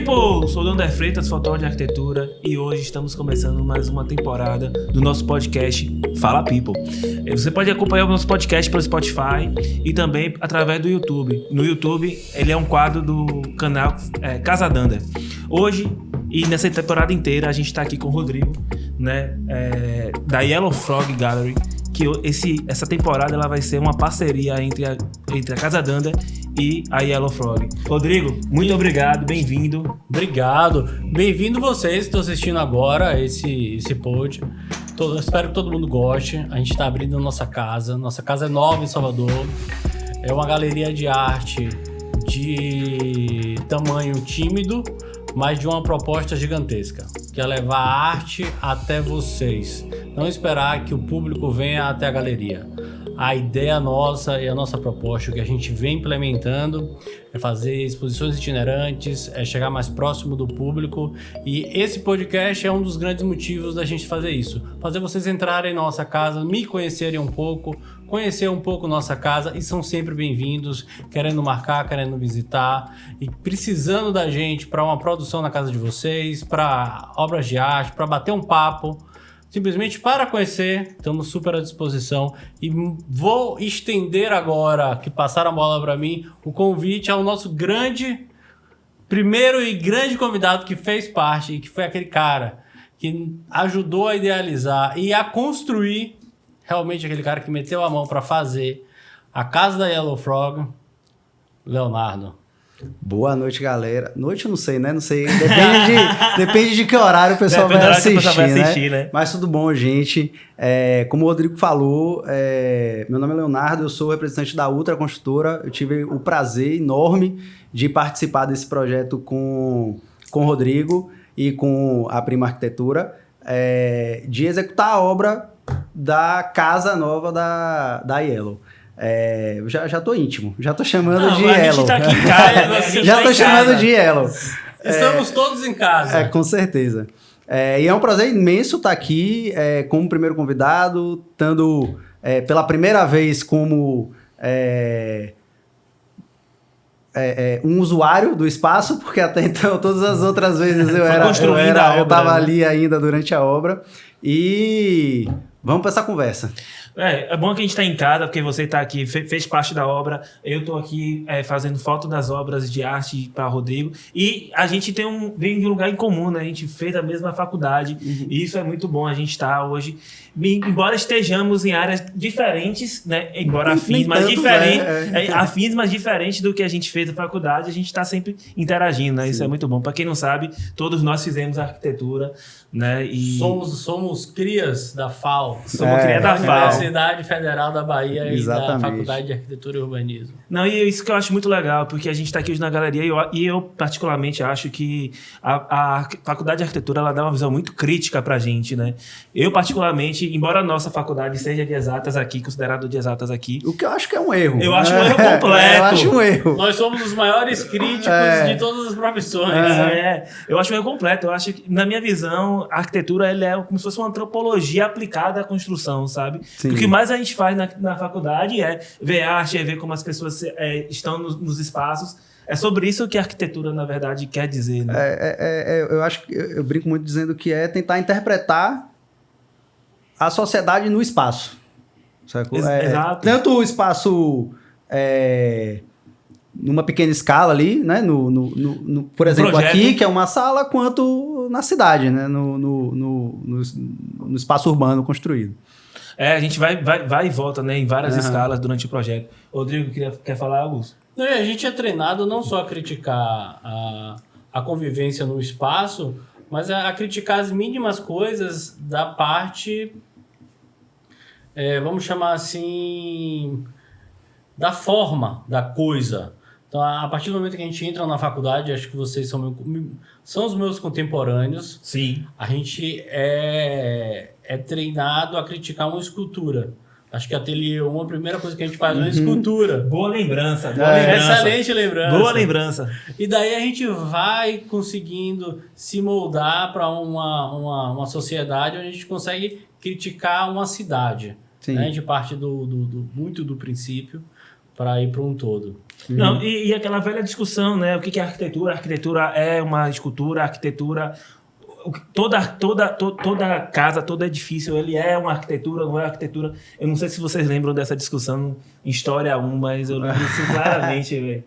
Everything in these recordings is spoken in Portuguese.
people! Sou o Dander Freitas, fotógrafo de arquitetura, e hoje estamos começando mais uma temporada do nosso podcast Fala People. Você pode acompanhar o nosso podcast pelo Spotify e também através do YouTube. No YouTube, ele é um quadro do canal Casa Dander. Hoje, e nessa temporada inteira, a gente está aqui com o Rodrigo, né, da Yellow Frog Gallery, que essa temporada ela vai ser uma parceria entre a Casa Dander e a Yellow Frog. Rodrigo, muito obrigado, bem-vindo. Obrigado, bem-vindo vocês que estão assistindo agora esse pod. Espero que todo mundo goste. A gente está abrindo nossa casa é nova em Salvador, é uma galeria de arte de tamanho tímido, mas de uma proposta gigantesca, que é levar a arte até vocês, não esperar que o público venha até a galeria. A ideia nossa e a nossa proposta, o que a gente vem implementando, é fazer exposições itinerantes, é chegar mais próximo do público, e esse podcast é um dos grandes motivos da gente fazer isso. Fazer vocês entrarem na nossa casa, me conhecerem um pouco, conhecer um pouco nossa casa, e são sempre bem-vindos, querendo marcar, querendo visitar, e precisando da gente para uma produção na casa de vocês, para obras de arte, para bater um papo, simplesmente para conhecer, estamos super à disposição. E vou estender agora, que passaram a bola para mim, o convite ao nosso primeiro e grande convidado que fez parte, e que foi aquele cara que ajudou a idealizar e a construir, realmente aquele cara que meteu a mão para fazer a casa da Yellow Frog, Leonardo. Boa noite, galera. Noite eu não sei, né? Não sei. Depende de que horário o pessoal vai assistir, né? Mas tudo bom, gente. Como o Rodrigo falou, meu nome é Leonardo, eu sou representante da Ultra Construtora. Eu tive o prazer enorme de participar desse projeto com o Rodrigo e com a Prima Arquitetura, de executar a obra da casa nova da Yellow. Já tô íntimo, já tô chamando de Yellow. A gente tá aqui em casa, já tô chamando de Yellow. Estamos todos em casa. Com certeza. E é um prazer imenso estar aqui como primeiro convidado, estando pela primeira vez como um usuário do espaço, porque até então todas as outras vezes eu estava ali ainda durante a obra. E vamos para essa conversa. É bom que a gente está em casa, porque você está aqui, fez parte da obra. Eu estou aqui fazendo foto das obras de arte para Rodrigo. E a gente vem de um lugar em comum, né? A gente fez a mesma faculdade. Uhum. E isso é muito bom. A gente está hoje, embora estejamos em áreas diferentes, né? Embora afins, mas diferentes. Afins, mas diferentes do que a gente fez na faculdade, a gente está sempre interagindo, né? Sim. Isso é muito bom. Para quem não sabe, todos nós fizemos arquitetura, né? E somos crias da FAO. Somos crias da FAO. Universidade Federal da Bahia. Exatamente. E da Faculdade de Arquitetura e Urbanismo. Não, e isso que eu acho muito legal, porque a gente está aqui hoje na galeria e eu particularmente acho que a Faculdade de Arquitetura ela dá uma visão muito crítica pra gente, né? Eu particularmente, embora a nossa faculdade seja de exatas aqui, considerado de exatas aqui... O que eu acho que é um erro. Eu acho um erro completo. Eu acho um erro. Nós somos os maiores críticos de todas as profissões. Eu acho um erro completo. Eu acho que, na minha visão, a arquitetura ela é como se fosse uma antropologia aplicada à construção, sabe? Sim. O que mais a gente faz na faculdade é ver arte, é ver como as pessoas estão nos espaços. É sobre isso que a arquitetura, na verdade, quer dizer, né? Eu acho que eu brinco muito dizendo que é tentar interpretar a sociedade no espaço. Sacou? Exato. Tanto o espaço numa pequena escala ali, né? Por exemplo, projeto. Aqui, que é uma sala, quanto na cidade, né? No espaço urbano construído. A gente vai e volta, né, em várias escalas durante o projeto. Rodrigo, quer falar algo? A gente é treinado não só a criticar a convivência no espaço, mas a criticar as mínimas coisas da parte, vamos chamar assim, da forma da coisa. Então, a partir do momento que a gente entra na faculdade, acho que vocês são os meus contemporâneos. Sim. A gente é treinado a criticar uma escultura. Acho que ateliê 1, a primeira coisa que a gente faz é uma escultura. Boa lembrança. Excelente lembrança. Boa lembrança. E daí a gente vai conseguindo se moldar para uma sociedade onde a gente consegue criticar uma cidade. Né? A gente parte muito do princípio. para ir para um todo. Não, e aquela velha discussão, né? O que é arquitetura? A arquitetura é uma escultura, a arquitetura... Toda casa, todo edifício, ele é uma arquitetura, não é arquitetura. Eu não sei se vocês lembram dessa discussão em História 1, mas eu lembro isso claramente, velho.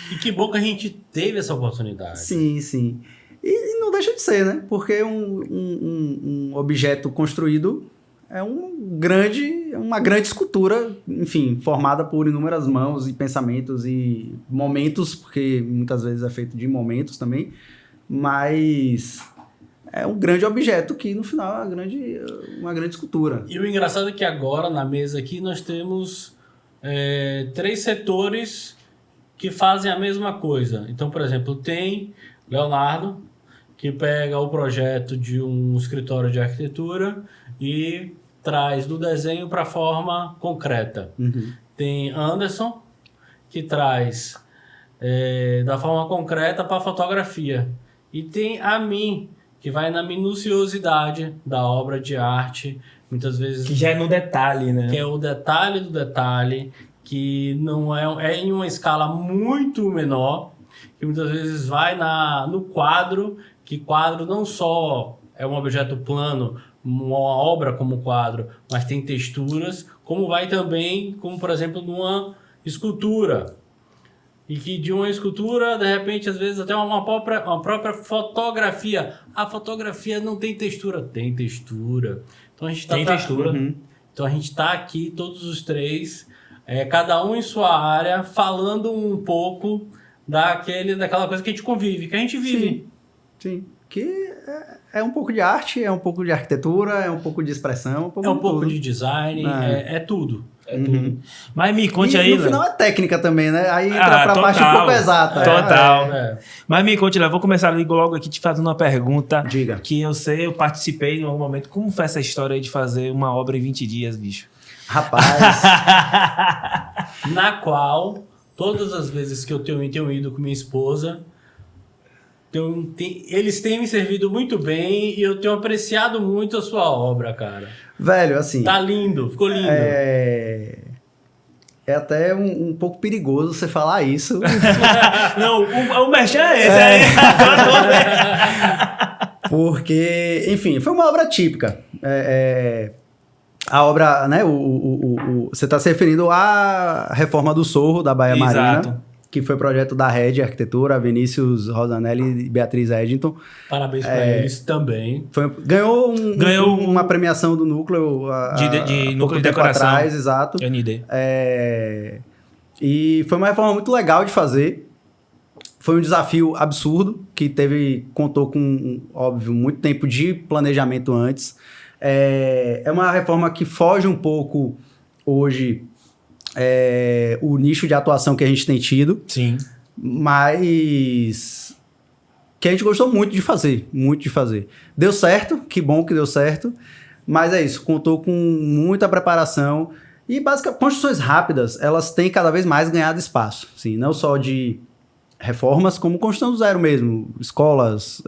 E que bom que a gente teve essa oportunidade. Sim, sim. E não deixa de ser, né? Porque um objeto construído é uma grande escultura, enfim, formada por inúmeras mãos e pensamentos e momentos, porque muitas vezes é feito de momentos também, mas é um grande objeto que no final é uma grande escultura. E o engraçado é que agora na mesa aqui nós temos 3 setores que fazem a mesma coisa. Então, por exemplo, tem Leonardo, que pega o projeto de um escritório de arquitetura e traz do desenho para a forma concreta. Uhum. Tem Anderson, que traz da forma concreta para a fotografia. E tem a mim, que vai na minuciosidade da obra de arte, muitas vezes... Que já é no detalhe, né? Que é o detalhe do detalhe, que não é em uma escala muito menor, que muitas vezes vai no quadro, que quadro não só é um objeto plano, uma obra como quadro, mas tem texturas, como vai também, como por exemplo, numa escultura. E que de uma escultura, de repente, às vezes até uma própria fotografia. A fotografia não tem textura. Tem textura. Então a gente tem textura. Uhum. Então a gente está aqui, todos os 3, cada um em sua área, falando um pouco daquela coisa que a gente convive, que a gente vive. Sim. Que é um pouco de arte, é um pouco de arquitetura, é um pouco de expressão, um pouco de design, é tudo. É tudo. Mas me conte aí, no final é técnica também, né? Aí entra pra parte um pouco exata. Total. Mas me conte, Léo, vou começar logo aqui te fazendo uma pergunta. Diga. Que eu participei em algum momento. Como foi essa história aí de fazer uma obra em 20 dias, bicho? Rapaz. Na qual, todas as vezes que eu tenho ido com minha esposa, eles têm me servido muito bem e eu tenho apreciado muito a sua obra, cara. Velho, assim... Tá lindo, ficou lindo. É até um pouco perigoso você falar isso. Não, o merchan é esse aí. Porque, enfim, foi uma obra típica. A obra, né, você está se referindo à reforma do Sorro da Baía Marina, que foi projeto da Red Arquitetura, Vinícius Rosanelli e Beatriz Eddington. Parabéns para eles também. Ganhou uma premiação do Núcleo de Núcleo de Decoração. Atrás, exato. ND. E foi uma reforma muito legal de fazer. Foi um desafio absurdo, que contou com, óbvio, muito tempo de planejamento antes. É uma reforma que foge um pouco hoje o nicho de atuação que a gente tem tido. Sim. Mas que a gente gostou muito de fazer. Muito de fazer. Deu certo, que bom que deu certo. Mas é isso, contou com muita preparação. E basicamente, construções rápidas, elas têm cada vez mais ganhado espaço. Assim, não só de reformas, como construção do zero mesmo. Escolas,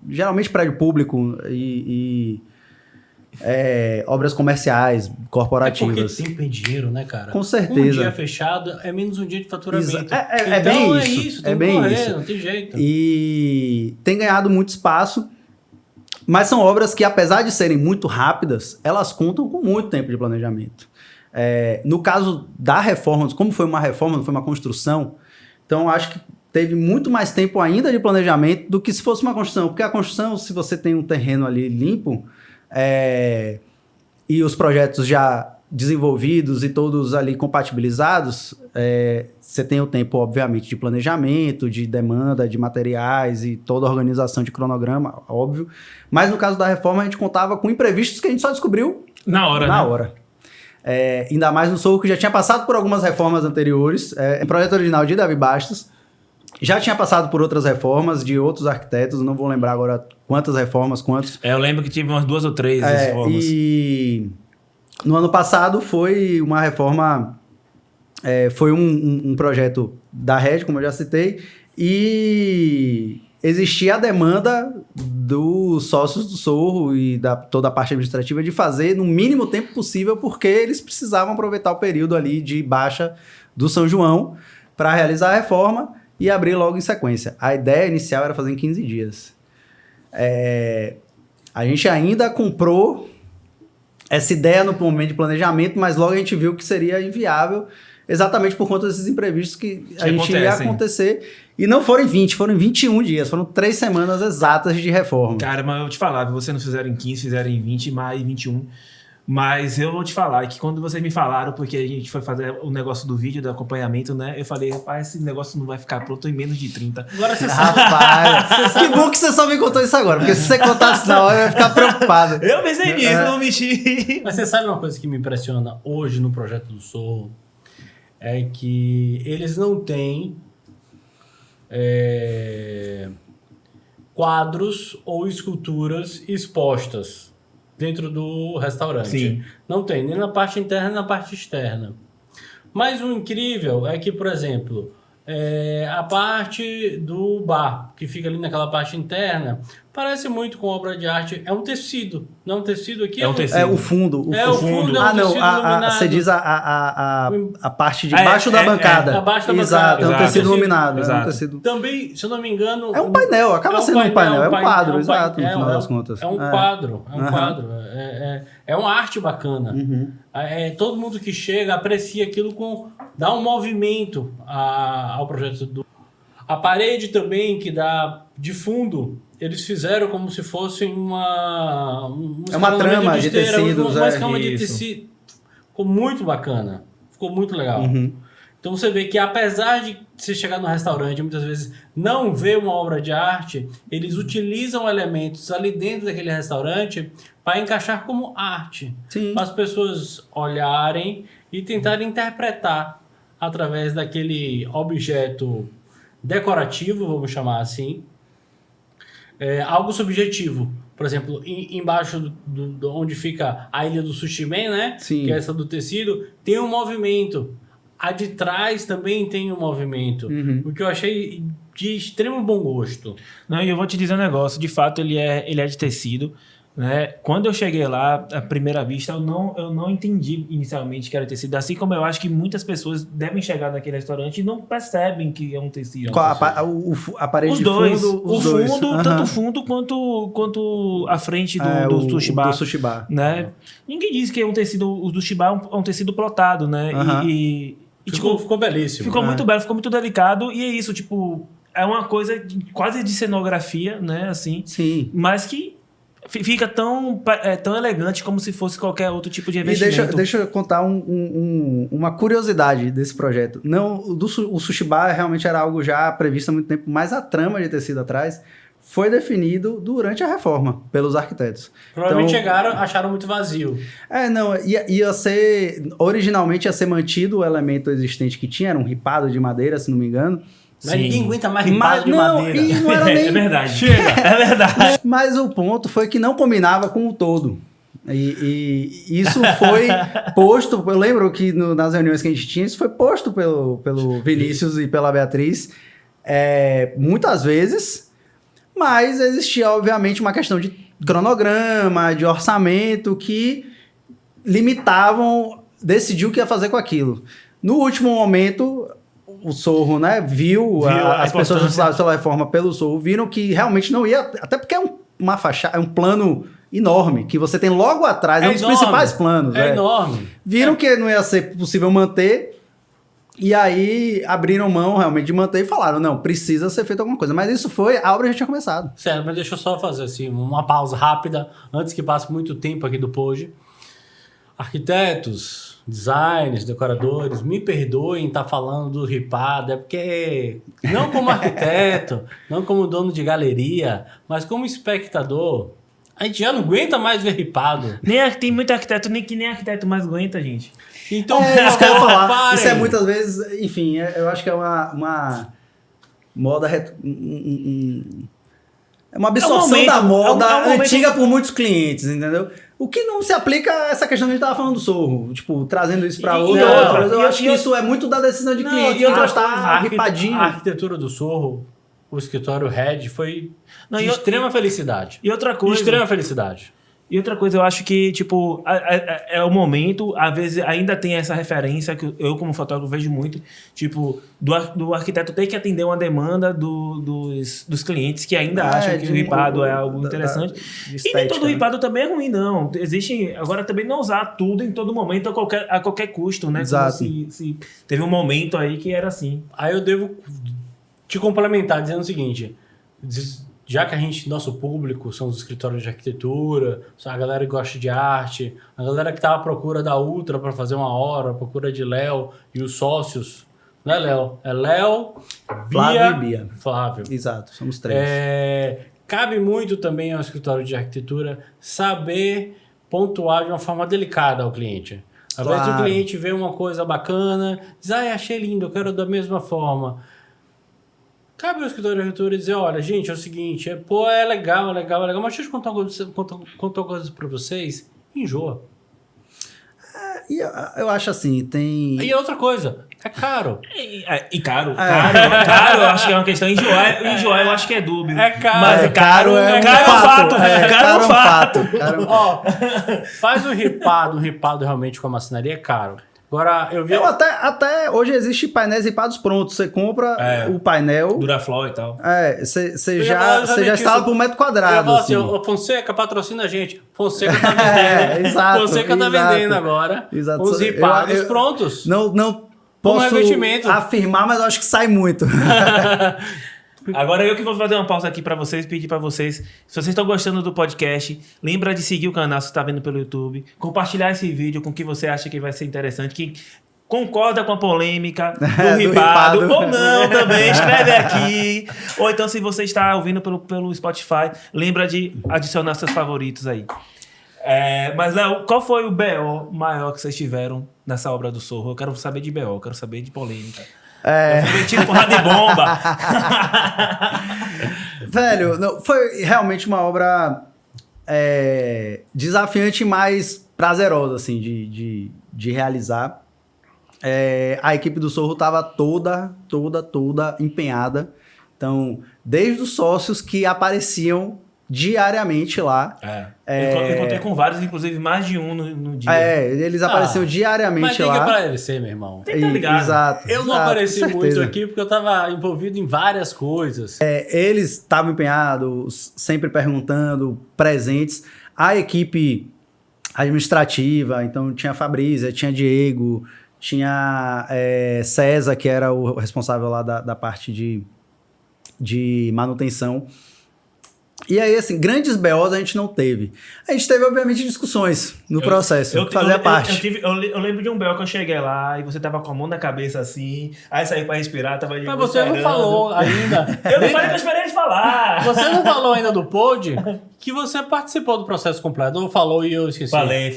geralmente prédio público e obras comerciais, corporativas. É porque tempo é dinheiro, né, cara? Com certeza. Um dia fechado é menos um dia de faturamento. Então bem é isso, tem que correr, não tem jeito. E tem ganhado muito espaço, mas são obras que, apesar de serem muito rápidas, elas contam com muito tempo de planejamento. No caso da reforma, como foi uma reforma, não foi uma construção, então acho que teve muito mais tempo ainda de planejamento do que se fosse uma construção. Porque a construção, se você tem um terreno ali limpo, e os projetos já desenvolvidos e todos ali compatibilizados, você tem o tempo, obviamente, de planejamento, de demanda, de materiais e toda a organização de cronograma, óbvio. Mas no caso da reforma, a gente contava com imprevistos que a gente só descobriu na hora. Ainda mais no Sorro, que já tinha passado por algumas reformas anteriores. O projeto original de Davi Bastos já tinha passado por outras reformas de outros arquitetos, não vou lembrar agora quantas reformas, eu lembro que tive umas 2 ou 3 reformas. E no ano passado foi uma reforma, foi um projeto da Red, como eu já citei, e existia a demanda dos sócios do Sorro e da toda a parte administrativa de fazer no mínimo tempo possível, porque eles precisavam aproveitar o período ali de baixa do São João para realizar a reforma e abrir logo em sequência. A ideia inicial era fazer em 15 dias. A gente ainda comprou essa ideia no momento de planejamento, mas logo a gente viu que seria inviável, exatamente por conta desses imprevistos que a gente ia acontecer. E não foram em 20, foram em 21 dias. Foram 3 semanas exatas de reforma. Cara, mas eu vou te falar, vocês não fizeram em 15, fizeram em 20, mais 21. Mas eu vou te falar que quando vocês me falaram, porque a gente foi fazer o negócio do vídeo, do acompanhamento, né? Eu falei, rapaz, esse negócio não vai ficar pronto em menos de 30. Agora você sabe. Rapaz, que bom que você só me contou isso agora, porque se você contasse na hora, eu ia ficar preocupado. Eu pensei nisso, não mexi. Mas você sabe uma coisa que me impressiona hoje no projeto do Sorro? É que eles não têm quadros ou esculturas expostas dentro do restaurante. Sim. Não tem, nem na parte interna nem na parte externa. Mas o incrível é que, por exemplo, a parte do bar, que fica ali naquela parte interna, parece muito com obra de arte. É um tecido. Não é um tecido aqui? É um tecido. É o fundo. O fundo. Ah, não. Você diz a parte de baixo da bancada. Abaixo da bancada. Exato, é um tecido iluminado. Exato. É um tecido... Também, se eu não me engano... É um painel, acaba sendo um painel. É um quadro, exato, no final das contas. É um quadro. É um quadro. É uma arte bacana. Uhum. Todo mundo que chega aprecia aquilo dá um movimento ao projeto do... A parede também, que dá de fundo, eles fizeram como se fosse uma trama de tecidos. Uma escama de tecido. Ficou muito bacana. Ficou muito legal. Uhum. Então você vê que apesar de você chegar no restaurante e muitas vezes não ver uma obra de arte, eles utilizam elementos ali dentro daquele restaurante para encaixar como arte. Para as pessoas olharem e tentarem interpretar através daquele objeto decorativo, vamos chamar assim, algo subjetivo. Por exemplo, embaixo do onde fica a ilha do Sushi Man, né? Sim. Que é essa do tecido, tem um movimento. A de trás também tem um movimento. Uhum. O que eu achei de extremo bom gosto. Não, e eu vou te dizer um negócio. De fato, ele é de tecido. Né? Quando eu cheguei lá, à primeira vista, eu não entendi inicialmente que era tecido. Assim como eu acho que muitas pessoas devem chegar naquele restaurante e não percebem que é um tecido. A parede os de dois, fundo? O fundo, uhum. Tanto o fundo quanto a frente do sushi bar. Do sushi bar. Né? Ninguém diz que é um tecido, o do sushi bar é um tecido plotado, né? Uhum. Ficou belíssimo. Ficou muito belo, ficou muito delicado. E é isso, tipo, é uma coisa quase de cenografia, né? Assim, sim. Mas que fica tão elegante como se fosse qualquer outro tipo de investimento. E deixa eu contar uma curiosidade desse projeto. O sushi bar realmente era algo já previsto há muito tempo, mas a trama de tecido atrás foi definido durante a reforma pelos arquitetos. Provavelmente acharam muito vazio. Originalmente ia ser mantido o elemento existente que tinha, era um ripado de madeira, se não me engano. Mas ninguém aguenta mais ripado de madeira. E não era nem... É verdade. É verdade. Mas o ponto foi que não combinava com o todo. E isso foi posto... Eu lembro que nas reuniões que a gente tinha, isso foi posto pelo Vinícius e pela Beatriz muitas vezes, mas existia, obviamente, uma questão de cronograma, de orçamento, que decidiu o que ia fazer com aquilo. No último momento... O Sorro, né, viu as pessoas responsáveis pela reforma pelo Sorro, viram que realmente não ia, até porque é uma fachada, é um plano enorme, que você tem logo atrás, é um dos principais planos. É enorme. Viram que não ia ser possível manter, e aí abriram mão realmente de manter e falaram, não, precisa ser feito alguma coisa. Mas isso a obra já tinha começado. Certo, mas deixa eu só fazer assim, uma pausa rápida, antes que passe muito tempo aqui do pod. Arquitetos, designers, decoradores, me perdoem estar falando do ripado, porque não como arquiteto, não como dono de galeria, mas como espectador, a gente já não aguenta mais ver ripado. Tem muito arquiteto, que nem arquiteto mais aguenta, gente. Então, isso que eu ia falar. Isso é muitas vezes, enfim, eu acho que é uma moda... É uma absorção da moda antiga por muitos clientes, entendeu? O que não se aplica a essa questão que a gente estava falando do Sorro. Tipo, trazendo isso para outro. Eu acho que isso é muito da decisão de cliente. E outra gostar ripadinho. A arquitetura do Sorro o escritório Red foi de extrema felicidade. E outra coisa... De extrema felicidade. E outra coisa, eu acho que, tipo, é o momento, às vezes ainda tem essa referência que eu como fotógrafo vejo muito, tipo, do arquiteto ter que atender uma demanda dos clientes que ainda acham que o ripado é algo interessante. E nem todo ripado também é ruim, não. Existe, agora também não usar tudo em todo momento a qualquer custo, né? Exato. Se teve um momento aí que era assim. Aí eu devo te complementar dizendo o seguinte... Já que nosso público são os escritórios de arquitetura, a galera que gosta de arte, a galera que está à procura da Ultra para fazer uma hora, à procura de Léo e os sócios. Não é Léo, é Léo, Flávio e Bia. Flávio. Exato, somos 3. Cabe muito também ao escritório de arquitetura saber pontuar de uma forma delicada ao cliente. Às vezes o cliente vê uma coisa bacana, diz, achei lindo, eu quero da mesma forma. Cabe ao escritório de arquitetura dizer, olha, gente, é o seguinte, é legal, mas deixa eu contar uma coisa pra vocês, enjoa. Eu acho assim, tem... E outra coisa, é caro. Caro, eu acho que é uma questão de enjoar, eu acho que é dúbio. É caro. Mas caro é um fato. Caro é um fato. Ó, faz um ripado realmente com a marcenaria é caro. Agora, eu vi... Até hoje existe painéis ripados prontos. Você compra o painel... Duraflow e tal. Você já instala por metro quadrado. Eu falo assim, Fonseca, patrocina a gente. Fonseca tá vendendo. Exato. Fonseca tá vendendo agora. Exato. Os ripados prontos. Não posso afirmar, mas eu acho que sai muito. Agora eu que vou fazer uma pausa aqui pra vocês, pedir pra vocês, se vocês estão gostando do podcast, lembra de seguir o canal se você tá vendo pelo YouTube, compartilhar esse vídeo com quem você acha que vai ser interessante, que concorda com a polêmica do ripado ou não também, escreve aqui. Ou então se você está ouvindo pelo Spotify, lembra de adicionar seus favoritos aí. Mas, Léo, qual foi o BO maior que vocês tiveram nessa obra do Sorro? Eu quero saber de BO, eu quero saber de polêmica. Eu fui metido porrada de bomba. Velho, foi realmente uma obra desafiante, mas prazerosa, assim, de realizar. A equipe do Sorro estava toda empenhada. Então, desde os sócios que apareciam diariamente lá. Eu encontrei com vários, inclusive mais de um no dia. Eles apareciam diariamente lá. Mas tem que aparecer, meu irmão. Tem que estar ligado. Exato. Eu não apareci muito aqui porque eu estava envolvido em várias coisas. Eles estavam empenhados, sempre perguntando, presentes. A equipe administrativa, então tinha a Fabrícia, tinha Diego, tinha César, que era o responsável lá da parte de manutenção. E aí, assim, grandes BOs a gente não teve. A gente teve, obviamente, discussões no processo, que fazia parte. Eu lembro de um BO que eu cheguei lá e você tava com a mão na cabeça assim, aí saí pra respirar, tava de... Mas você não falou ainda. Eu não falei que eu esperei de falar. Você não falou ainda do pod que você participou do processo completo. Ou falou e eu esqueci? Falei.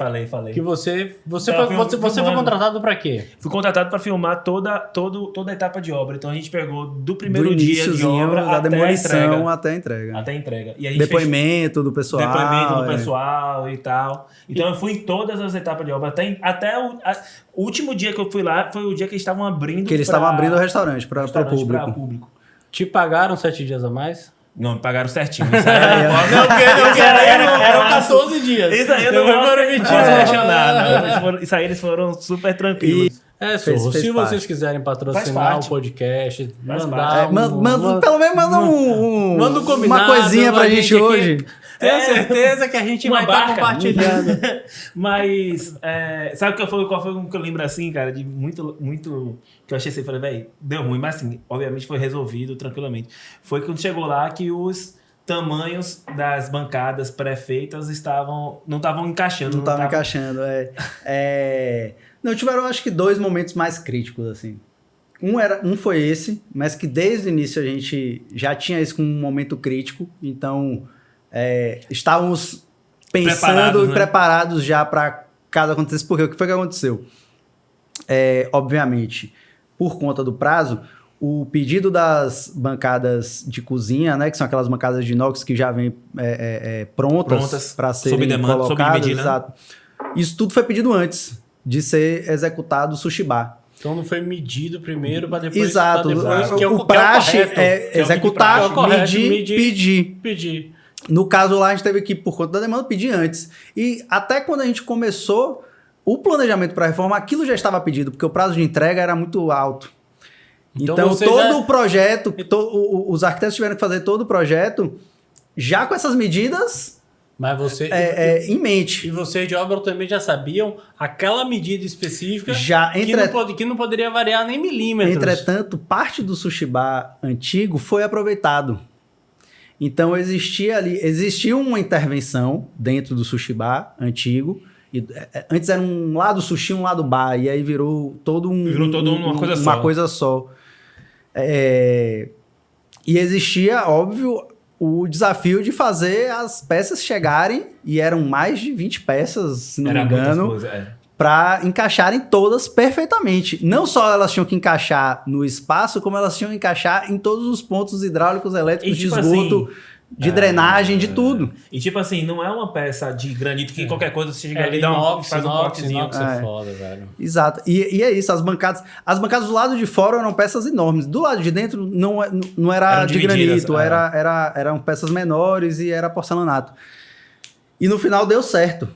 Que você foi contratado pra quê? Fui contratado pra filmar toda a etapa de obra. Então a gente pegou do primeiro dia de obra da demolição até a entrega. Até a entrega. E a gente depoimento do pessoal. E tal. Então eu fui em todas as etapas de obra. Até o último dia que eu fui lá foi o dia que eles estavam abrindo. Que eles estavam abrindo o restaurante para o público. Te pagaram 7 dias a mais? Não, me pagaram certinho. Eram 14 dias. Isso aí eu não vou questionar. Isso aí eles foram super tranquilos. Se vocês quiserem patrocinar o podcast, pelo menos manda manda um combinado, uma coisinha pra gente hoje. Tenho certeza que a gente vai estar compartilhando. Mas, sabe qual foi um que eu lembro assim, cara, de muito, muito... Que eu achei assim, falei, velho, deu ruim, mas assim, obviamente foi resolvido tranquilamente. Foi quando chegou lá que os tamanhos das bancadas pré-feitas não estavam encaixando. Não estavam encaixando, Não, tiveram acho que 2 momentos mais críticos, assim. Um foi esse, mas que desde o início a gente já tinha isso como um momento crítico, então estávamos pensando e preparados já para caso acontecesse. Porque o que foi que aconteceu? Obviamente, por conta do prazo, o pedido das bancadas de cozinha, né, que são aquelas bancadas de inox que já vêm prontas para serem colocadas. Sob medida. Exato. Isso tudo foi pedido antes de ser executado o sushi bar. Então não foi medido primeiro para depois... Exato. Que o praxe é executar, medir. No caso lá, a gente teve que, por conta da demanda, pedir antes. E até quando a gente começou o planejamento para a reforma, aquilo já estava pedido, porque o prazo de entrega era muito alto. Então todo o projeto, os arquitetos tiveram que fazer todo o projeto já com essas medidas... Mas você em mente. E vocês de obra também já sabiam aquela medida específica que não poderia variar nem milímetros. Entretanto, parte do sushi bar antigo foi aproveitado. Então existia uma intervenção dentro do sushi bar antigo. E, antes era um lado sushi, um lado bar. E aí virou uma coisa só. E existia, óbvio, o desafio de fazer as peças chegarem, e eram mais de 20 peças, se não me engano, para encaixarem todas perfeitamente. Não só elas tinham que encaixar no espaço, como elas tinham que encaixar em todos os pontos hidráulicos, elétricos, de esgoto, de drenagem, de tudo. E tipo assim, não é uma peça de granito que qualquer coisa você chega ali e faz um cortezinho. É foda, velho. Exato. E é isso, as bancadas do lado de fora eram peças enormes. Do lado de dentro não era de granito, eram peças menores e era porcelanato. E no final deu certo.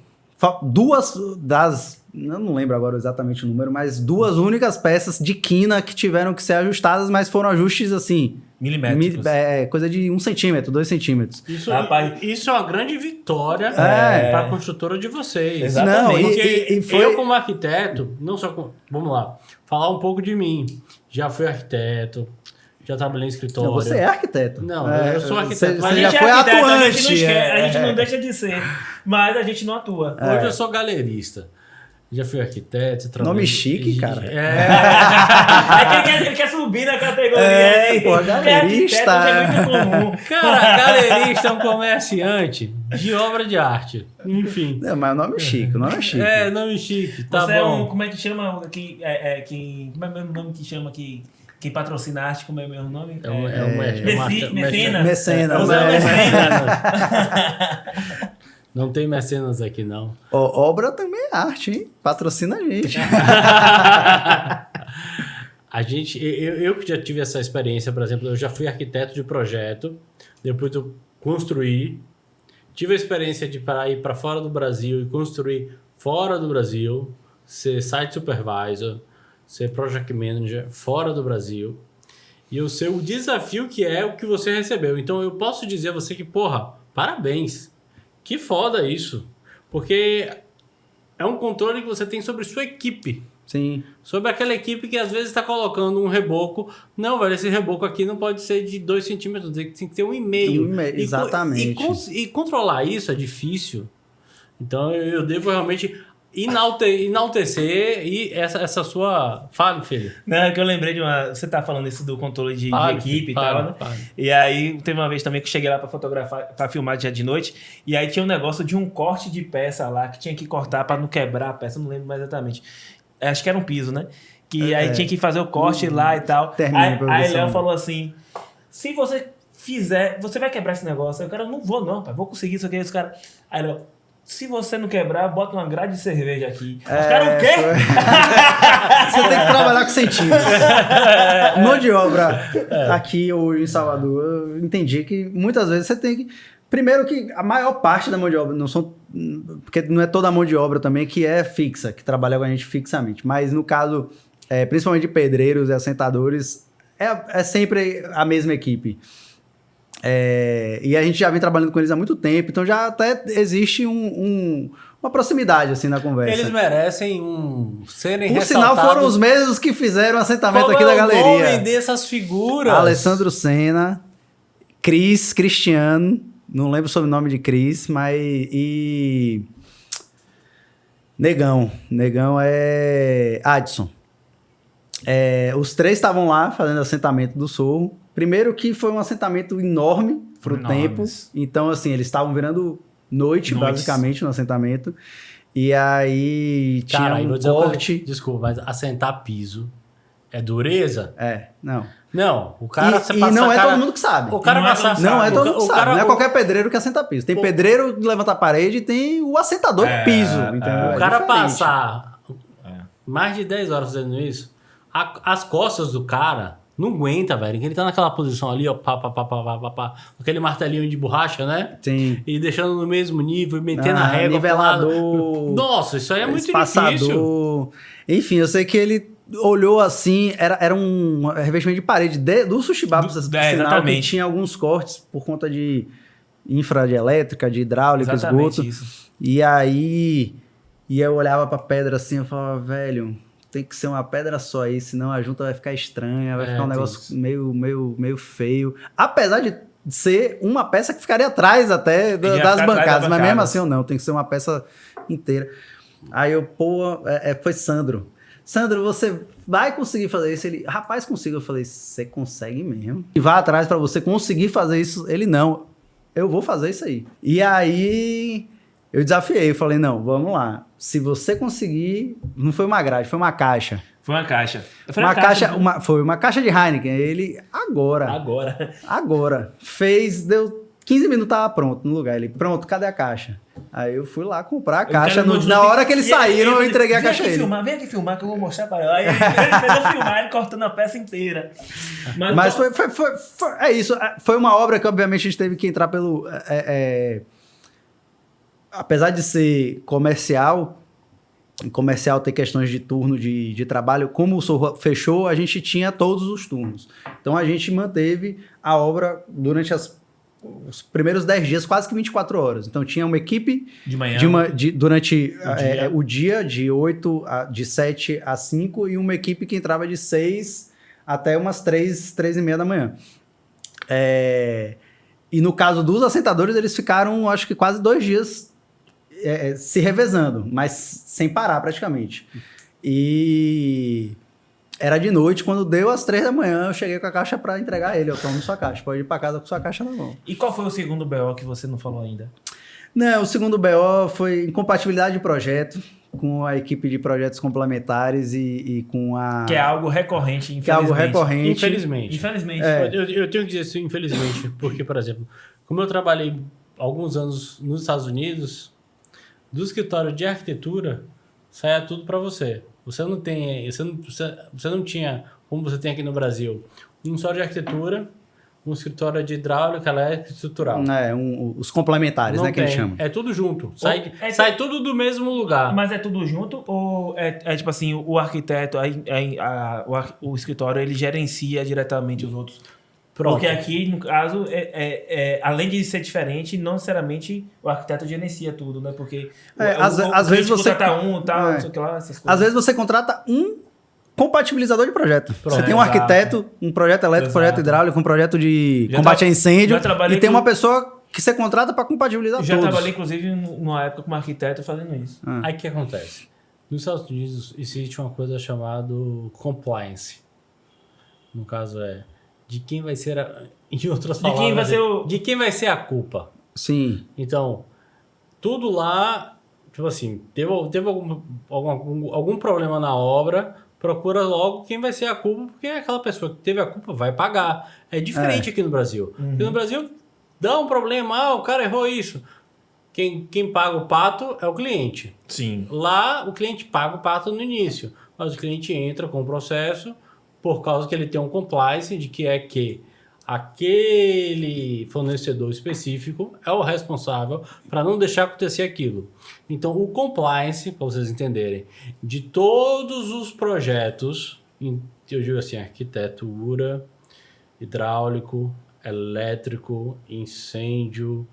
Duas das... Eu não lembro agora exatamente o número, mas 2 únicas peças de quina que tiveram que ser ajustadas, mas foram ajustes assim... milimétricos. Coisa de 1 centímetro, 2 centímetros. Isso é uma grande vitória para a construtora de vocês. Exatamente. Não, porque eu, como arquiteto, vamos lá, falar um pouco de mim. Já fui arquiteto, já trabalhei em escritório. Não, você é arquiteto. Não, eu sou arquiteto. Você já foi atuante. A gente não deixa de ser, mas a gente não atua. Hoje eu sou galerista. Já fui arquiteto, nome chique, cara. Ele quer subir na categoria. Pô, galerista. É muito comum. Cara, galerista é um comerciante de obra de arte. Enfim. Não, mas nome chique, nome chique. Nome chique. Tá Você bom. como é que chama? Como é o mesmo nome que chama que... Quem patrocina arte, como é o mesmo nome? Mecenas. Mecenas. Não tem mecenas aqui, não. Obra também é arte, hein? Patrocina a gente. Eu que já tive essa experiência, por exemplo, eu já fui arquiteto de projeto, depois eu construí, tive a experiência de ir para fora do Brasil e construir fora do Brasil, ser site supervisor, ser project manager fora do Brasil, e eu sei o desafio que é o que você recebeu. Então eu posso dizer a você que, parabéns. Que foda isso, porque é um controle que você tem sobre sua equipe. Sim. Sobre aquela equipe que às vezes está colocando um reboco. Não, velho, esse reboco aqui não pode ser de 2 centímetros, tem que ter 1,5. Exatamente. E controlar isso é difícil. Então eu devo realmente enaltecer e essa sua... Fale, filho. Não, é que eu lembrei de uma... Você tá falando isso do controle de equipe e tal, né? E aí teve uma vez também que eu cheguei lá pra fotografar, pra filmar dia de noite, e aí tinha um negócio de um corte de peça lá, que tinha que cortar pra não quebrar a peça, não lembro mais exatamente. Acho que era um piso, né? Que aí tinha que fazer o corte lá e tal. Aí Léo falou assim, se você fizer, você vai quebrar esse negócio. Aí o cara, não vou não, pai, vou conseguir isso aqui. Esse cara... Aí Léo, se você não quebrar, bota uma grade de cerveja aqui. Os caras, o quê? Você tem que trabalhar com centímetros. Mão de obra aqui hoje em Salvador, eu entendi que muitas vezes você tem que... Primeiro que a maior parte da mão de obra, porque não é toda a mão de obra também que é fixa, que trabalha com a gente fixamente. Mas no caso, principalmente de pedreiros e assentadores, é sempre a mesma equipe. E a gente já vem trabalhando com eles há muito tempo, então já até existe uma proximidade assim na conversa. Eles merecem serem Por ressaltados. sinal, foram os mesmos que fizeram o assentamento aqui da galeria. Qual é o nome dessas figuras? Alessandro Senna, Cristiano, não lembro o sobrenome de Cris, mas... E... Negão é Adson. Os 3 estavam lá fazendo assentamento do Sorro. Primeiro que foi um assentamento enorme pro tempo. Então, assim, eles estavam virando noites, basicamente, no assentamento. E aí tinha um corte... Desculpa, mas assentar piso é dureza? Não. Não, o cara... E não é todo mundo que sabe. O cara não é todo mundo que sabe. Não é qualquer pedreiro que assenta piso. Tem pedreiro de levantar parede e tem o assentador de piso. Entendeu? O cara passar mais de 10 horas fazendo isso... As costas do cara não aguenta, velho. Ele tá naquela posição ali, ó, aquele martelinho de borracha, né? Sim. E deixando no mesmo nível, metendo a régua. Nivelador. Nossa, isso aí é muito espaçador. difícil. Enfim, eu sei que ele olhou assim, era um revestimento de parede do Sushi Bar, sinal que tinha alguns cortes por conta de infra de elétrica, de hidráulica, esgoto. Isso. E aí eu olhava pra pedra assim, eu falava, velho, tem que ser uma pedra só aí, senão a junta vai ficar estranha, vai ficar um negócio meio feio. Apesar de ser uma peça que ficaria atrás até das bancadas, mas mesmo assim, não, tem que ser uma peça inteira. Aí eu, foi Sandro. Sandro, você vai conseguir fazer isso? Ele, rapaz, consigo. Eu falei, você consegue mesmo? E vai atrás pra você conseguir fazer isso? Ele, não, eu vou fazer isso aí. E aí eu desafiei, eu falei, não, vamos lá. Se você conseguir, não foi uma grade, foi uma caixa. Foi uma caixa. Foi uma caixa de Heineken. Ele, agora. Fez, deu 15 minutos, tava pronto no lugar. Ele, pronto, cadê a caixa? Aí eu fui lá comprar a caixa. Na hora que eles saíram, eu entreguei a caixa a ele. Vem aqui filmar que eu vou mostrar para ele. Aí ele fez eu filmar, ele cortando a peça inteira. Mas foi é isso. Foi uma obra que, obviamente, a gente teve que entrar pelo... apesar de ser comercial ter questões de turno de trabalho, como o Sorro fechou, a gente tinha todos os turnos. Então, a gente manteve a obra durante os primeiros 10 dias, quase que 24 horas. Então, tinha uma equipe de manhã, durante o dia, de 7 a 5, e uma equipe que entrava de 6 até umas 3h30 da manhã. E no caso dos assentadores, eles ficaram, acho que quase 2 dias se revezando, mas sem parar praticamente. E era de noite, quando deu às 3 da manhã, eu cheguei com a caixa para entregar ele. Eu tomo sua caixa, pode ir para casa com sua caixa na mão. E qual foi o segundo BO que você não falou ainda? Não, o segundo BO foi incompatibilidade de projeto com a equipe de projetos complementares e com a... Que é algo recorrente, infelizmente. Infelizmente. Eu tenho que dizer isso, infelizmente, porque, por exemplo, como eu trabalhei alguns anos nos Estados Unidos, do escritório de arquitetura, saia tudo para você. Você não tinha, como você tem aqui no Brasil, um escritório de arquitetura, um escritório de hidráulica, elétrica e estrutural. Os complementares, né, que eles chamam. É tudo junto. Sai tudo do mesmo lugar. Mas é tudo junto ou é tipo assim, o arquiteto, o escritório, ele gerencia diretamente os outros? Pronto. Porque aqui, no caso, além de ser diferente, não necessariamente o arquiteto gerencia tudo, né? Porque às vezes você contrata tal, não sei o que lá, essas coisas. Às vezes você contrata um compatibilizador de projeto. Você tem um arquiteto, um projeto elétrico, projeto hidráulico, um projeto de combate a incêndio, e tem uma pessoa que você contrata para compatibilizar todos. Já trabalhei, inclusive, numa época como arquiteto fazendo isso. Aí o que acontece? Nos Estados Unidos existe uma coisa chamada compliance. No caso de quem vai ser em outras palavras, de quem vai ser a culpa. Sim. Então, tudo lá, tipo assim, teve algum problema na obra, procura logo quem vai ser a culpa, porque aquela pessoa que teve a culpa vai pagar. É diferente aqui no Brasil. Uhum. Aqui no Brasil, dá um problema, o cara errou isso. Quem paga o pato é o cliente. Sim. Lá, o cliente paga o pato no início, mas o cliente entra com o processo por causa que ele tem um compliance de que aquele fornecedor específico é o responsável para não deixar acontecer aquilo. Então, o compliance, para vocês entenderem, de todos os projetos, eu digo assim, arquitetura, hidráulico, elétrico, incêndio,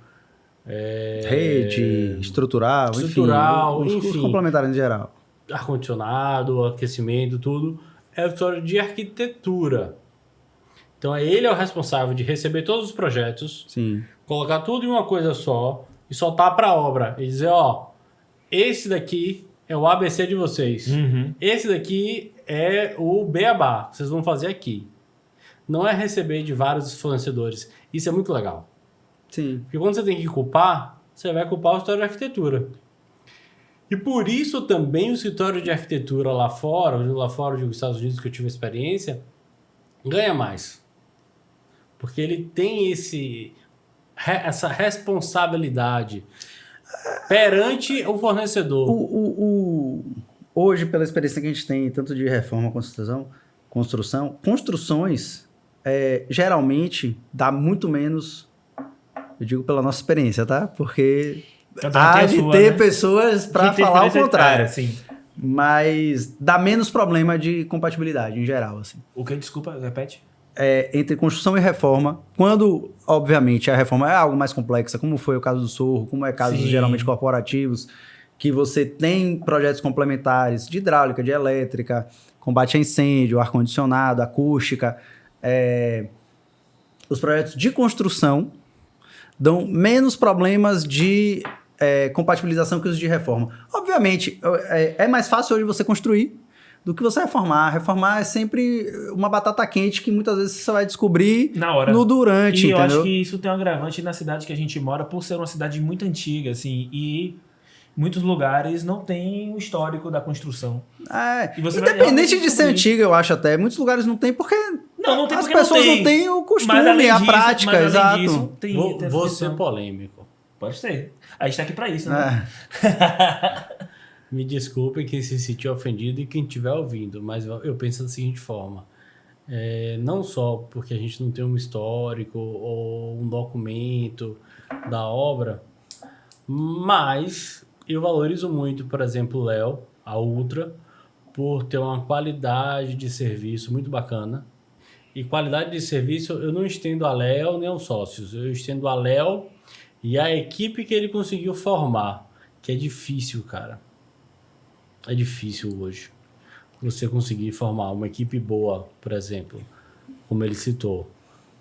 rede, estrutural, enfim, os complementares em geral. Ar-condicionado, aquecimento, tudo. É o escritório de arquitetura. Então, ele é o responsável de receber todos os projetos, sim, colocar tudo em uma coisa só e soltar para a obra. E dizer, esse daqui é o ABC de vocês. Uhum. Esse daqui é o beabá. Vocês vão fazer aqui. Não é receber de vários fornecedores. Isso é muito legal. Sim. Porque quando você tem que culpar, você vai culpar o escritório de arquitetura. E por isso também o escritório de arquitetura lá fora, dos Estados Unidos, que eu tive experiência, ganha mais. Porque ele tem essa responsabilidade perante o fornecedor. Hoje, pela experiência que a gente tem, tanto de reforma como construção, construções, geralmente, dá muito menos, eu digo pela nossa experiência, tá? Porque há de ter pessoas para falar o contrário. Sim. Mas dá menos problema de compatibilidade, em geral, assim. O que? Desculpa, repete. Entre construção e reforma, quando, obviamente, a reforma é algo mais complexa, como foi o caso do Sorro, como é casos geralmente corporativos, que você tem projetos complementares de hidráulica, de elétrica, combate a incêndio, ar-condicionado, acústica. Os projetos de construção dão menos problemas de compatibilização que os de reforma. Obviamente, é mais fácil hoje você construir do que você reformar. Reformar é sempre uma batata quente que muitas vezes você vai descobrir na hora. No durante, e entendeu? Eu acho que isso tem um agravante na cidade que a gente mora, por ser uma cidade muito antiga, assim, e muitos lugares não tem o histórico da construção. Independente de ser antiga, eu acho até. Muitos lugares não tem porque... Não tem as porque pessoas não tem. Não têm o costume, a prática, exato. Disso, vou ser polêmico. Pode ser. A gente tá aqui pra isso, né? Me desculpem quem se sentiu ofendido e quem estiver ouvindo, mas eu penso da seguinte forma. Não só porque a gente não tem um histórico ou um documento da obra, mas eu valorizo muito, por exemplo, o Léo, a Ultra, por ter uma qualidade de serviço muito bacana. E qualidade de serviço eu não estendo a Léo nem aos sócios, eu estendo a Léo e a equipe que ele conseguiu formar, que é difícil, cara. É difícil hoje você conseguir formar uma equipe boa, por exemplo, como ele citou.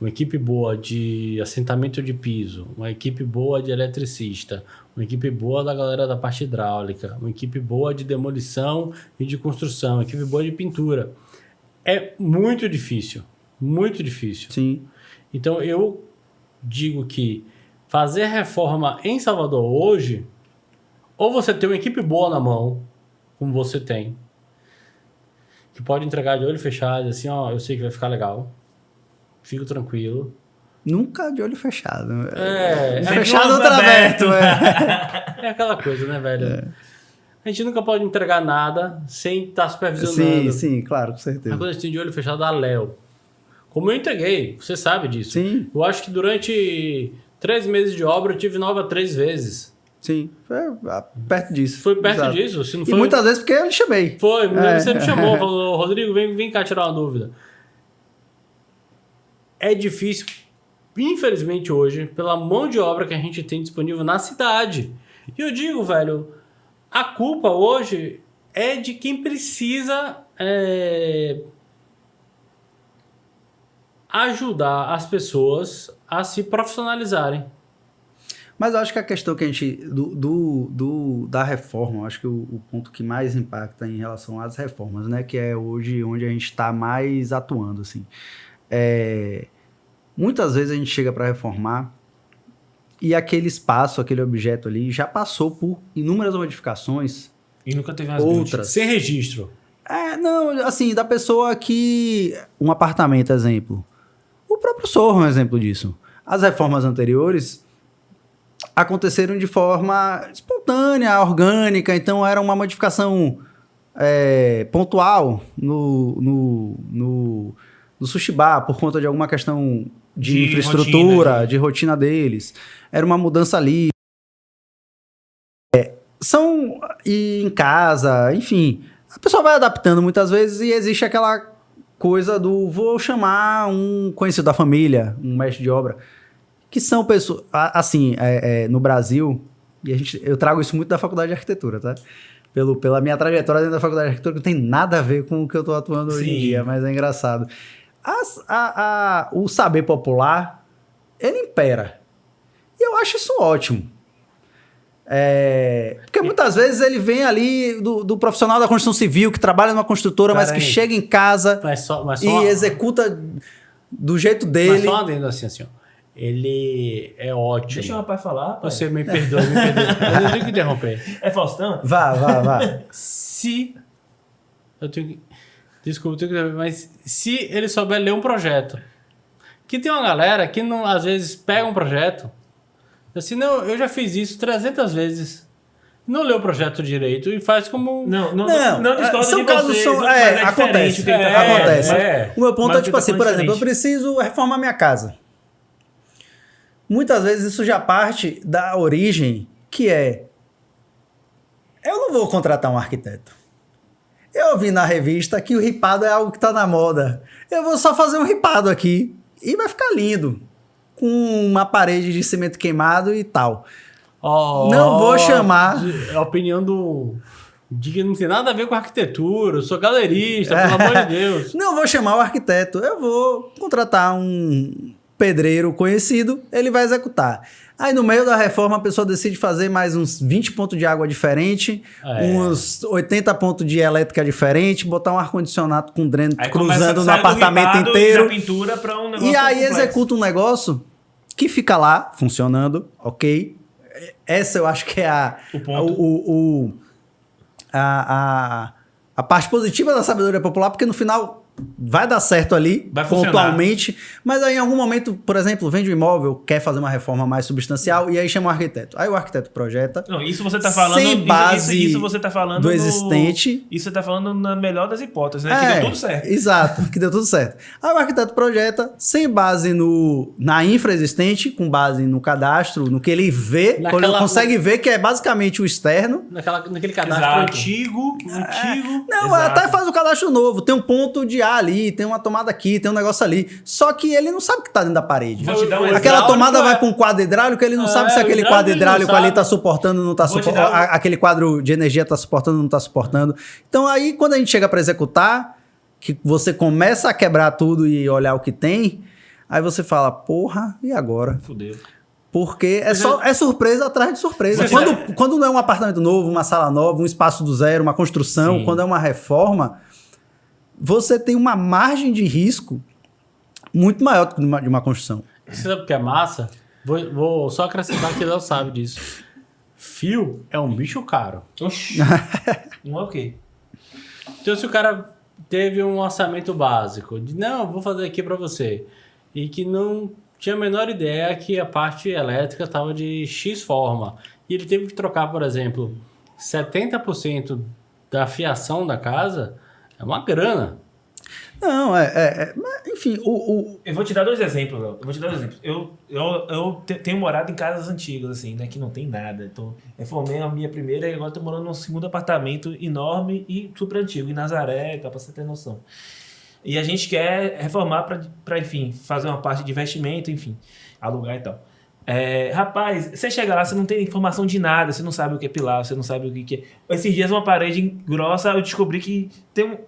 Uma equipe boa de assentamento de piso, uma equipe boa de eletricista, uma equipe boa da galera da parte hidráulica, uma equipe boa de demolição e de construção, uma equipe boa de pintura. É muito difícil, muito difícil. Sim. Então eu digo que fazer reforma em Salvador hoje, ou você tem uma equipe boa na mão, como você tem, que pode entregar de olho fechado, assim, ó, eu sei que vai ficar legal, fico tranquilo. Nunca de olho fechado. Fechado ou aberto. É aquela coisa, né, velho? A gente nunca pode entregar nada sem estar supervisionando. Sim, claro, com certeza. A coisa de olho fechado da Léo. Como eu entreguei, você sabe disso. Sim. Eu acho que durante 3 meses de obra eu tive nova 3 vezes. Sim, foi perto disso. Foi perto disso. Se não foi... E muitas vezes porque eu lhe chamei. Foi, você me chamou, falou, Rodrigo, vem cá tirar uma dúvida. É difícil, infelizmente hoje, pela mão de obra que a gente tem disponível na cidade. E eu digo, velho, a culpa hoje é de quem precisa ajudar as pessoas a se profissionalizarem. Mas eu acho que a questão que a gente... da reforma, eu acho que o ponto que mais impacta em relação às reformas, né? Que é hoje onde a gente está mais atuando, assim. Muitas vezes a gente chega para reformar e aquele espaço, aquele objeto ali, já passou por inúmeras modificações. E nunca teve umas outras. Sem registro. Não, assim, da pessoa que... Um apartamento, exemplo. O próprio Sorro é um exemplo disso. As reformas anteriores aconteceram de forma espontânea, orgânica, então era uma modificação pontual no sushi bar, por conta de alguma questão de infraestrutura, rotina, de rotina deles. Era uma mudança ali. E em casa, enfim. A pessoa vai adaptando muitas vezes e existe aquela coisa do vou chamar um conhecido da família, um mestre de obra, que são pessoas, assim, no Brasil, e eu trago isso muito da faculdade de arquitetura, tá? Pela minha trajetória dentro da faculdade de arquitetura, que não tem nada a ver com o que eu tô atuando hoje em dia, mas é engraçado. O saber popular, ele impera. E eu acho isso ótimo. Porque muitas vezes ele vem ali do profissional da construção civil, que trabalha numa construtora, mas que chega em casa e executa do jeito dele. Mas só adendo assim, ó. Ele é ótimo. Deixa o rapaz falar. Pai. Você me perdoa. Eu não tenho que interromper. É Faustão? Vá. Desculpa, eu tenho que interromper, mas se ele souber ler um projeto, que tem uma galera que não, às vezes pega um projeto, assim, não, eu já fiz isso 300 vezes. não lê o projeto direito e faz como... Não discordo são de casos, vocês, são, mas acontece. o que ele tá falando. Acontece. O meu ponto Mas é o que tipo tá assim, falando por exemplo, eu diferente. preciso reformar minha casa. Muitas vezes isso já parte da origem, que é... Eu não vou contratar um arquiteto. Eu vi na revista que o ripado é algo que tá na moda. Eu vou só fazer um ripado aqui e vai ficar lindo. Com uma parede de cimento queimado e tal. Não vou chamar... A opinião do... De que não tem nada a ver com arquitetura, eu sou galerista, pelo amor de Deus. Não vou chamar o arquiteto, eu vou contratar um pedreiro conhecido, ele vai executar. Aí no meio da reforma a pessoa decide fazer mais uns 20 pontos de água diferente, uns 80 pontos de elétrica diferente, botar um ar-condicionado com dreno Aí cruzando no apartamento inteiro. Pintura pra um negócio E aí complexo. executa um negócio que fica lá, funcionando, ok? Essa eu acho que é O ponto. a parte positiva da sabedoria popular, porque no final vai dar certo ali, Vai funcionar. pontualmente, mas aí em algum momento, por exemplo, vende um imóvel, quer fazer uma reforma mais substancial e aí chama o arquiteto. Aí o arquiteto projeta. Não, isso você tá falando... Sem base isso você tá falando do existente. Isso você tá falando na melhor das hipóteses, né? Que deu tudo certo. Exato, que deu tudo certo. Aí o arquiteto projeta sem base na infra existente, com base no cadastro, no que ele vê, quando ele consegue ver que é basicamente o externo. Naquele cadastro Exato. antigo. Não, Exato. até faz o cadastro novo. Tem um ponto de ar ali, tem uma tomada aqui, tem um negócio ali. Só que ele não sabe o que tá dentro da parede. Vou te dar um Aquela hidráulico, tomada vai para um quadro hidráulico, ele não sabe se o aquele hidráulico quadro ele não hidráulico ali sabe. tá suportando, não tá Vou te suportando. dar Aquele quadro de energia tá suportando, não tá suportando. Então aí, quando a gente chega para executar, que você começa a quebrar tudo e olhar o que tem, aí você fala, porra, e agora? Fudeu. Porque é surpresa atrás de surpresa. Você Quando não é um apartamento novo, uma sala nova, um espaço do zero, uma construção, Sim. quando é uma reforma, você tem uma margem de risco muito maior do que de uma construção. Você sabe o que é massa? Vou só acrescentar que Léo sabe disso. Fio é um bicho caro. Oxi. Não é o quê? Então, se o cara teve um orçamento básico, de não, vou fazer aqui para você, e que não tinha a menor ideia que a parte elétrica estava de X forma, e ele teve que trocar, por exemplo, 70% da fiação da casa, é uma grana. Não, mas, enfim, Eu vou te dar dois exemplos, Léo. Eu tenho morado em casas antigas, assim, né? Que não tem nada. Então, reformei a minha primeira e agora tô morando num segundo apartamento enorme e super antigo, em Nazaré, tá, pra você ter noção. E a gente quer reformar pra, enfim, fazer uma parte de investimento, enfim, alugar e tal. Rapaz, você chega lá, você não tem informação de nada, você não sabe o que é pilar, você não sabe o que é. Esses dias, uma parede grossa, eu descobri que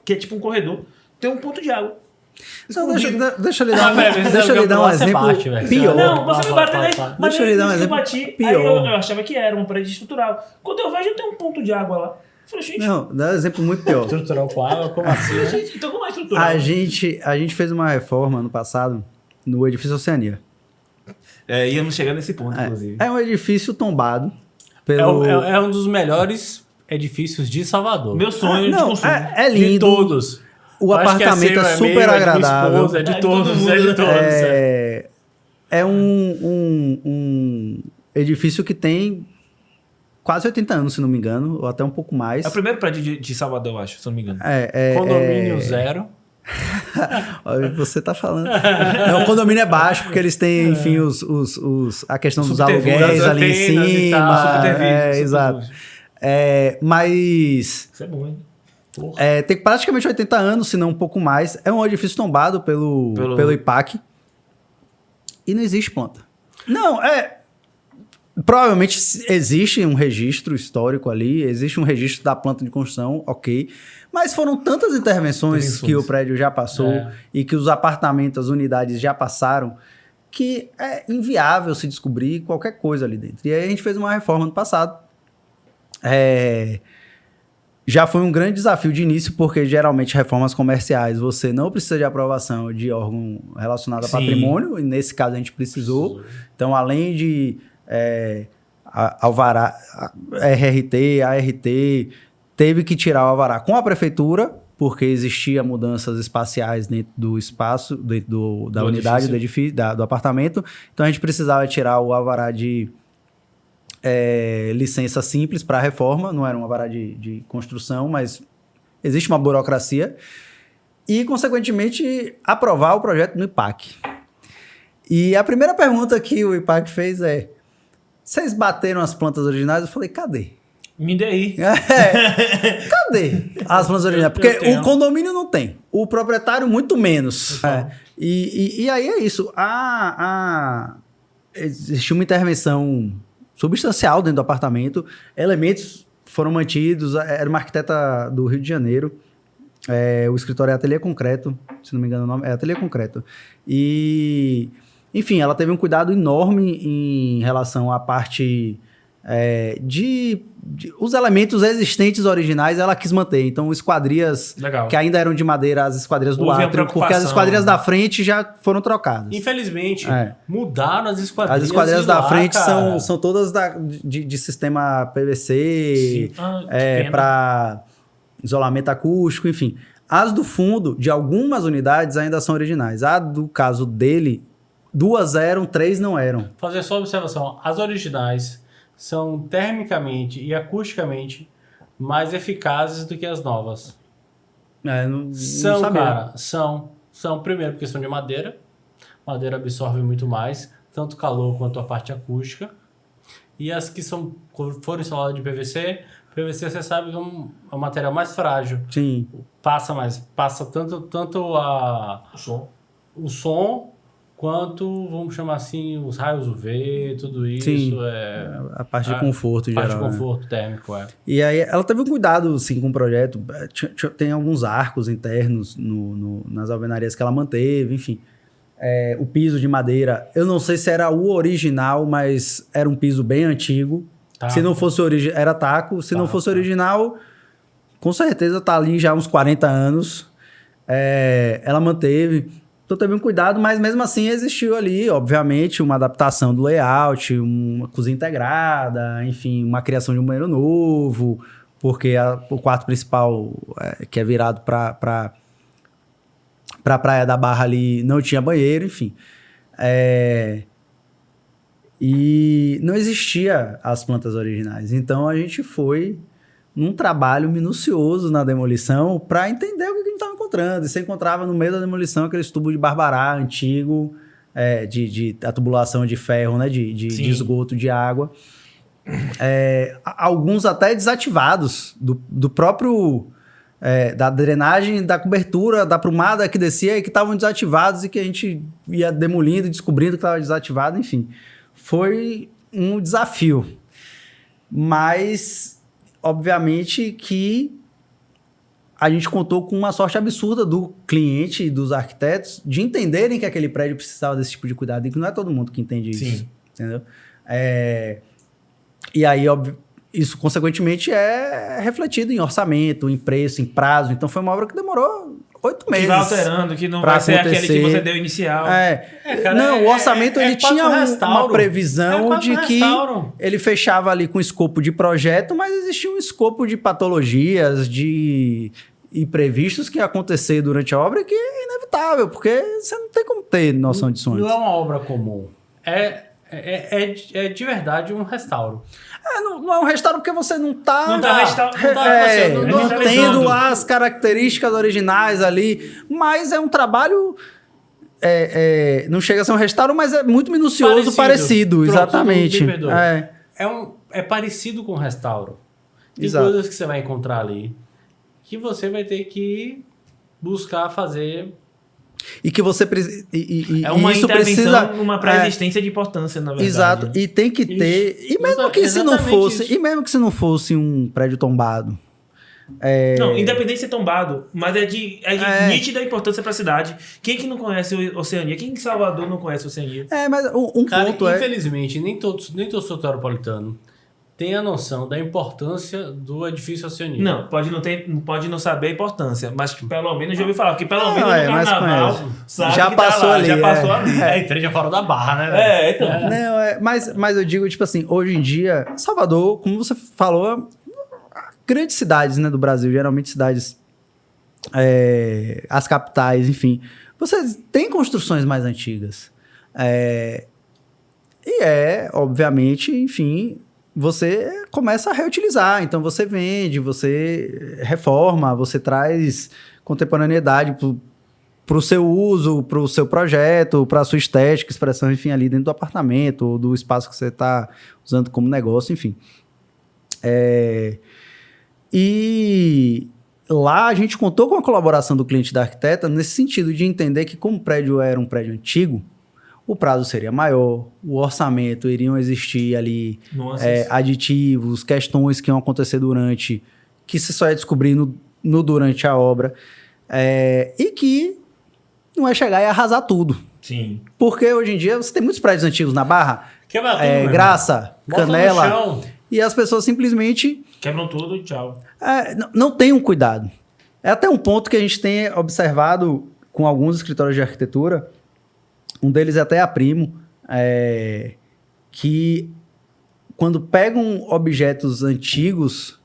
que é tipo um corredor, tem um ponto de água. Não, deixa eu lhe dar um exemplo bate, velho. pior. Não, você me bateu aí. Deixa eu lhe dar um exemplo pior. Aí eu achava que era uma parede estrutural. Quando eu vejo, tem um ponto de água lá. Eu falei, gente, Não, dá um exemplo muito pior. Estrutural com água, como assim? gente, então como é estrutural? A gente fez uma reforma ano passado no edifício Oceania. Íamos chegar nesse ponto, inclusive. É um edifício tombado pelo... É um dos melhores edifícios de Salvador. Meu sonho de consumo. É De lindo. todos. O apartamento é super agradável. É de todos, é de todos. É um edifício que tem quase 80 anos, se não me engano, ou até um pouco mais. É o primeiro prédio de Salvador, eu acho, se não me engano. Condomínio zero. Você tá falando. Não, o condomínio é baixo, porque eles têm, enfim, a questão dos aluguéis ali em cima. Exato. Mas... Isso é bom, hein? tem praticamente 80 anos, se não um pouco mais. É um edifício tombado pelo IPAC. E não existe planta. Não, provavelmente existe um registro histórico ali, existe um registro da planta de construção, ok. Mas foram tantas intervenções que o prédio já passou e que os apartamentos, as unidades já passaram, que é inviável se descobrir qualquer coisa ali dentro. E aí a gente fez uma reforma no passado. Já foi um grande desafio de início, porque geralmente reformas comerciais você não precisa de aprovação de órgão relacionado a patrimônio, e nesse caso a gente precisou. Então, além de alvará, RRT, ART, teve que tirar o alvará com a prefeitura, porque existia mudanças espaciais dentro do espaço, dentro da unidade, do edifício, do apartamento. Então, a gente precisava tirar o alvará de licença simples para a reforma, não era uma vara de construção, mas existe uma burocracia, e, consequentemente, aprovar o projeto no IPAC. E a primeira pergunta que o IPAC fez é: vocês bateram as plantas originais? Eu falei, cadê? Me dê aí. Cadê as plantas originais? Porque o condomínio não tem, o proprietário muito menos. E aí é isso. Existiu uma intervenção substancial dentro do apartamento, elementos foram mantidos, era uma arquiteta do Rio de Janeiro, o escritório é Ateliê Concreto, se não me engano o nome, é Ateliê Concreto. E, enfim, ela teve um cuidado enorme em relação à parte os elementos existentes originais, ela quis manter. Então, esquadrias que ainda eram de madeira, as esquadrias do átrio, porque as esquadrias da frente já foram trocadas. Infelizmente, mudaram as esquadrias. As esquadrias da frente são todas de sistema PVC, para isolamento acústico, enfim. As do fundo, de algumas unidades, ainda são originais. A do caso dele, 2 eram, 3 não eram. Fazer só uma observação. As originais são termicamente e acusticamente mais eficazes do que as novas. Não sabia. Cara, são primeiro porque são de madeira. Madeira absorve muito mais, tanto calor quanto a parte acústica. E as que foram instaladas de PVC você sabe que é um material mais frágil. Sim. Passa tanto o som quanto, vamos chamar assim, os raios UV, tudo isso. Sim, a parte de conforto, geral. A parte de conforto térmico, E aí, ela teve um cuidado, sim, com o projeto. Tem alguns arcos internos nas alvenarias que ela manteve, enfim. O piso de madeira, eu não sei se era o original, mas era um piso bem antigo. Taco. Se não fosse original, era taco. Se não fosse original, com certeza tá ali já há uns 40 anos. Ela manteve. Então teve um cuidado, mas mesmo assim existiu ali, obviamente, uma adaptação do layout, uma cozinha integrada, enfim, uma criação de um banheiro novo, porque o quarto principal, que é virado para a Praia da Barra ali, não tinha banheiro, enfim. E não existia as plantas originais. Então a gente foi num trabalho minucioso na demolição para entender o que a gente estava encontrando. E você encontrava no meio da demolição aqueles tubos de barbará antigo, a tubulação de ferro, né, de esgoto de água. Alguns até desativados do próprio... da drenagem, da cobertura, da prumada que descia e que estavam desativados e que a gente ia demolindo e descobrindo que estava desativado, enfim. Foi um desafio. Mas, obviamente, que a gente contou com uma sorte absurda do cliente e dos arquitetos de entenderem que aquele prédio precisava desse tipo de cuidado e que não é todo mundo que entende isso. Entendeu? E aí, isso, consequentemente, é refletido em orçamento, em preço, em prazo. Então, foi uma obra que demorou 8 meses. Que vai alterando, que não vai ser aquele que você deu inicial. O orçamento ele tinha uma previsão de que ele fechava ali com escopo de projeto, mas existia um escopo de patologias, de imprevistos que ia acontecer durante a obra que é inevitável, porque você não tem como ter noção disso antes. Não é uma obra comum. É de verdade um restauro. Não é um restauro porque você não está tendo as características originais ali, mas é um trabalho... não chega a ser um restauro, mas é muito minucioso, parecido. Pronto, exatamente. É parecido com um restauro. Tem Exato. coisas que você vai encontrar ali que você vai ter que buscar fazer... E que você uma isso intervenção numa pré-existência de importância, na verdade. Exato. E tem que ter... E mesmo que se não fosse um prédio tombado... Não, independente de ser tombado, mas é de nítida importância para a cidade. Quem que não conhece Oceania? Quem em Salvador não conhece Oceania? Mas ponto infelizmente, nem todo soteropolitano tem a noção da importância do edifício Oceania. Não, pode não saber a importância, mas que pelo menos já ouviu falar, que pelo menos no carnaval sabe já que passou tá lá, ali. Já passou ali. Treja fora da barra, né? Então. Mas eu digo, tipo assim, hoje em dia, Salvador, como você falou, grandes cidades, né, do Brasil, geralmente cidades, as capitais, enfim, você tem construções mais antigas. Obviamente, enfim... você começa a reutilizar. Então, você vende, você reforma, você traz contemporaneidade para o seu uso, para o seu projeto, para a sua estética, expressão, enfim, ali dentro do apartamento, ou do espaço que você está usando como negócio, enfim. E lá a gente contou com a colaboração do cliente da arquiteta nesse sentido de entender que, como o prédio era um prédio antigo, o prazo seria maior, o orçamento, iriam existir ali aditivos, questões que iam acontecer durante, que você só ia descobrir durante a obra, e que não é chegar e arrasar tudo. Sim. Porque hoje em dia você tem muitos prédios antigos na Barra, tudo, Graça, Canela, no chão. E as pessoas simplesmente quebram tudo e tchau. Não tem um cuidado. É até um ponto que a gente tem observado com alguns escritórios de arquitetura, um deles é até a Primo, que quando pegam objetos antigos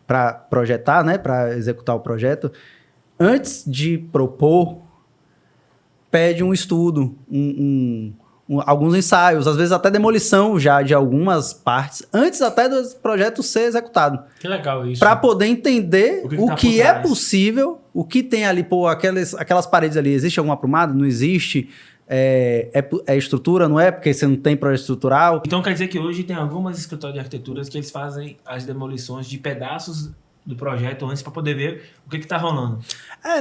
para projetar, né, para executar o projeto, antes de propor, pede um estudo, alguns ensaios, às vezes até demolição já de algumas partes, antes até do projeto ser executado. Que legal isso. Para poder entender o que é trás. Possível, o que tem ali, aquelas paredes ali, existe alguma aprumada? Não existe? É estrutura, não é? Porque você não tem projeto estrutural. Então quer dizer que hoje tem algumas escritórios de arquiteturas que eles fazem as demolições de pedaços do projeto antes para poder ver o que está rolando.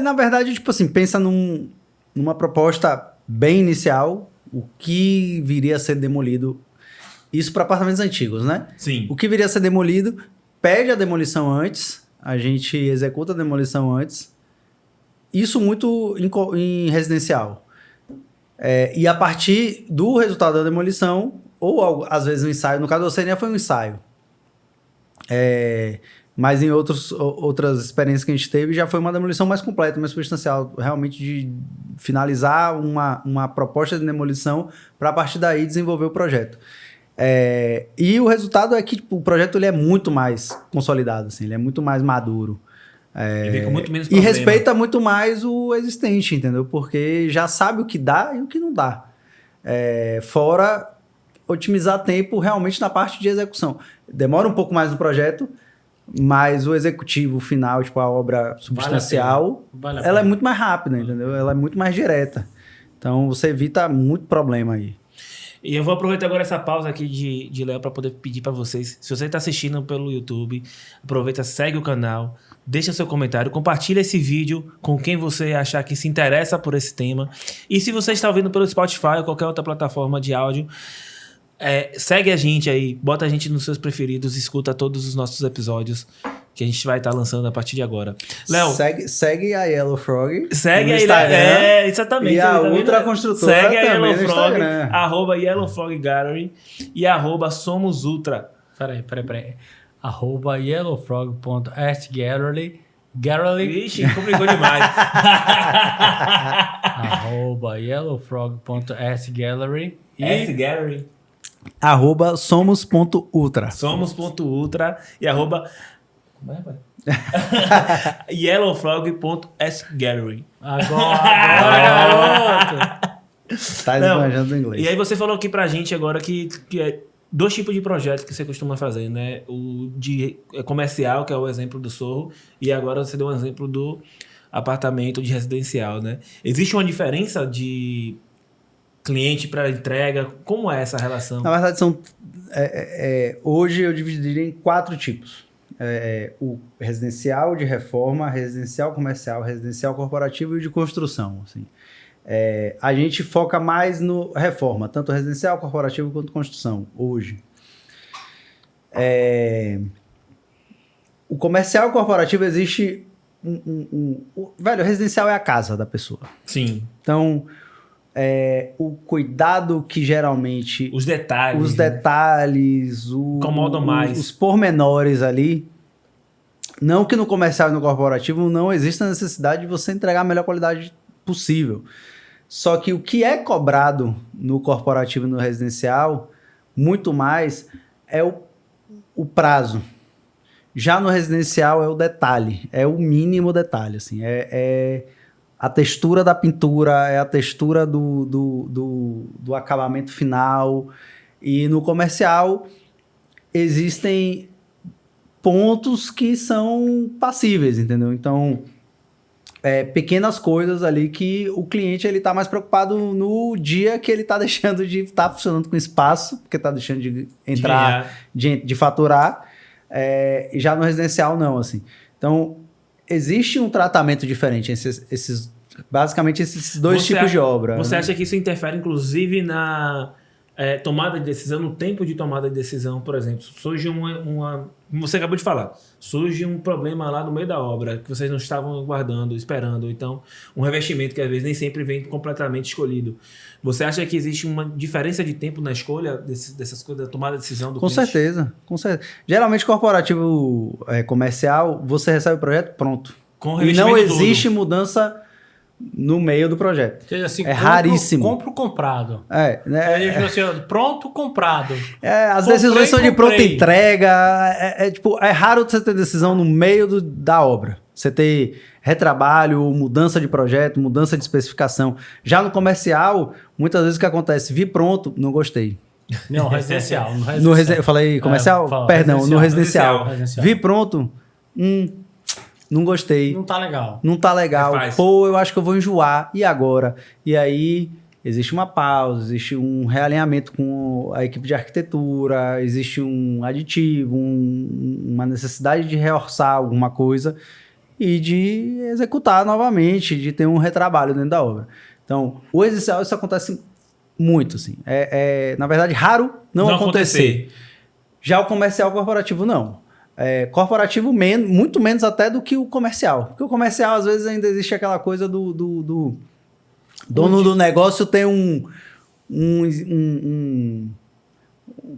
Na verdade, tipo assim, pensa numa proposta bem inicial, o que viria a ser demolido. Isso para apartamentos antigos, né? Sim. O que viria a ser demolido, pede a demolição antes, a gente executa a demolição antes. Isso muito em residencial. E a partir do resultado da demolição, ou às vezes um ensaio, no caso da Oceania foi um ensaio. Mas em outras experiências que a gente teve, já foi uma demolição mais completa, mais substancial, realmente de finalizar uma proposta de demolição para a partir daí desenvolver o projeto. E o resultado é que o projeto ele é muito mais consolidado, assim, ele é muito mais maduro. E vem com muito menos E problema. respeita muito mais o existente, entendeu? Porque já sabe o que dá e o que não dá. Fora otimizar tempo realmente na parte de execução. Demora um pouco mais no projeto, mas o executivo final, tipo a obra substancial, Vale a ela é pena. muito mais rápida, entendeu? Ela é muito mais direta. Então você evita muito problema aí. E eu vou aproveitar agora essa pausa aqui de Léo para poder pedir para vocês, se você está assistindo pelo YouTube, aproveita, segue o canal, deixa seu comentário, compartilha esse vídeo com quem você achar que se interessa por esse tema. E se você está ouvindo pelo Spotify ou qualquer outra plataforma de áudio, segue a gente aí, bota a gente nos seus preferidos, escuta todos os nossos episódios que a gente vai estar lançando a partir de agora. Léo, segue a Yellow Frog. segue no aí, Instagram, exatamente. E a tá Ultra vendo? Construtora segue a também Yellow no Frog, Instagram. @YellowFrog Gallery e @SomosUltra. Peraí. @yellowfrog.artgallery. Ixi, complicou demais. @yellowfrog.artgallery. S-Gallery. @somos.ultra. Somos.ultra e como é, pai? yellowfrog.sgallery. Agora, garoto! Tá esbanjando o inglês. E aí você falou aqui pra gente agora que é 2 tipos de projetos que você costuma fazer, né? O de comercial, que é o exemplo do Sorro, e agora você deu um exemplo do apartamento de residencial, né? Existe uma diferença de cliente para entrega? Como é essa relação? Na verdade, hoje eu dividiria em 4 tipos. O residencial de reforma, residencial comercial, residencial corporativo e de construção. Assim. A gente foca mais no reforma, tanto residencial, corporativo quanto construção, hoje. O comercial e corporativo existe... Velho, o residencial é a casa da pessoa. Sim. Então... o cuidado que geralmente... Os detalhes. Os detalhes, incomodam mais. Os pormenores ali. Não que no comercial e no corporativo não exista a necessidade de você entregar a melhor qualidade possível. Só que o que é cobrado no corporativo e no residencial, muito mais, é o prazo. Já no residencial é o detalhe, é o mínimo detalhe, assim, a textura da pintura, é a textura do acabamento final. E no comercial existem pontos que são passíveis, entendeu? Então, pequenas coisas ali que o cliente ele tá mais preocupado no dia que ele tá deixando de estar funcionando com espaço, porque tá deixando de entrar, de faturar, e já no residencial não, assim. Então, existe um tratamento diferente, basicamente esses dois tipos de obra. Você né? acha que isso interfere, inclusive, na tomada de decisão, no tempo de tomada de decisão, por exemplo? Surge você acabou de falar, surge um problema lá no meio da obra que vocês não estavam aguardando, esperando, então um revestimento que às vezes nem sempre vem completamente escolhido. Você acha que existe uma diferença de tempo na escolha dessas coisas, da tomada de decisão do cliente? Com certeza. Geralmente, corporativo comercial, você recebe o projeto pronto. E não existe mudança no meio do projeto. Ou seja, assim, raríssimo. Compro comprado. Pronto, comprado. As decisões são de pronta entrega. É raro você ter decisão no meio da obra. Você ter retrabalho, mudança de projeto, mudança de especificação. Já no comercial, muitas vezes o que acontece? Vi pronto, não gostei. Não, residencial. Eu falei comercial? Perdão, no residencial. Vi pronto, não gostei. Não tá legal. Não tá legal. Pô, eu acho que eu vou enjoar. E agora? E aí, existe uma pausa, existe um realinhamento com a equipe de arquitetura, existe um aditivo, uma necessidade de reforçar alguma coisa e de executar novamente, de ter um retrabalho dentro da obra. Então, o residencial, isso acontece muito, assim. Na verdade, raro não acontecer. Já o comercial corporativo, não. Corporativo muito menos até do que o comercial. Porque o comercial, às vezes, ainda existe aquela coisa do dono do negócio tem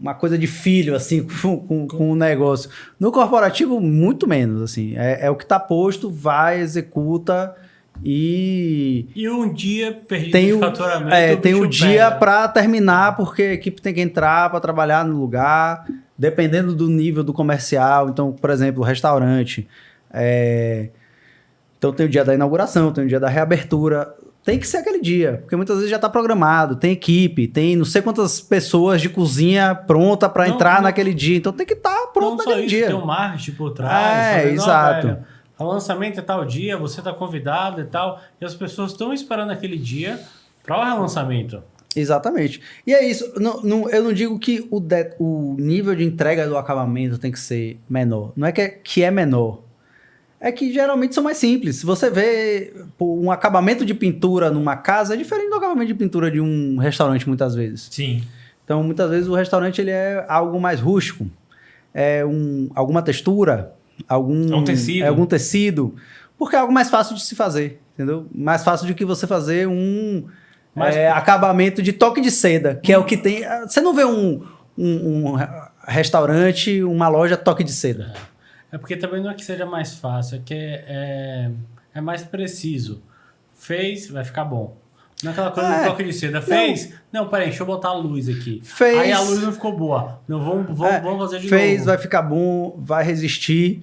uma coisa de filho, assim, com o negócio. No corporativo, muito menos, assim. É o que está posto, vai, executa e um dia perdido de faturamento. Tem o dia para terminar, porque a equipe tem que entrar para trabalhar no lugar, dependendo do nível do comercial. Então, por exemplo, o restaurante. Então, tem o dia da inauguração, tem o dia da reabertura. Tem que ser aquele dia, porque muitas vezes já está programado, tem equipe, tem não sei quantas pessoas de cozinha pronta para entrar naquele dia. Então, tem que estar pronto naquele dia. Tem um marketing por trás. Exato. O lançamento é tal dia, você está convidado e tal, e as pessoas estão esperando aquele dia para o relançamento. Exatamente. E é isso. Eu não digo que o nível de entrega do acabamento tem que ser menor. Não é que é menor. É que geralmente são mais simples. Se você vê um acabamento de pintura numa casa, é diferente do acabamento de pintura de um restaurante, muitas vezes. Sim. Então, muitas vezes o restaurante ele é algo mais rústico. Alguma textura, algum tecido. Porque é algo mais fácil de se fazer, entendeu? Mais fácil do que você fazer acabamento de toque de seda, que é o que tem... Você não vê um restaurante, uma loja toque de seda. É porque também não é que seja mais fácil, é que é mais preciso. Fez, vai ficar bom. Não é aquela coisa do toque de seda. Fez? Não, peraí, deixa eu botar a luz aqui. Fez. Aí a luz não ficou boa. Não, vamos fazer de novo. Fez, vai ficar bom, vai resistir.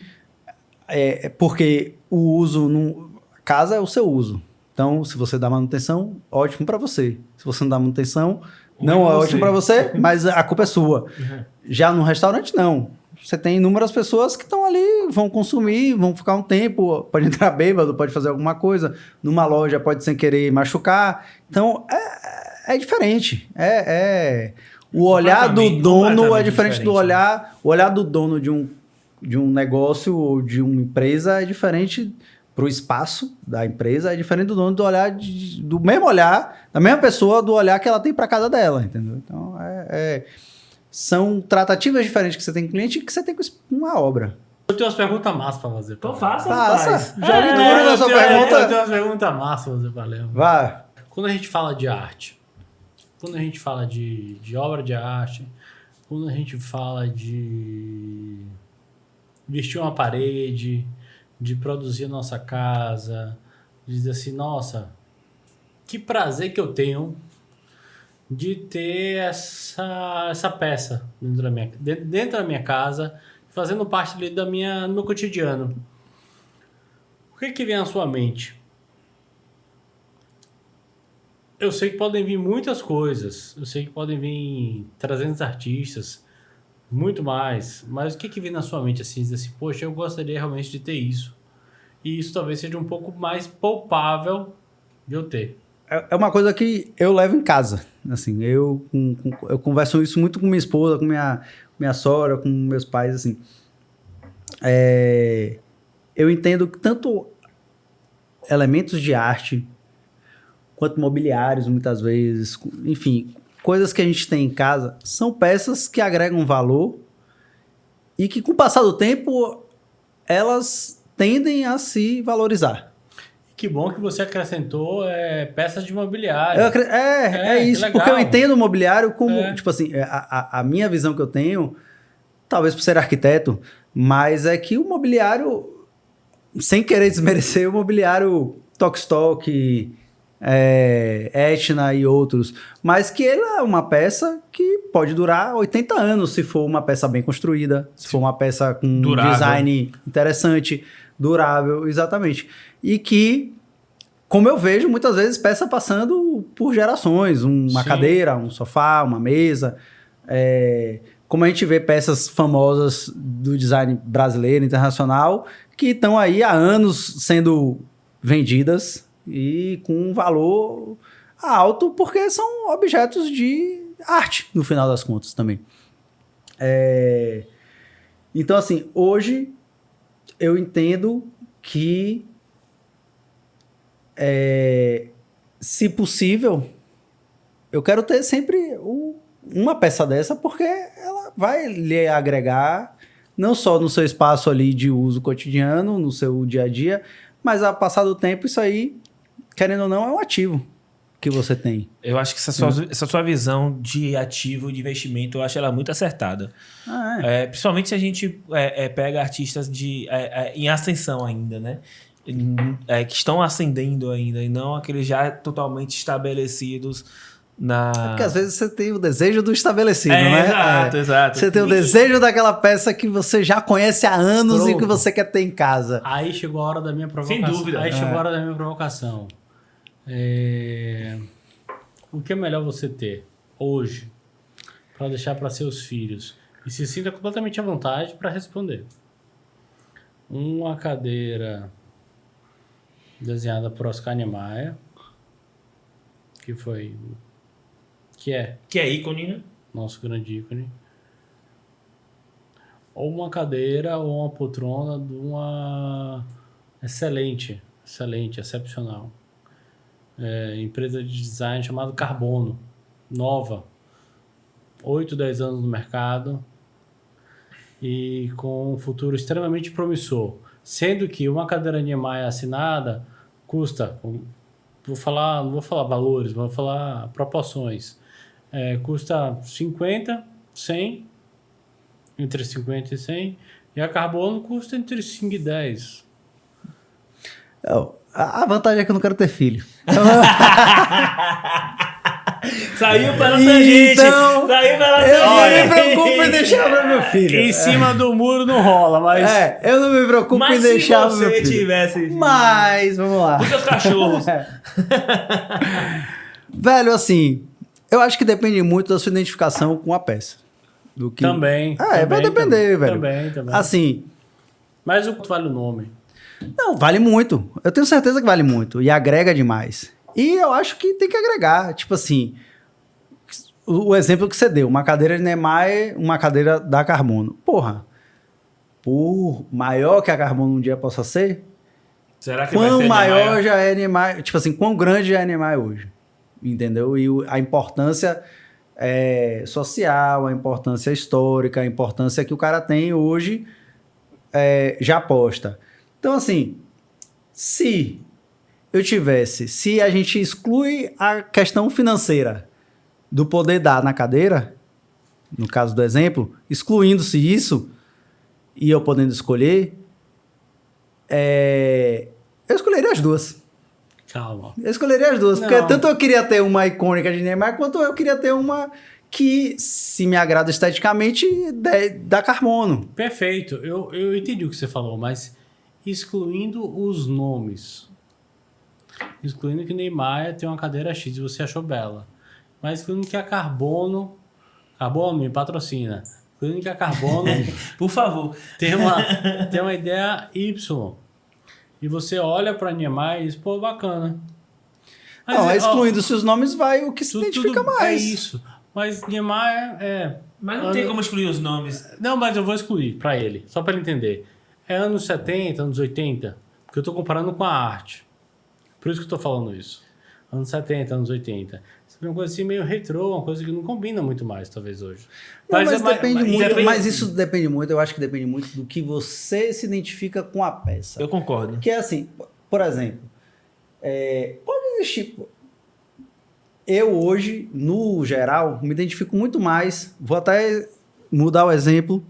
Porque o uso... Casa é o seu uso. Então, se você dá manutenção, ótimo para você. Se você não dá manutenção, não é ótimo para você, mas a culpa é sua. Uhum. Já no restaurante, não. Você tem inúmeras pessoas que estão ali, vão consumir, vão ficar um tempo, pode entrar bêbado, pode fazer alguma coisa. Numa loja pode sem querer machucar. Então, é diferente. O olhar do dono é diferente do olhar... O olhar do dono de um negócio ou de uma empresa é diferente para o espaço da empresa, é diferente do dono do olhar, do mesmo olhar, da mesma pessoa, do olhar que ela tem para casa dela, entendeu? Então, são tratativas diferentes que você tem com o cliente e que você tem com uma obra. Eu tenho umas perguntas massas para fazer. Então faça. Jogue duro na sua pergunta. Eu tenho umas perguntas massas para fazer para Léo. Vai. Quando a gente fala de arte, quando a gente fala de obra de arte, quando a gente fala de vestir uma parede, de produzir a nossa casa, de dizer assim, nossa, que prazer que eu tenho de ter essa peça dentro da minha casa, fazendo parte ali do meu cotidiano. O que vem à sua mente? Eu sei que podem vir muitas coisas, eu sei que podem vir 300 artistas, Muito mais. Mas o que vem na sua mente assim? Diz assim, poxa, eu gostaria realmente de ter isso. E isso talvez seja um pouco mais poupável de eu ter. É uma coisa que eu levo em casa. Assim, eu converso isso muito com minha esposa, com minha sogra, com meus pais, assim. Eu entendo que tanto elementos de arte quanto mobiliários, muitas vezes, enfim, coisas que a gente tem em casa, são peças que agregam valor e que, com o passar do tempo, elas tendem a se valorizar. Que bom que você acrescentou peças de mobiliário. É isso, porque eu entendo o mobiliário como, tipo assim, a minha visão que eu tenho, talvez por ser arquiteto, mas é que o mobiliário, sem querer desmerecer, o mobiliário Tok-Stock, Etna e outros, mas que ele é uma peça que pode durar 80 anos se for uma peça bem construída, se for uma peça com durável. Design interessante, durável, exatamente. E que, como eu vejo, muitas vezes peça passando por gerações, uma Sim. cadeira, um sofá, uma mesa, como a gente vê peças famosas do design brasileiro, internacional, que estão aí há anos sendo vendidas e com um valor alto, porque são objetos de arte, no final das contas, também. Então, assim, hoje eu entendo que, se possível, eu quero ter sempre uma peça dessa, porque ela vai lhe agregar, não só no seu espaço ali de uso cotidiano, no seu dia a dia, mas ao passar do tempo, isso aí, querendo ou não, é um ativo que você tem. Eu acho que essa sua visão de ativo, de investimento, eu acho ela muito acertada. Principalmente se a gente pega artistas em ascensão ainda, né? Que estão ascendendo ainda, e não aqueles já totalmente estabelecidos porque às vezes você tem o desejo do estabelecido, né? Exato. Você tem o desejo daquela peça que você já conhece há anos e que você quer ter em casa. Aí chegou a hora da minha provocação. Sem dúvida. Chegou a hora da minha provocação. O que é melhor você ter hoje para deixar para seus filhos? E se sinta completamente à vontade para responder. Uma cadeira desenhada por Oscar Niemeyer, que é ícone, né? Nosso grande ícone. Ou uma cadeira ou uma poltrona de uma excepcional empresa de design chamada Carbono, nova, 8, 10 anos no mercado e com um futuro extremamente promissor, sendo que uma cadeira Niemeyer assinada custa, não vou falar valores, vou falar proporções, custa 50, 100, entre 50 e 100, e a Carbono custa entre 5 e 10. A vantagem é que eu não quero ter filho. Saiu pela tangente. Saiu pela tangente. Eu não me preocupo em deixar para meu filho. Em cima do muro não rola, mas... eu não me preocupo em deixar para meu filho. Mas se você tivesse... Mas, vamos lá. Os seus cachorros. Velho, assim, eu acho que depende muito da sua identificação com a peça. Também. Vai depender, velho. Também. Assim... Mas o que vale o nome? Não, vale muito. Eu tenho certeza que vale muito. E agrega demais. E eu acho que tem que agregar. Tipo assim, o exemplo que você deu. Uma cadeira de Niemeyer, uma cadeira da Carbono. Porra. Por maior que a Carbono um dia possa ser, será que quão vai ser maior Niemeyer? já é Niemeyer? Tipo assim, quão grande já é Niemeyer hoje? Entendeu? E a importância social, a importância histórica, a importância que o cara tem hoje já posta. Então, assim, se a gente exclui a questão financeira do poder dar na cadeira, no caso do exemplo, excluindo-se isso, e eu podendo escolher, eu escolheria as duas. Calma. Eu escolheria as duas, porque tanto eu queria ter uma icônica de Niemeyer, quanto eu queria ter uma que, se me agrada esteticamente, da Carbono. Perfeito. Eu entendi o que você falou, mas excluindo os nomes. Excluindo que Niemeyer tem uma cadeira X e você achou bela. Mas excluindo que a Carbono me patrocina, Clínica Carbono. Por favor. Tem uma ideia Y. E você olha para Niemeyer e diz, pô, bacana. Mas, não, excluindo-se os nomes, vai o que se identifica mais. É isso. Mas Niemeyer é... Mas não tem como excluir os nomes. Não, mas eu vou excluir para ele, só para ele entender. É anos 70, anos 80, porque eu estou comparando com a arte. Por isso que eu estou falando isso. Anos 70, anos 80. Você vê uma coisa assim meio retrô, uma coisa que não combina muito mais, talvez, hoje. Não, mas depende muito, mas isso depende muito, eu acho que depende muito do que você se identifica com a peça. Eu concordo. Que é assim, por exemplo, pode existir... Eu hoje, no geral, me identifico muito mais, vou até mudar o exemplo,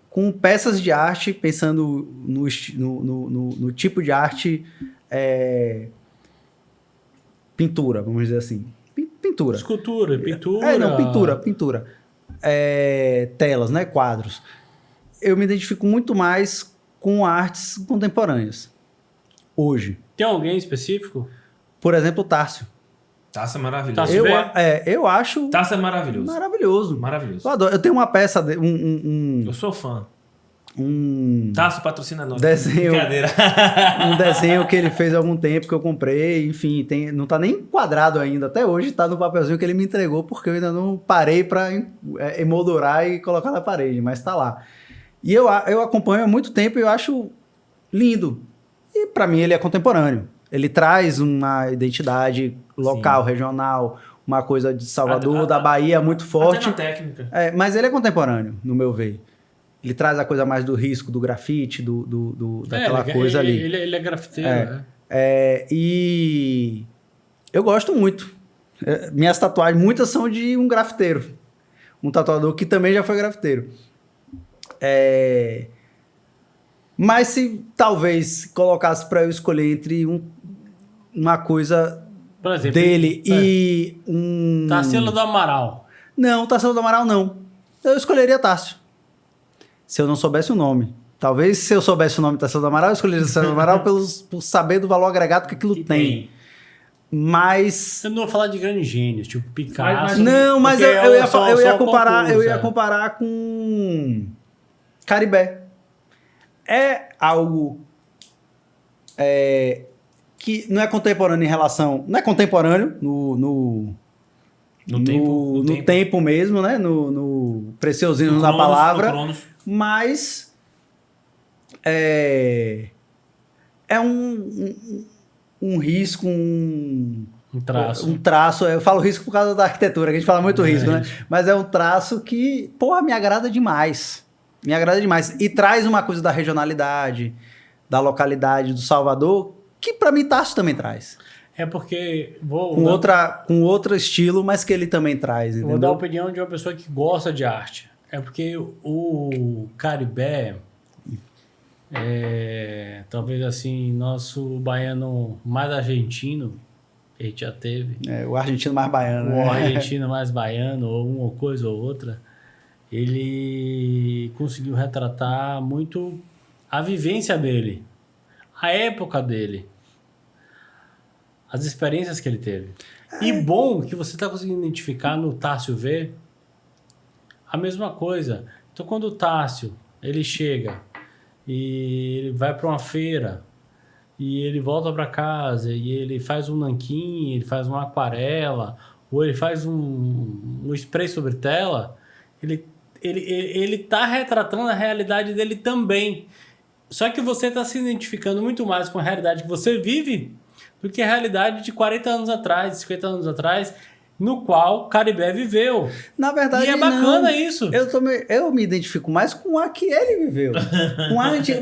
com peças de arte, pensando no tipo de arte, pintura, vamos dizer assim. Pintura. Escultura, pintura. Pintura. Telas, né? Quadros. Eu me identifico muito mais com artes contemporâneas, hoje. Tem alguém específico? Por exemplo, o Tárcio. Taça é maravilhoso. Eu acho... Taça é maravilhoso. Maravilhoso. Eu adoro. Eu tenho uma peça... Eu sou fã. Taça patrocina nós. Desenho, brincadeira. Um desenho que ele fez há algum tempo, que eu comprei. Enfim, não tá nem quadrado ainda. Até hoje tá no papelzinho que ele me entregou, porque eu ainda não parei pra emoldurar e colocar na parede. Mas tá lá. E eu acompanho há muito tempo e eu acho lindo. E pra mim ele é contemporâneo. Ele traz uma identidade local, sim, regional, uma coisa de Salvador, da Bahia muito forte. Até na técnica. Mas ele é contemporâneo, no meu ver. Ele traz a coisa mais do risco, do grafite, daquela coisa ali. Ele é grafiteiro, né? E eu gosto muito. Minhas tatuagens, muitas são de um grafiteiro. Um tatuador que também já foi grafiteiro. Mas se talvez colocasse para eu escolher entre uma coisa, por exemplo, dele e um... Tarsila do Amaral. Não, Tarsila do Amaral não. Eu escolheria Tássio. Se eu não soubesse o nome. Talvez se eu soubesse o nome Tarsila do Amaral, eu escolheria Tarsila do Amaral por saber do valor agregado que aquilo tem. Mas... Eu não vou falar de grandes gênios, tipo Picasso. Não, mas eu ia comparar com Caribé. É algo que não é contemporâneo em relação... Não é contemporâneo no tempo mesmo, né? No preciosismo da palavra. Mas é um risco, um traço. Eu falo risco por causa da arquitetura, que a gente fala muito risco, né? Mas é um traço que, me agrada demais. Me agrada demais. E traz uma coisa da regionalidade, da localidade do Salvador, que pra mim Tássio também traz. É porque... Com outro estilo, mas que ele também traz, entendeu? Vou dar a opinião de uma pessoa que gosta de arte. É porque o Caribé, talvez assim, nosso baiano mais argentino, que a gente já teve. O argentino mais baiano. O argentino mais baiano, ou uma coisa ou outra. Ele conseguiu retratar muito a vivência dele, a época dele, as experiências que ele teve. E bom que você está conseguindo identificar no Tássio V a mesma coisa. Então, quando o Tássio ele chega e ele vai para uma feira e ele volta para casa e ele faz um nanquim, ele faz uma aquarela ou ele faz um spray sobre tela, ele tá retratando a realidade dele também. Só que você está se identificando muito mais com a realidade que você vive do que a realidade de 40 anos atrás, 50 anos atrás, no qual Caribé viveu. Na verdade, e é bacana isso. Eu me identifico mais com a que ele viveu.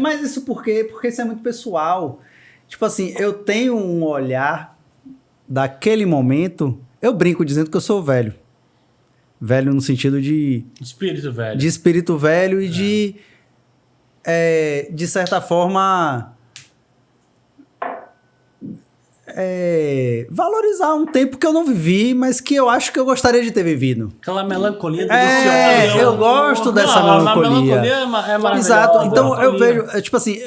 Mas isso por quê? Porque isso é muito pessoal. Tipo assim, eu tenho um olhar daquele momento... Eu brinco dizendo que eu sou velho. Velho no sentido de... Espírito velho. De espírito velho e de certa forma... valorizar um tempo que eu não vivi, mas que eu acho que eu gostaria de ter vivido. Aquela melancolia deliciosa. Eu gosto dessa melancolia. A melancolia é maravilhosa. Exato. Então eu vejo, tipo assim,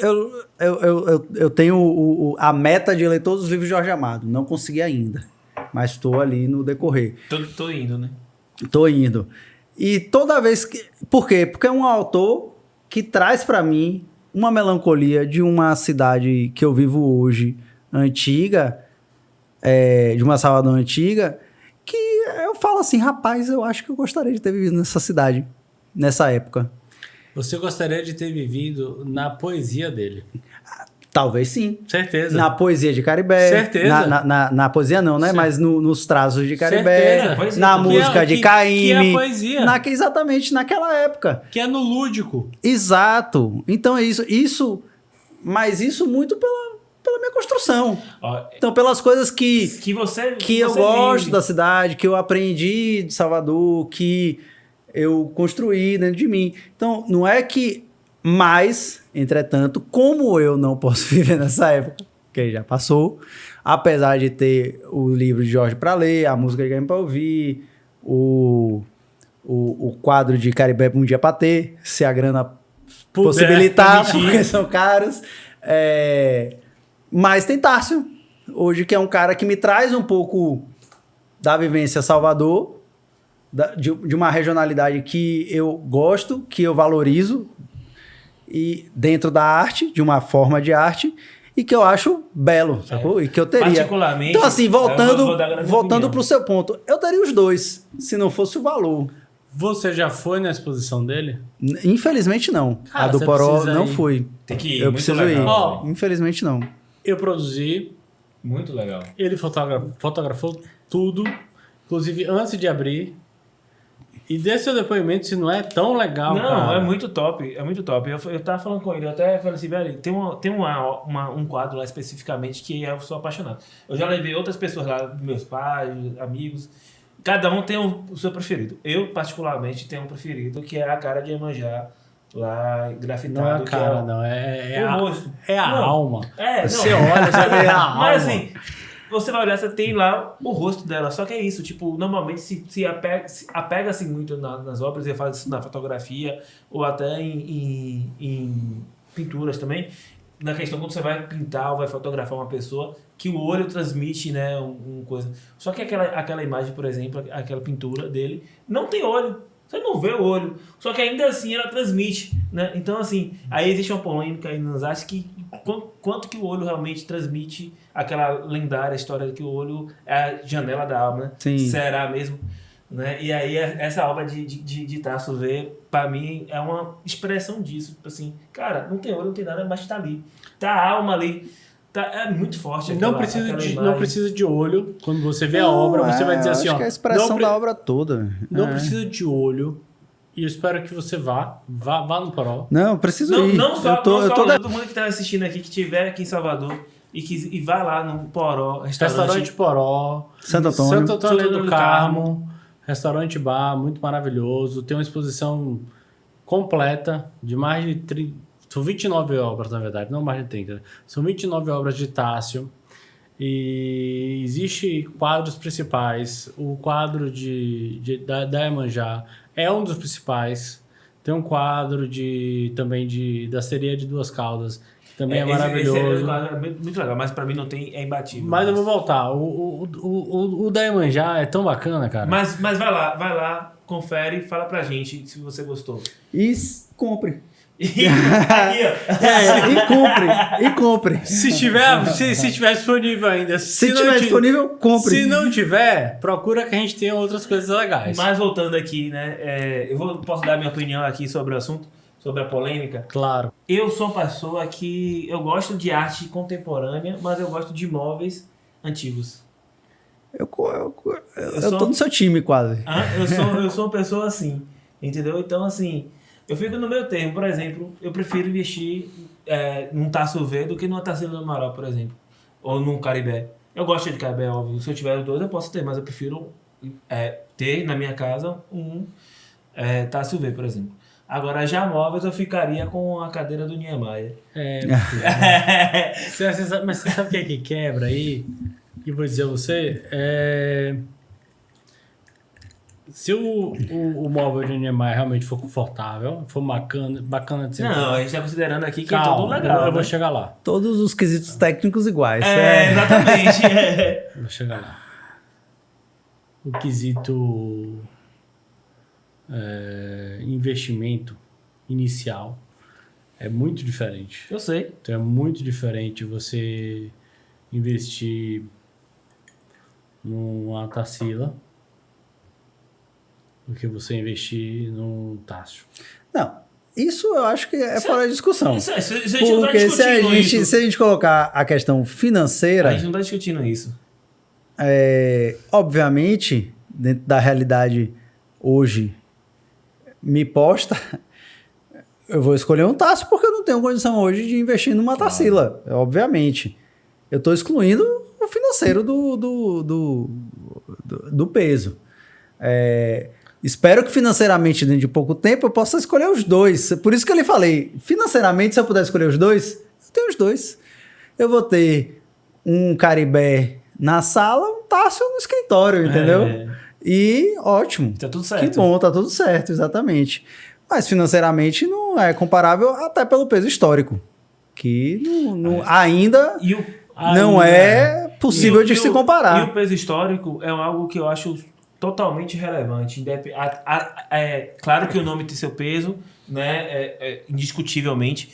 eu tenho a meta de ler todos os livros de Jorge Amado. Não consegui ainda, mas estou ali no decorrer. Tô indo, né? Tô indo. E toda vez que... Por quê? Porque é um autor que traz para mim uma melancolia de uma cidade que eu vivo hoje, antiga, de uma Salvador antiga, que eu falo assim, rapaz, eu acho que eu gostaria de ter vivido nessa cidade, nessa época. Você gostaria de ter vivido na poesia dele? Talvez sim. Certeza. Na poesia de Caribé. Certeza. Na poesia não, né? Mas nos traços de Caribé. Certeza. Na música de Caymmi. Que é a poesia. Exatamente naquela época. Que é no lúdico. Exato. Então é isso. Mas isso muito pela minha construção. Então, pelas coisas que eu gosto da cidade, que eu aprendi de Salvador, que eu construí dentro de mim. Então, não é que... Mas, entretanto, como eu não posso viver nessa época, que já passou, apesar de ter o livro de Jorge para ler, a música de Caymmi para ouvir, o quadro de Caribé um dia para ter, se a grana possibilitar, porque são caros. Mas tem Tárcio, hoje, que é um cara que me traz um pouco da vivência Salvador, de uma regionalidade que eu gosto, que eu valorizo, e dentro da arte, de uma forma de arte, e que eu acho belo, sacou? E que eu teria. Particularmente... Então, assim, voltando pro seu ponto, eu teria os dois, se não fosse o valor. Você já foi na exposição dele? Infelizmente, não. Cara, a do Poró não fui. Tem que ir, eu preciso ir. Infelizmente, não. Eu produzi. Muito legal. Ele fotografou tudo, inclusive antes de abrir. E dê seu depoimento se não é tão legal, não, cara. É muito top, é muito top. Eu tava falando com ele, eu até falei assim, velho, tem um quadro lá especificamente que eu sou apaixonado. Eu já levei outras pessoas lá, meus pais, amigos, cada um tem o seu preferido. Eu, particularmente, tenho um preferido, que é a cara de Iemanjá, lá grafitado. Não é a cara, não, é a rosto. É a alma. Você olha, já vê a alma. Mas assim... Você vai olhar, você tem lá o rosto dela. Só que é isso, tipo, normalmente se apega-se muito nas obras, e faz isso na fotografia, ou até em pinturas também, na questão quando você vai pintar ou vai fotografar uma pessoa, que o olho transmite, né, uma coisa. Só que aquela imagem, por exemplo, aquela pintura dele, não tem olho. Você não vê o olho. Só que ainda assim ela transmite, né? Então, assim, aí existe uma polêmica aí nos artes que quanto que o olho realmente transmite aquela lendária história que o olho é a janela da alma, né? Sim. Será mesmo? Né? E aí essa obra de Tasso V, pra mim, é uma expressão disso. Assim, cara, não tem olho, não tem nada, mas tá ali. Tá a alma ali. É muito forte não precisa de olho. Quando você vê a obra, você vai dizer assim, acho que é a expressão da obra toda. Não precisa de olho. E eu espero que você vá no Poró. Não, preciso ir. Todo mundo que tá assistindo aqui, que estiver aqui em Salvador e vai lá no Poró, restaurante Poró, Santo Antônio do Carmo, restaurante bar, muito maravilhoso. Tem uma exposição completa de mais de 30... São 29 obras, na verdade, não mais de 30. São 29 obras de Tárcio. E existe quadros principais. O quadro da Iemanjá é um dos principais. Tem um quadro da Sereia de Duas Caudas, que também é maravilhoso. Esse quadro é muito legal, mas pra mim não tem, é imbatível. Mas eu vou voltar. O da Iemanjá é tão bacana, cara. Mas vai lá, confere, fala pra gente se você gostou. E compre. Aí, ó. E compre. Se tiver disponível ainda. Se tiver disponível, compre. Se não tiver, procura que a gente tenha outras coisas legais. Mas voltando aqui, né? Posso dar minha opinião aqui sobre o assunto? Sobre a polêmica? Claro. Eu sou uma pessoa que... Eu gosto de arte contemporânea, mas eu gosto de móveis antigos. Eu tô no seu time, quase. Eu sou uma pessoa assim, entendeu? Então, assim... Eu fico no meu termo, por exemplo, eu prefiro investir num Tasso V do que numa Tarsila do Amaral, por exemplo. Ou num Caribé. Eu gosto de Caribé, óbvio. Se eu tiver os dois, eu posso ter, mas eu prefiro ter na minha casa um Tasso V, por exemplo. Agora, já móveis, eu ficaria com a cadeira do Niemeyer. Mas você sabe o que é que quebra aí? Que eu vou dizer a você? Se o móvel de Niemeyer realmente for confortável, for bacana de sentar. Não, a gente está considerando aqui que é todo legal. Eu vou chegar lá. Todos os quesitos técnicos iguais. Exatamente. Vou chegar lá. O quesito investimento inicial é muito diferente. Eu sei. Então é muito diferente você investir numa Tarsila do que você investir num Tássio. Não, isso eu acho que é fora de discussão. Porque se a gente colocar a questão financeira... A gente não está discutindo isso. Obviamente, dentro da realidade hoje me posta, eu vou escolher um Tássio porque eu não tenho condição hoje de investir numa Tarsila, obviamente. Eu estou excluindo o financeiro do peso. Espero que financeiramente, dentro de pouco tempo, eu possa escolher os dois. Por isso que eu lhe falei, financeiramente, se eu puder escolher os dois, eu tenho os dois. Eu vou ter um Caribé na sala, um Tássio no escritório, entendeu? E ótimo. Tá tudo certo. Que bom, tá tudo certo, exatamente. Mas financeiramente não é comparável até pelo peso histórico, que ainda não é possível de se comparar. E o peso histórico é algo que eu acho totalmente relevante. Claro que o nome tem seu peso, né? Indiscutivelmente.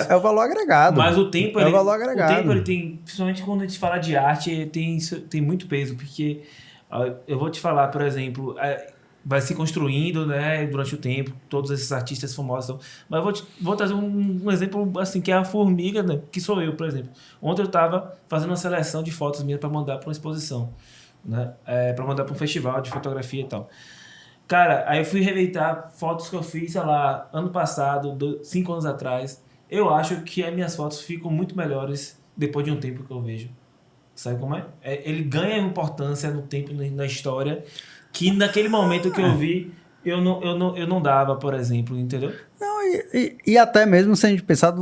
É o valor agregado. Mas o tempo, o valor agregado. O tempo ele tem, principalmente quando a gente fala de arte, tem muito peso, porque eu vou te falar, por exemplo, vai se construindo, né, durante o tempo, todos esses artistas famosos. Mas vou trazer um exemplo, assim, que é a Formiga, né, que sou eu, por exemplo. Ontem eu estava fazendo uma seleção de fotos minhas para mandar para uma exposição, né, para mandar para um festival de fotografia e tal. Cara, aí eu fui revisitar fotos que eu fiz, sei lá, ano passado, 5 anos atrás. Eu acho que as minhas fotos ficam muito melhores depois de um tempo que eu vejo. Sabe como é? Ele ganha importância no tempo, na história, que naquele momento que eu vi, eu não dava, por exemplo, entendeu? Não, e até mesmo se a gente pensar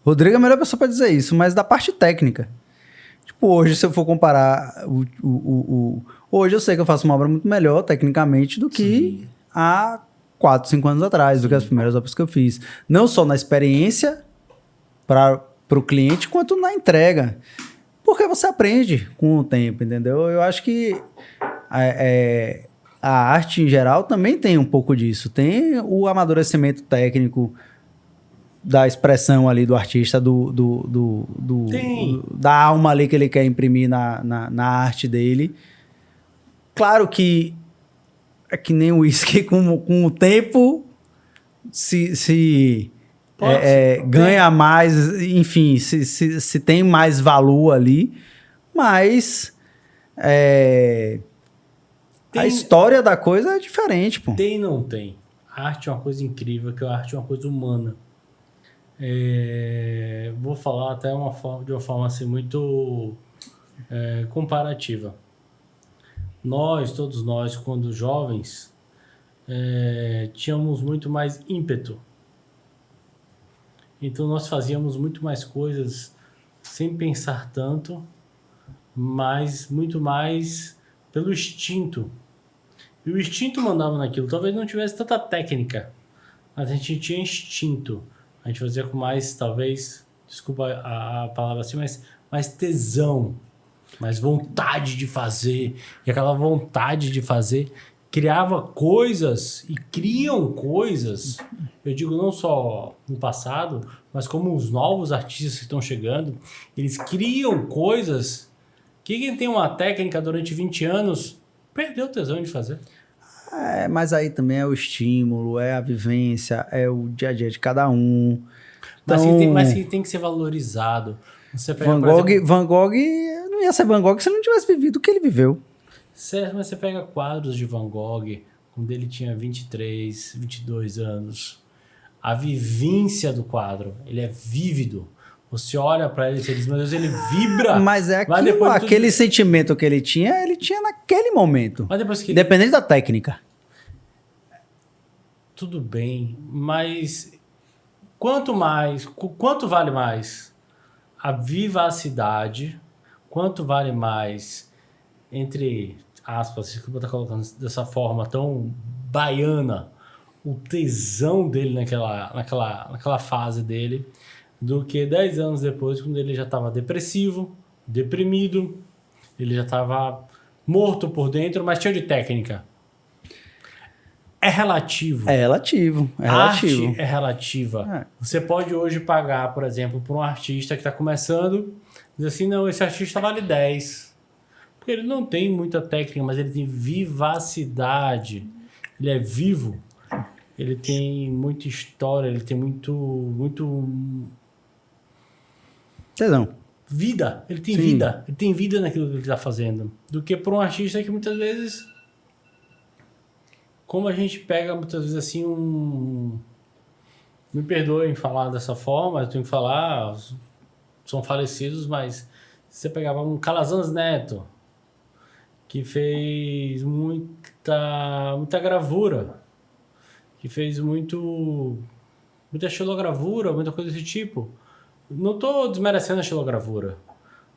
Rodrigo é a melhor pessoa para dizer isso, mas da parte técnica. Tipo, hoje, se eu for comparar hoje eu sei que eu faço uma obra muito melhor tecnicamente do que há 4, 5 anos atrás, do que as primeiras obras que eu fiz. Não só na experiência para o cliente, quanto na entrega. Porque você aprende com o tempo, entendeu? Eu acho que a arte em geral também tem um pouco disso. Tem o amadurecimento técnico da expressão ali do artista, da alma ali que ele quer imprimir na arte dele. Claro que é que nem o uísque, com o tempo ganha mais, enfim, se tem mais valor ali, mas a história da coisa é diferente, pô. Tem e não tem. A arte é uma coisa incrível, que a arte é uma coisa humana. Vou falar até de uma forma assim, muito comparativa. Todos nós, quando jovens, tínhamos muito mais ímpeto. Então nós fazíamos muito mais coisas sem pensar tanto, mas muito mais pelo instinto. E o instinto mandava naquilo. Talvez não tivesse tanta técnica, mas a gente tinha instinto. A gente fazia com mais, talvez, desculpa a palavra assim, mas mais tesão, mais vontade de fazer. E aquela vontade de fazer criava coisas e criam coisas, eu digo não só no passado, mas como os novos artistas que estão chegando, eles criam coisas que quem tem uma técnica durante 20 anos perdeu o tesão de fazer. Mas aí também é o estímulo, é a vivência, é o dia a dia de cada um. Então, mas que tem que ser valorizado. Você pega, Van Gogh não ia ser Van Gogh se ele não tivesse vivido o que ele viveu. Certo, mas você pega quadros de Van Gogh, quando ele tinha 23, 22 anos. A vivência do quadro, ele é vívido. Você olha para ele e diz, meu Deus, ele vibra. Mas aquele sentimento que ele tinha naquele momento. Mas depois que independente da técnica. Tudo bem, mas quanto vale mais a vivacidade? Quanto vale mais, entre aspas, que eu vou estar colocando dessa forma tão baiana, o tesão dele naquela fase dele, do que 10 anos depois, quando ele já estava depressivo, deprimido, ele já estava morto por dentro, mas cheio de técnica. É relativo. É relativo. A arte é relativa. Você pode hoje pagar, por exemplo, por um artista que está começando, dizer assim, não, esse artista vale 10. Porque ele não tem muita técnica, mas ele tem vivacidade. Ele é vivo. Ele tem muita história, ele tem muito Tesão. vida. Ele tem vida. Ele tem vida naquilo que ele está fazendo. Do que por um artista que muitas vezes... Como a gente pega muitas vezes assim Me perdoem falar dessa forma, eu tenho que falar... São falecidos, mas... Você pegava um Calazans Neto, que fez muita gravura, que fez muita xilogravura, muita coisa desse tipo. Não estou desmerecendo a xilogravura,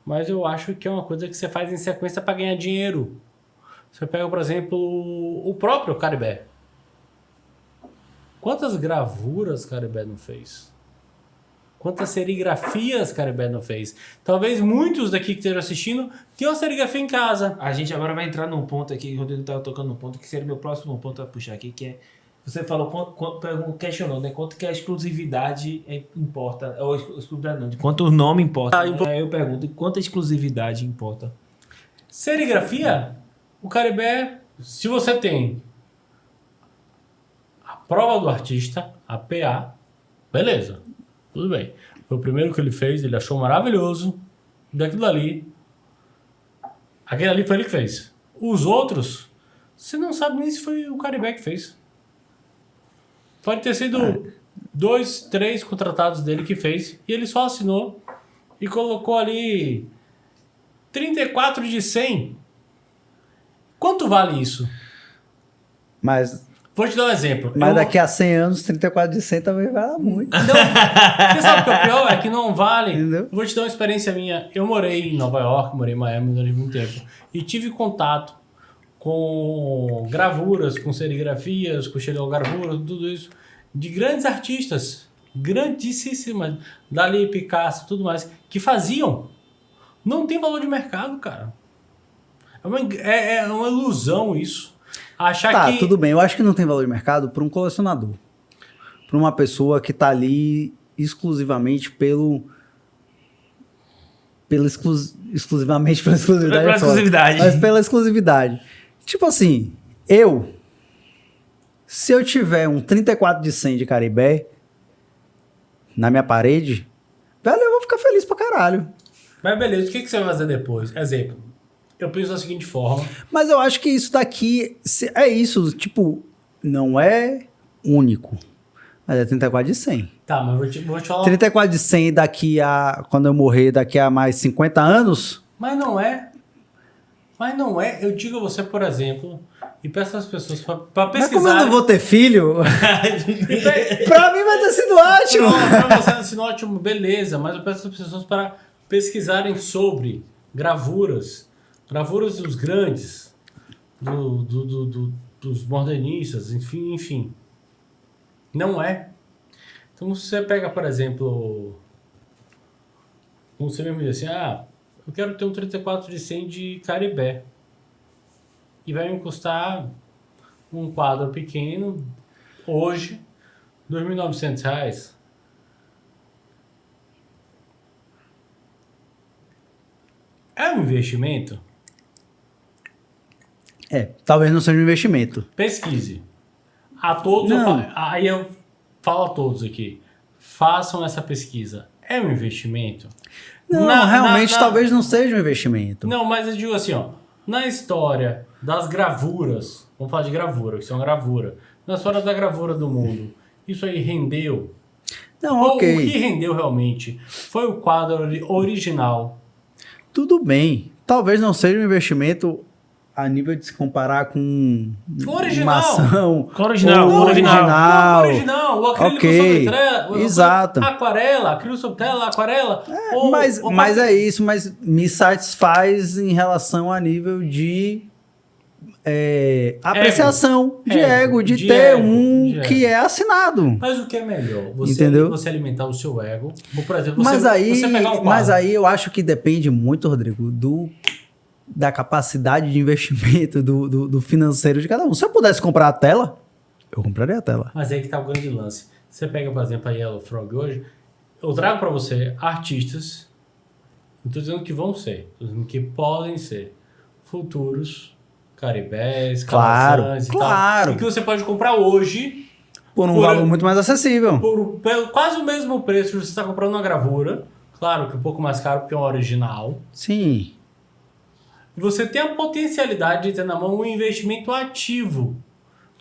mas eu acho que é uma coisa que você faz em sequência para ganhar dinheiro. Você pega, por exemplo, o próprio Caribé. Quantas gravuras Caribé não fez? Quantas serigrafias Caribé não fez? Talvez muitos daqui que estejam assistindo tenham uma serigrafia em casa. A gente agora vai entrar num ponto aqui, o Rodrigo estava tocando num ponto, que seria meu próximo ponto a puxar aqui, que é... Você falou, questionou, né? Quanto que a exclusividade importa, ou exclusividade não, de quanto o nome importa. Aí eu pergunto, quanto a exclusividade importa? Serigrafia? O Caribé, se você tem a prova do artista, a PA, beleza, tudo bem. Foi o primeiro que ele fez, ele achou maravilhoso. Daquilo ali, aquele ali foi ele que fez. Os outros, você não sabe nem se foi o Caribé que fez. Pode ter sido 2, 3 contratados dele que fez, e ele só assinou e colocou ali 34 de 100. Quanto vale isso? Mas... Vou te dar um exemplo. Mas daqui a 100 anos, 34 de 100 também vale muito. Não, você sabe o que é o pior? É que não vale. Entendeu? Eu vou te dar uma experiência minha. Eu morei em Nova York, morei em Miami durante muito tempo. E tive contato com gravuras, com serigrafias, com xilogravura, tudo isso. De grandes artistas, grandíssimas. Dali, Picasso, tudo mais. Que faziam. Não tem valor de mercado, cara. É uma ilusão isso. Achar que... tudo bem. Eu acho que não tem valor de mercado para um colecionador. Para uma pessoa que tá ali exclusivamente exclusivamente pela exclusividade. Pela exclusividade. Mas pela exclusividade. Tipo assim, se eu tiver um 34 de 100 de Caribé na minha parede, velho, eu vou ficar feliz pra caralho. Mas beleza, o que você vai fazer depois? Exemplo. Eu penso da seguinte forma. Mas eu acho que isso daqui é isso, tipo, não é único. Mas é 34 de 100. Tá, mas vou te falar... 34 de 100 daqui a... Quando eu morrer, daqui a mais 50 anos... Mas não é. Eu digo a você, por exemplo, e peço às pessoas pra pesquisar... Mas como eu não vou ter filho... Pra mim vai ter sido ótimo. Não, pra você ter sido ótimo, beleza. Mas eu peço às pessoas para pesquisarem sobre gravuras dos grandes, dos modernistas, enfim. Não é. Então, se você pega, por exemplo, como você mesmo diz assim, eu quero ter um 34 de 100 de Caribé. E vai me custar um quadro pequeno, hoje, R$ 2.900. É um investimento? Talvez não seja um investimento. Pesquise. A todos, aí eu falo a todos aqui. Façam essa pesquisa. É um investimento? Não, realmente talvez não seja um investimento. Não, mas eu digo assim, ó. Na história das gravuras, vamos falar de gravura, que isso é uma gravura. Na história da gravura do mundo, isso aí rendeu? Não, Ou ok. o que rendeu realmente foi o quadro original. Tudo bem. Talvez não seja um investimento a nível de se comparar com uma ação. Com o original. O acrílico sobre tela. Exato. Aquarela, acrílico sobre tela, aquarela. Mas é isso, mas me satisfaz em relação a nível de apreciação, de ego, de ter um que é assinado. Mas o que é melhor? Você alimentar o seu ego. Ou, por exemplo, você pegar um quadro. Mas aí eu acho que depende muito, Rodrigo, da capacidade de investimento do financeiro de cada um. Se eu pudesse comprar a tela, eu compraria a tela. Mas aí que tá o grande lance. Você pega, por exemplo, a Yellow Frog hoje, eu trago para você artistas, não tô dizendo que vão ser, tô dizendo que podem ser futuros, caribés, calazans e tal. E que você pode comprar hoje... Por um valor muito mais acessível. Por quase o mesmo preço que você está comprando uma gravura. Claro que um pouco mais caro porque é um original. Sim. E você tem a potencialidade de ter na mão um investimento ativo.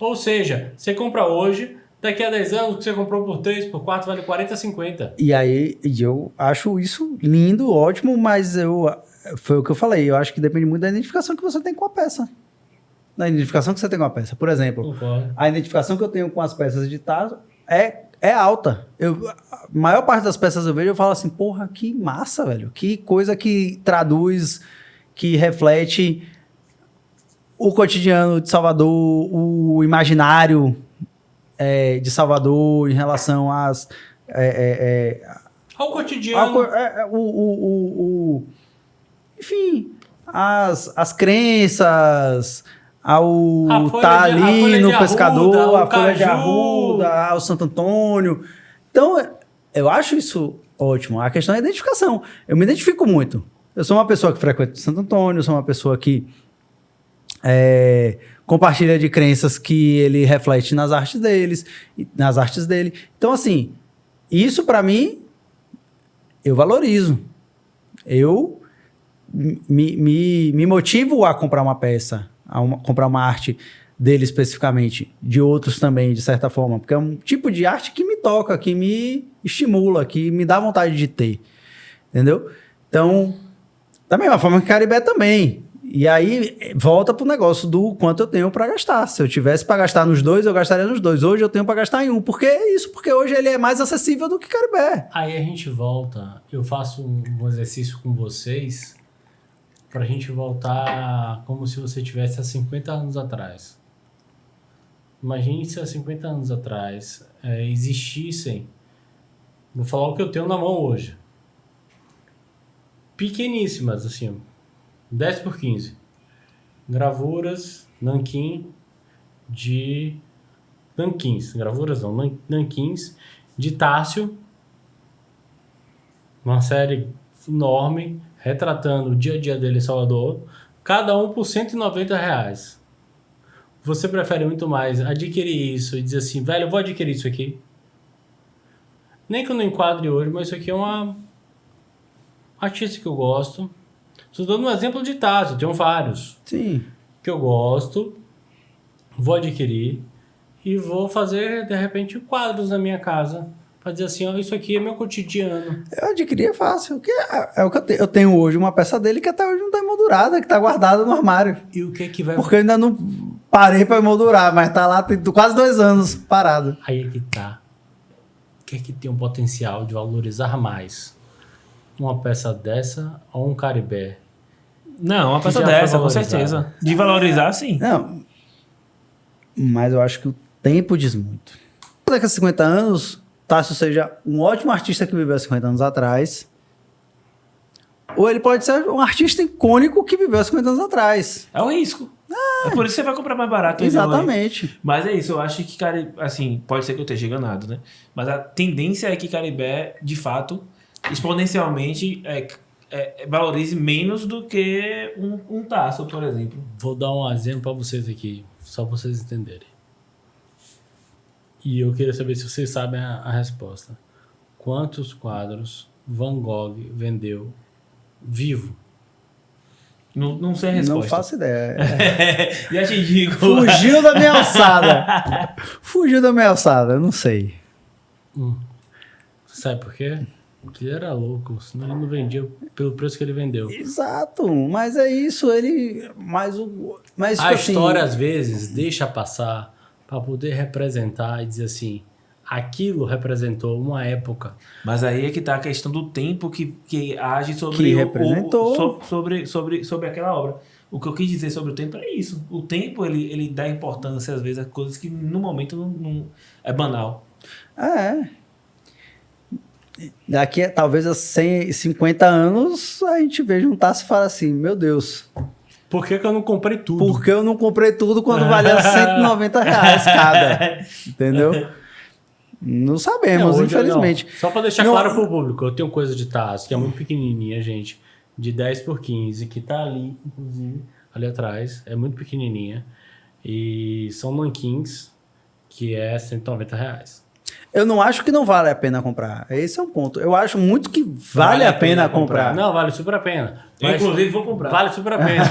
Ou seja, você compra hoje, daqui a 10 anos, o que você comprou por 3, por 4, vale 40, 50. E aí, eu acho isso lindo, ótimo, mas foi o que eu falei. Eu acho que depende muito da identificação que você tem com a peça. Da identificação que você tem com a peça. Por exemplo, a identificação que eu tenho com as peças de tazo é alta. A maior parte das peças eu vejo e eu falo assim, porra, que massa, velho. Que coisa que traduz, que reflete o cotidiano de Salvador, o imaginário de Salvador em relação às... ao cotidiano. Enfim, as crenças... ao tá ali no pescador, a folha de arruda, ao Santo Antônio. Então, eu acho isso ótimo. A questão é a identificação. Eu me identifico muito. Eu sou uma pessoa que frequenta o Santo Antônio, sou uma pessoa que compartilha de crenças que ele reflete nas artes dele. Então, assim, isso para mim, eu valorizo. Eu me motivo a comprar uma peça, comprar uma arte dele especificamente, de outros também, de certa forma, porque é um tipo de arte que me toca, que me estimula, que me dá vontade de ter, entendeu? Então, da mesma forma que Caribé também. E aí, volta pro negócio do quanto eu tenho para gastar. Se eu tivesse para gastar nos dois, eu gastaria nos dois. Hoje eu tenho para gastar em um. Por que isso? Porque hoje ele é mais acessível do que Caribé. Aí a gente volta, eu faço um exercício com vocês, pra gente voltar como se você tivesse há 50 anos atrás. Imagine se há 50 anos atrás existissem... Vou falar o que eu tenho na mão hoje. Pequeníssimas, assim, 10 por 15. Gravuras, nanquim de... Nanquins, gravuras não, nanquins de Tássio. Uma série enorme, retratando o dia a dia dele em Salvador, cada um por R$190. Você prefere muito mais adquirir isso e dizer assim, velho, eu vou adquirir isso aqui? Nem que eu não enquadre hoje, mas isso aqui é uma artista que eu gosto. Estou dando um exemplo de Tássio, eu tenho vários. Sim. Que eu gosto, vou adquirir e vou fazer, de repente, quadros na minha casa. Pra dizer assim, ó, isso aqui é meu cotidiano. Eu adquiria fácil. É o que eu tenho hoje, uma peça dele que até hoje não tá emoldurada, que tá guardada no armário. E o que vai... Porque eu ainda não parei pra emoldurar, mas tá lá, tem quase 2 anos parado. Aí é que tá. O que é que tem um potencial de valorizar mais? Uma peça dessa ou um Caribé? Não, uma peça dessa, com certeza. De valorizar, sim. Não, mas eu acho que o tempo diz muito. Daqui a 50 anos... Tássio seja um ótimo artista que viveu há 50 anos atrás, ou ele pode ser um artista icônico que viveu há 50 anos atrás. É um risco. É por isso que você vai comprar mais barato. Exatamente. Mas é isso, eu acho que, assim, pode ser que eu esteja enganado, né? Mas a tendência é que Caribé, de fato, exponencialmente valorize menos do que um Tássio, por exemplo. Vou dar um exemplo para vocês aqui, só para vocês entenderem. E eu queria saber se vocês sabem a resposta. Quantos quadros Van Gogh vendeu vivo? Não sei a resposta. Não faço ideia. Já te digo. Fugiu da minha alçada. Fugiu da minha alçada, não sei. Sabe por quê? Porque ele era louco, senão ele não vendia pelo preço que ele vendeu. Exato, mas é isso, ele... Mas a história, às vezes, deixa passar para poder representar e dizer assim, aquilo representou uma época. Mas aí é que está a questão do tempo que age sobre que representou. sobre aquela obra. O que eu quis dizer sobre o tempo é isso. O tempo, ele dá importância, às vezes, a coisas que no momento não é banal. Daqui a talvez a 150 anos, a gente veja um Tássio e fala assim, meu Deus, Por que eu não comprei tudo? Porque eu não comprei tudo quando valia R$190 cada. Entendeu? Não sabemos, infelizmente. Não. Só para deixar claro pro público, eu tenho coisa de taça que é muito pequenininha, gente. De 10x15, que tá ali, inclusive, ali atrás. É muito pequenininha. E são nanquins, que é R$190. Eu não acho que não vale a pena comprar. Esse é um ponto. Eu acho muito que vale a pena comprar. Não, vale super a pena. Eu, inclusive, vou comprar. Vale super a pena.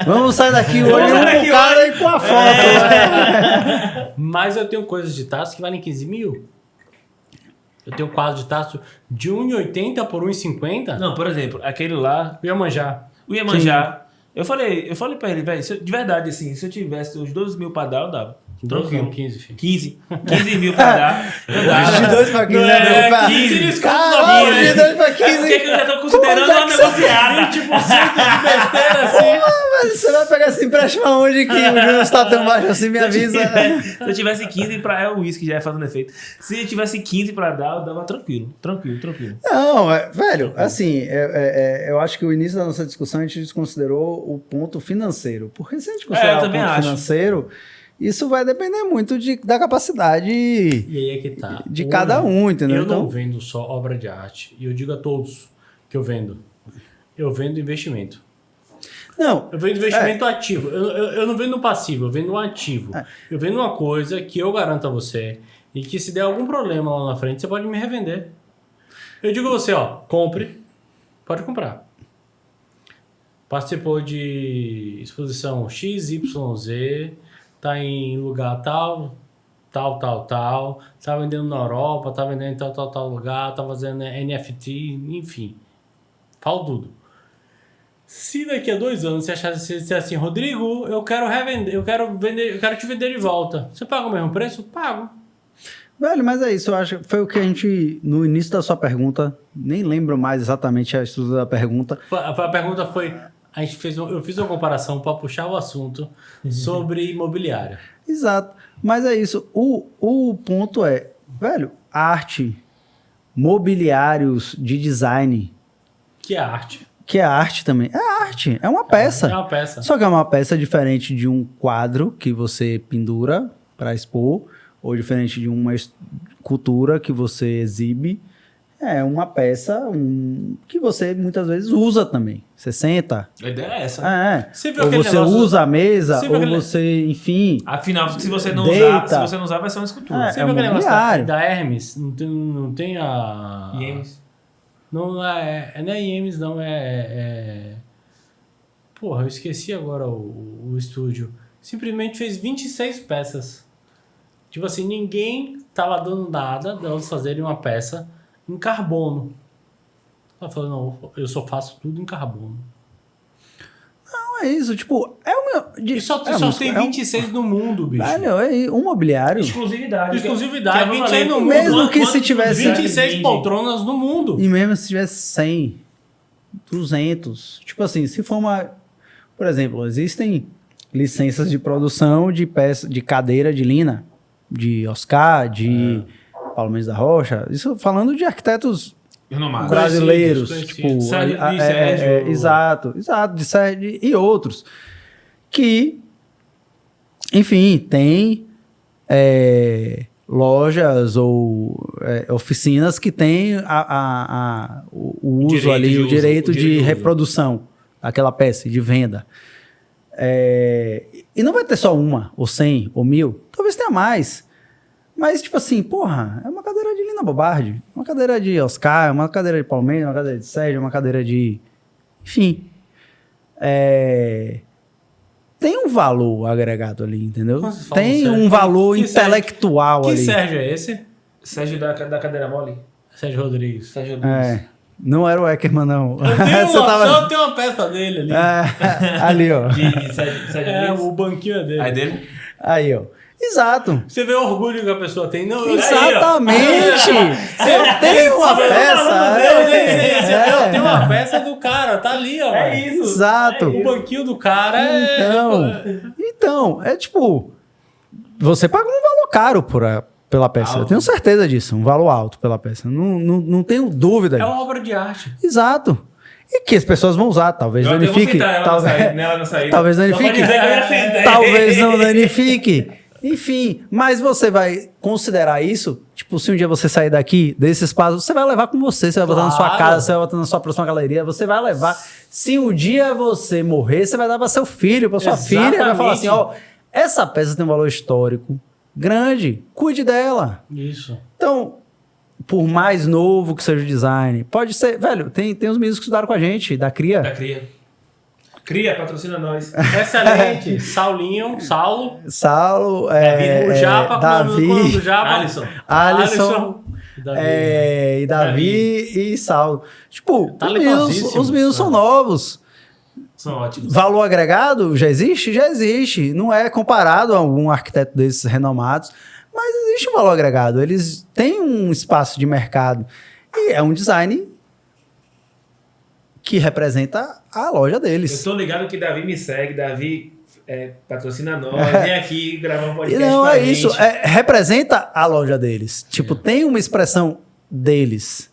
Vamos sair daqui hoje com o cara e com a foto. Mas eu tenho coisas de taça que valem 15 mil. Eu tenho quadro de taça de 1,80 por 1,50. Não, por exemplo, aquele lá... O Iemanjá. O Iemanjá. Eu falei pra ele, velho, de verdade, assim, se eu tivesse uns 12 mil pra dar, eu dava. Tranquilo. 15, filho. 15 mil pra dar. Eu dava. De 2 pra 15, né, meu? 15. Caralho, de 2 pra 15. Por que eu já tô considerando uma negociada? Tipo, de besteira assim. Mas você vai pegar esse empréstimo aonde que o juros tá tão baixo assim, me avisa. Se eu tivesse 15 pra... É o uísque já ia fazendo efeito. Se eu tivesse 15 pra dar, eu dava tranquilo. Não, velho, assim, eu acho que o início da nossa discussão a gente desconsiderou o ponto financeiro. Porque se a gente considerar o ponto financeiro... Isso vai depender muito da capacidade e aí é que tá. de cada um, entendeu? Eu não vendo só obra de arte. E eu digo a todos que eu vendo. Eu vendo investimento. Não. Eu vendo investimento ativo. Eu não vendo passivo, eu vendo um ativo. Eu vendo uma coisa que eu garanto a você e que se der algum problema lá na frente, você pode me revender. Eu digo a você, ó, compre. Pode comprar. Participou de exposição XYZ... Tá em lugar tal, tá vendendo na Europa, tá vendendo em tal lugar, tá fazendo NFT, enfim. Falo tudo. Se daqui a 2 anos você disser assim, Rodrigo, eu quero revender, eu quero te vender de volta. Você paga o mesmo preço? Pago. Velho, mas é isso, eu acho que foi o que a gente, no início da sua pergunta, nem lembro mais exatamente a estrutura da pergunta. A pergunta foi... eu fiz uma comparação para puxar o assunto sobre imobiliária. Exato. Mas é isso. O ponto é, velho, arte, mobiliários de design. Que é arte. Que é arte também. É arte. É uma peça. É uma peça. Só que é uma peça diferente de um quadro que você pendura para expor, ou diferente de uma escultura que você exibe. É uma peça que você muitas vezes usa também. Você senta. A ideia é essa. Ou você usa a mesa, ou você, enfim... Afinal, se você não usar, vai ser uma escultura. Você viu aquele negócio da Hermes? Não tem a... Hermes. Não é Hermes, não. Porra, eu esqueci agora o estúdio. Simplesmente fez 26 peças. Tipo assim, ninguém tava dando nada de elas fazerem uma peça em carbono. Ela falou, não, eu só faço tudo em carbono. Não, é isso, tipo, é o meu... E só tem 26 no mundo, bicho. Velho, um mobiliário... Exclusividade. 26 no mundo. Mesmo que se tivesse... 26 poltronas no mundo. E mesmo se tivesse 100, 200... Tipo assim, se for uma... Por exemplo, existem licenças de produção de peça, de cadeira de Lina, de Oscar, de... Paulo Mendes da Rocha, isso falando de arquitetos brasileiros, tipo, Sérgio. Exato, de Sérgio e outros, que, enfim, tem lojas ou oficinas que têm o uso ali, o direito de reprodução daquela peça, de venda. E não vai ter só uma, ou 100, ou 1000, talvez tenha mais. Mas, tipo assim, porra, é uma cadeira de Lina Bobardi, uma cadeira de Oscar, uma cadeira de Paulo Mendes, uma cadeira de Sérgio, uma cadeira de... Enfim. Tem um valor agregado ali, entendeu? Tem um valor intelectual ali. Que Sérgio é esse? Sérgio da cadeira mole? Sérgio Rodrigues. Não era o Eckerman, não. Eu tenho uma peça dele ali. Ali, ó. De Sérgio o banquinho é dele. Aí dele? Aí, ó. Exato. Você vê o orgulho que a pessoa tem. Não, exatamente. Eu tenho uma peça. Eu tenho uma peça do cara. Tá ali, ó. É isso. Exato. O banquinho do cara Então, é tipo... Você paga um valor caro pela peça. Alto. Eu tenho certeza disso. Um valor alto pela peça. Não tenho dúvida. É uma obra de arte. Exato. e que as pessoas vão usar, talvez danifique. Talvez danifique. Talvez não danifique. Enfim, mas você vai considerar isso, tipo, se um dia você sair daqui, desse espaço, você vai levar com você vai botar na sua casa, você vai botar na sua próxima galeria, você vai levar. Se um dia você morrer, você vai dar para seu filho, para sua filha, vai falar assim, ó, essa peça tem um valor histórico grande, cuide dela. Isso. Então, por mais novo que seja o design, pode ser, velho, tem os meninos que estudaram com a gente, da CRIA. Cria, patrocina nós. Excelente. Saulo. O Japa, Davi. Do Japa. Alisson. E Davi e Saulo. Tipo, os meninos são novos. São ótimos. Valor agregado já existe? Já existe. Não é comparado a algum arquiteto desses renomados, mas existe um valor agregado. Eles têm um espaço de mercado. E é um design que representa a loja deles. Eu tô ligado que Davi me segue, Davi patrocina nós, vem aqui gravar um podcast não, pra é gente. Isso, representa a loja deles. Tipo, tem uma expressão deles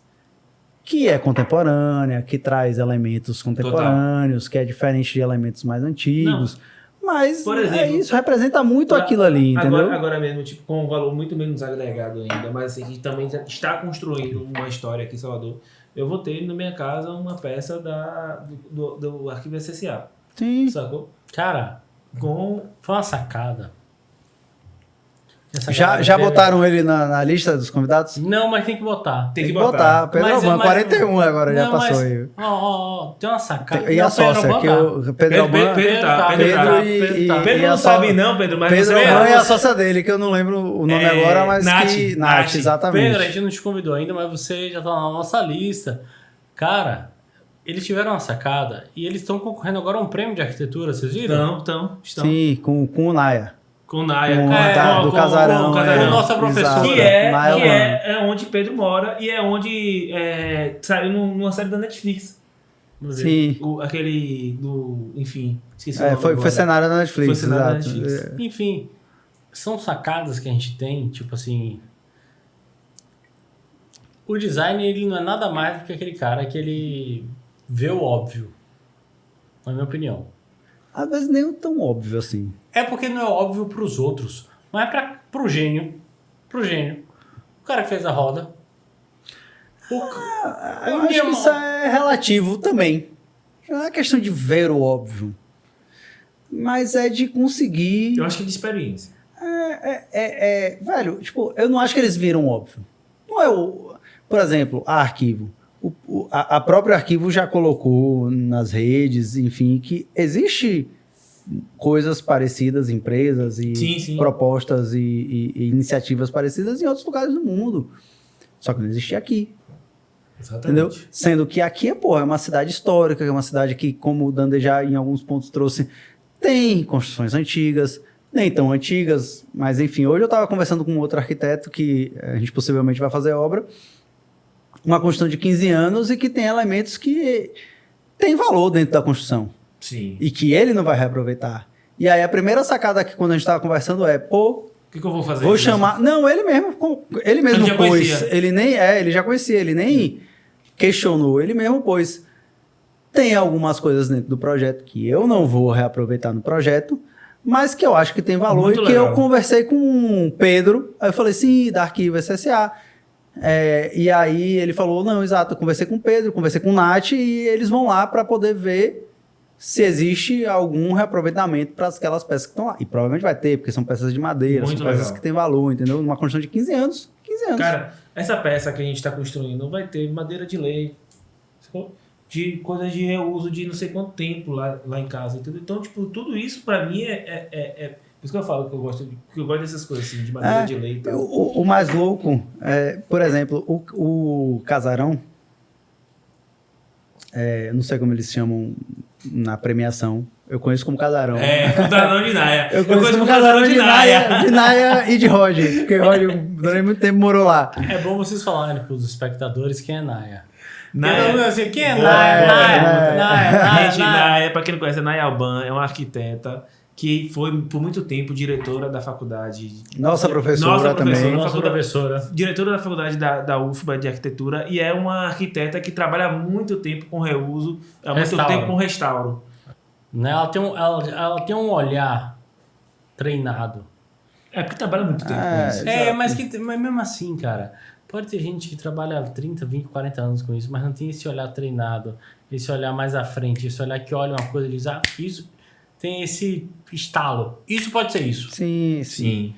que é contemporânea, que traz elementos contemporâneos, que é diferente de elementos mais antigos. Não. Mas por exemplo, isso, representa muito aquilo ali, entendeu? Agora mesmo, tipo, com um valor muito menos agregado ainda, mas assim, que também já está construindo uma história aqui em Salvador. Eu vou ter na minha casa uma peça do arquivo SSA. Sim. Sacou? Cara, foi uma sacada. Já botaram ele na lista dos convidados? Não, mas tem que botar. Tem que botar. Pedro Alban, 41 agora, já passou aí. Tem uma sacada. E a sócia, que o Pedro Alban... Pedro não sabe não, Pedro, mas... Pedro Alban e a sócia dele, que eu não lembro o nome agora, mas Nath, exatamente. Pedro, a gente não te convidou ainda, mas você já tá na nossa lista. Cara, eles tiveram uma sacada e eles estão concorrendo agora a um prêmio de arquitetura, vocês viram? Estão. Sim, com o Naya. Com o Naya. Do Casarão. Com nossa professora. Que é onde Pedro mora e é onde saiu numa série da Netflix. Sim. Aquele do... Enfim, esqueci o nome foi cenário da Netflix. Foi cenário da Netflix. Enfim, são sacadas que a gente tem, tipo assim... O design, ele não é nada mais do que aquele cara que ele vê o óbvio. Na minha opinião. Às vezes nem tão óbvio assim. É porque não é óbvio pros outros. Mas pro gênio. O cara que fez a roda. Eu acho que isso é relativo também. Não é questão de ver o óbvio. Mas é de conseguir... Eu acho que é de experiência. Velho, tipo, eu não acho que eles viram óbvio. Não é o... Por exemplo, a Arquivo. A própria Arquivo já colocou nas redes, enfim, que existe coisas parecidas, empresas e sim. propostas e iniciativas parecidas em outros lugares do mundo. Só que não existe aqui. Exatamente. Entendeu? Sendo que aqui é uma cidade histórica, é uma cidade que, como o Dande já em alguns pontos trouxe, tem construções antigas, nem tão antigas, mas enfim, hoje eu estava conversando com um outro arquiteto que a gente possivelmente vai fazer obra, uma construção de 15 anos e que tem elementos que tem valor dentro da construção. Sim. E que ele não vai reaproveitar. E aí a primeira sacada aqui quando a gente estava conversando o que eu vou fazer? Vou chamar... Não, ele mesmo já pôs. Conhecia. Ele já conhecia, ele nem questionou, ele mesmo pôs. Tem algumas coisas dentro do projeto que eu não vou reaproveitar no projeto, mas que eu acho que tem valor. Muito e que legal. Eu conversei com o Pedro, aí eu falei, sim, da Arquivo SSA. E aí ele falou, não, exato, eu conversei com o Pedro, conversei com o Nath e eles vão lá para poder ver se existe algum reaproveitamento para aquelas peças que estão lá. E provavelmente vai ter, porque são peças de madeira, muito são legal. peças que têm valor, entendeu? Uma construção de 15 anos. Cara, essa peça que a gente está construindo vai ter madeira de lei, de coisas de reuso de não sei quanto tempo lá em casa, entendeu? Então, tipo, tudo isso para mim por isso que eu falo que eu gosto dessas coisas assim, de madeira de lei e tal. O mais louco, por exemplo, o Casarão, não sei como eles chamam na premiação, eu conheço como Casarão. O Casarão de Naya. Eu conheço como Casarão de Naya e de Roger, porque Roger durante muito tempo morou lá. É bom vocês falarem para os espectadores quem é Naya. Quem é Naya? Gente, Naya, pra quem não conhece, a Naya Alban é uma arquiteta que foi por muito tempo diretora da faculdade. Nossa professora também. Nossa professora. Diretora da faculdade da UFBA de arquitetura e é uma arquiteta que trabalha há muito tempo com reuso, há muito tempo com restauro. Né? Ela tem um olhar treinado. É porque trabalha muito tempo com isso. Mas mesmo assim, cara, pode ter gente que trabalha 30, 20, 40 anos com isso, mas não tem esse olhar treinado, esse olhar mais à frente, esse olhar que olha uma coisa e diz, isso tem esse estalo. Isso pode ser isso. Sim.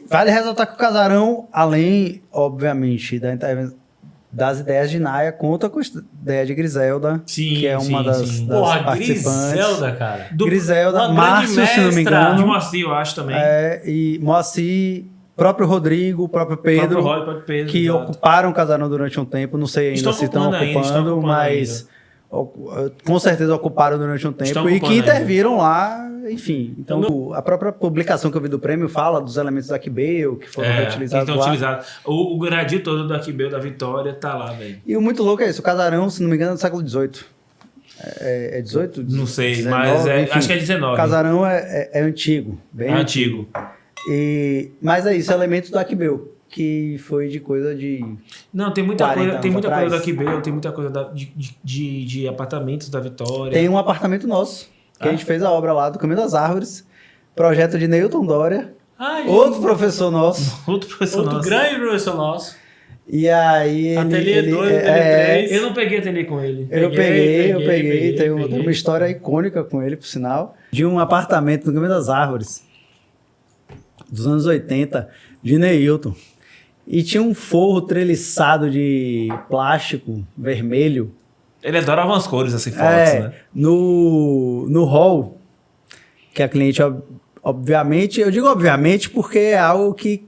Vale ressaltar que o Casarão, além, obviamente, das ideias de Naya, conta com a ideia de Griselda, que é uma das participantes. Griselda, cara. Griselda, Márcio, se não me engano. De Moacir, eu acho também. E Moacir, próprio Rodrigo, o próprio Pedro, que exato. Ocuparam o Casarão durante um tempo. Não sei ainda se estão ocupando, mas com certeza ocuparam durante um tempo e que interviram lá, enfim. Então, a própria publicação que eu vi do prêmio fala dos elementos da Arquibail que foram reutilizados lá. O gradil todo do Arquibail da Vitória tá lá, velho. E o muito louco é isso, o Casarão, se não me engano, é do século XVIII. É 18? Não sei, 19, mas enfim, acho que é 19. O Casarão é antigo, bem antigo. Mas é isso, elementos do Arquibail, que foi de coisa de... Não, tem muita coisa do Arquibail, tem muita coisa de apartamentos da Vitória. Tem um apartamento nosso, que a gente fez a obra lá do Caminho das Árvores, projeto de Neilton Dória, outro professor nosso. Outro grande professor nosso. E aí Ateliê 2, Ateliê 3. Eu não peguei ateliê com ele. Eu peguei. Tem uma história icônica com ele, por sinal, de um apartamento no Caminho das Árvores, dos anos 80, de Neilton. E tinha um forro treliçado de plástico vermelho. Ele adorava as cores, assim, fotos, né? No hall, que a cliente, obviamente, eu digo obviamente porque é algo que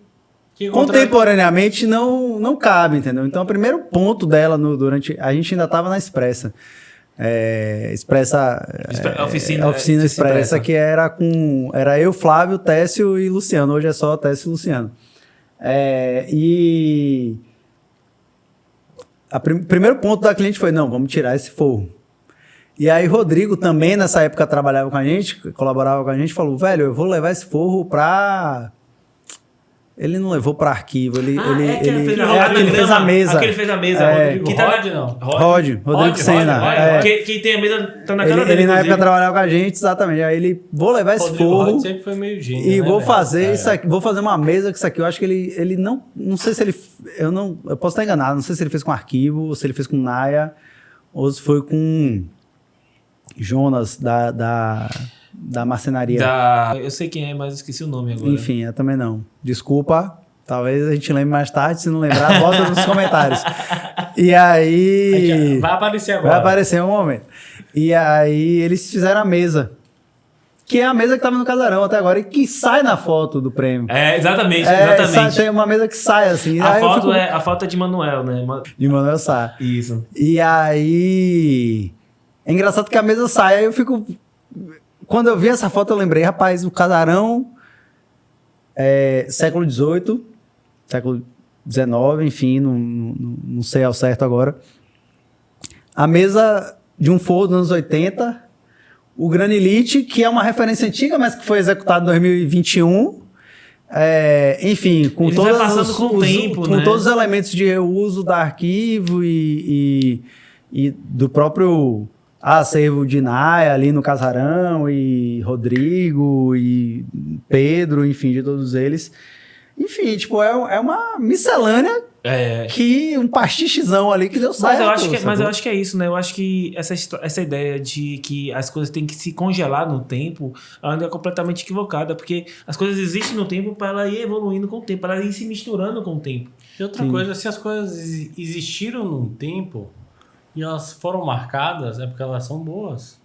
contemporaneamente não cabe, entendeu? Então, o primeiro ponto dela durante... A gente ainda estava na Expressa. Oficina Expressa, que era eu, Flávio, Técio e Luciano. Hoje é só Técio e Luciano. E o primeiro ponto da cliente foi, não, vamos tirar esse forro. E aí Rodrigo também nessa época trabalhava com a gente, colaborava com a gente, falou, velho, eu vou levar esse forro pra... Ele não levou para arquivo, ele fez a mesa. Aquele fez a mesa, Rodrigo Senna. Que tem a mesa, tá na cara dele. Ele na época trabalhava com a gente, exatamente. Aí ele, vou levar esse forro sempre foi meio gênio, e vou fazer isso aqui, vou fazer uma mesa que isso aqui, eu acho que ele não sei se ele, eu posso estar enganado, não sei se ele fez com arquivo, ou se ele fez com Naya, ou se foi com Jonas da marcenaria. Eu sei quem é, mas esqueci o nome agora. Enfim, eu também não. Desculpa. Talvez a gente lembre mais tarde. Se não lembrar, bota nos comentários. E aí... Vai aparecer agora. Vai aparecer um momento. E aí eles fizeram a mesa. Que é a mesa que estava no Casarão até agora e que sai na foto do prêmio. Exatamente. Tem uma mesa que sai assim. A foto é de Manuel, né? De Manuel Sá. Isso. E aí... É engraçado que a mesa sai, aí eu fico... Quando eu vi essa foto, eu lembrei, rapaz, o Casarão, século XVIII, século XIX, enfim, não sei ao certo agora. A mesa de um forro dos anos 80, o granilite, que é uma referência antiga, mas que foi executado em 2021. Enfim, com todos os elementos de reuso da arquivo e do próprio... acervo de Naya ali no Casarão, e Rodrigo, e Pedro, enfim, de todos eles. Enfim, tipo, é uma miscelânea que um pastichezão ali que deu certo. Mas eu acho que é isso, né? Eu acho que essa ideia de que as coisas têm que se congelar no tempo ainda é completamente equivocada, porque as coisas existem no tempo para ela ir evoluindo com o tempo, para ela ir se misturando com o tempo. E outra coisa, se as coisas existiram num tempo... e elas foram marcadas, é porque elas são boas.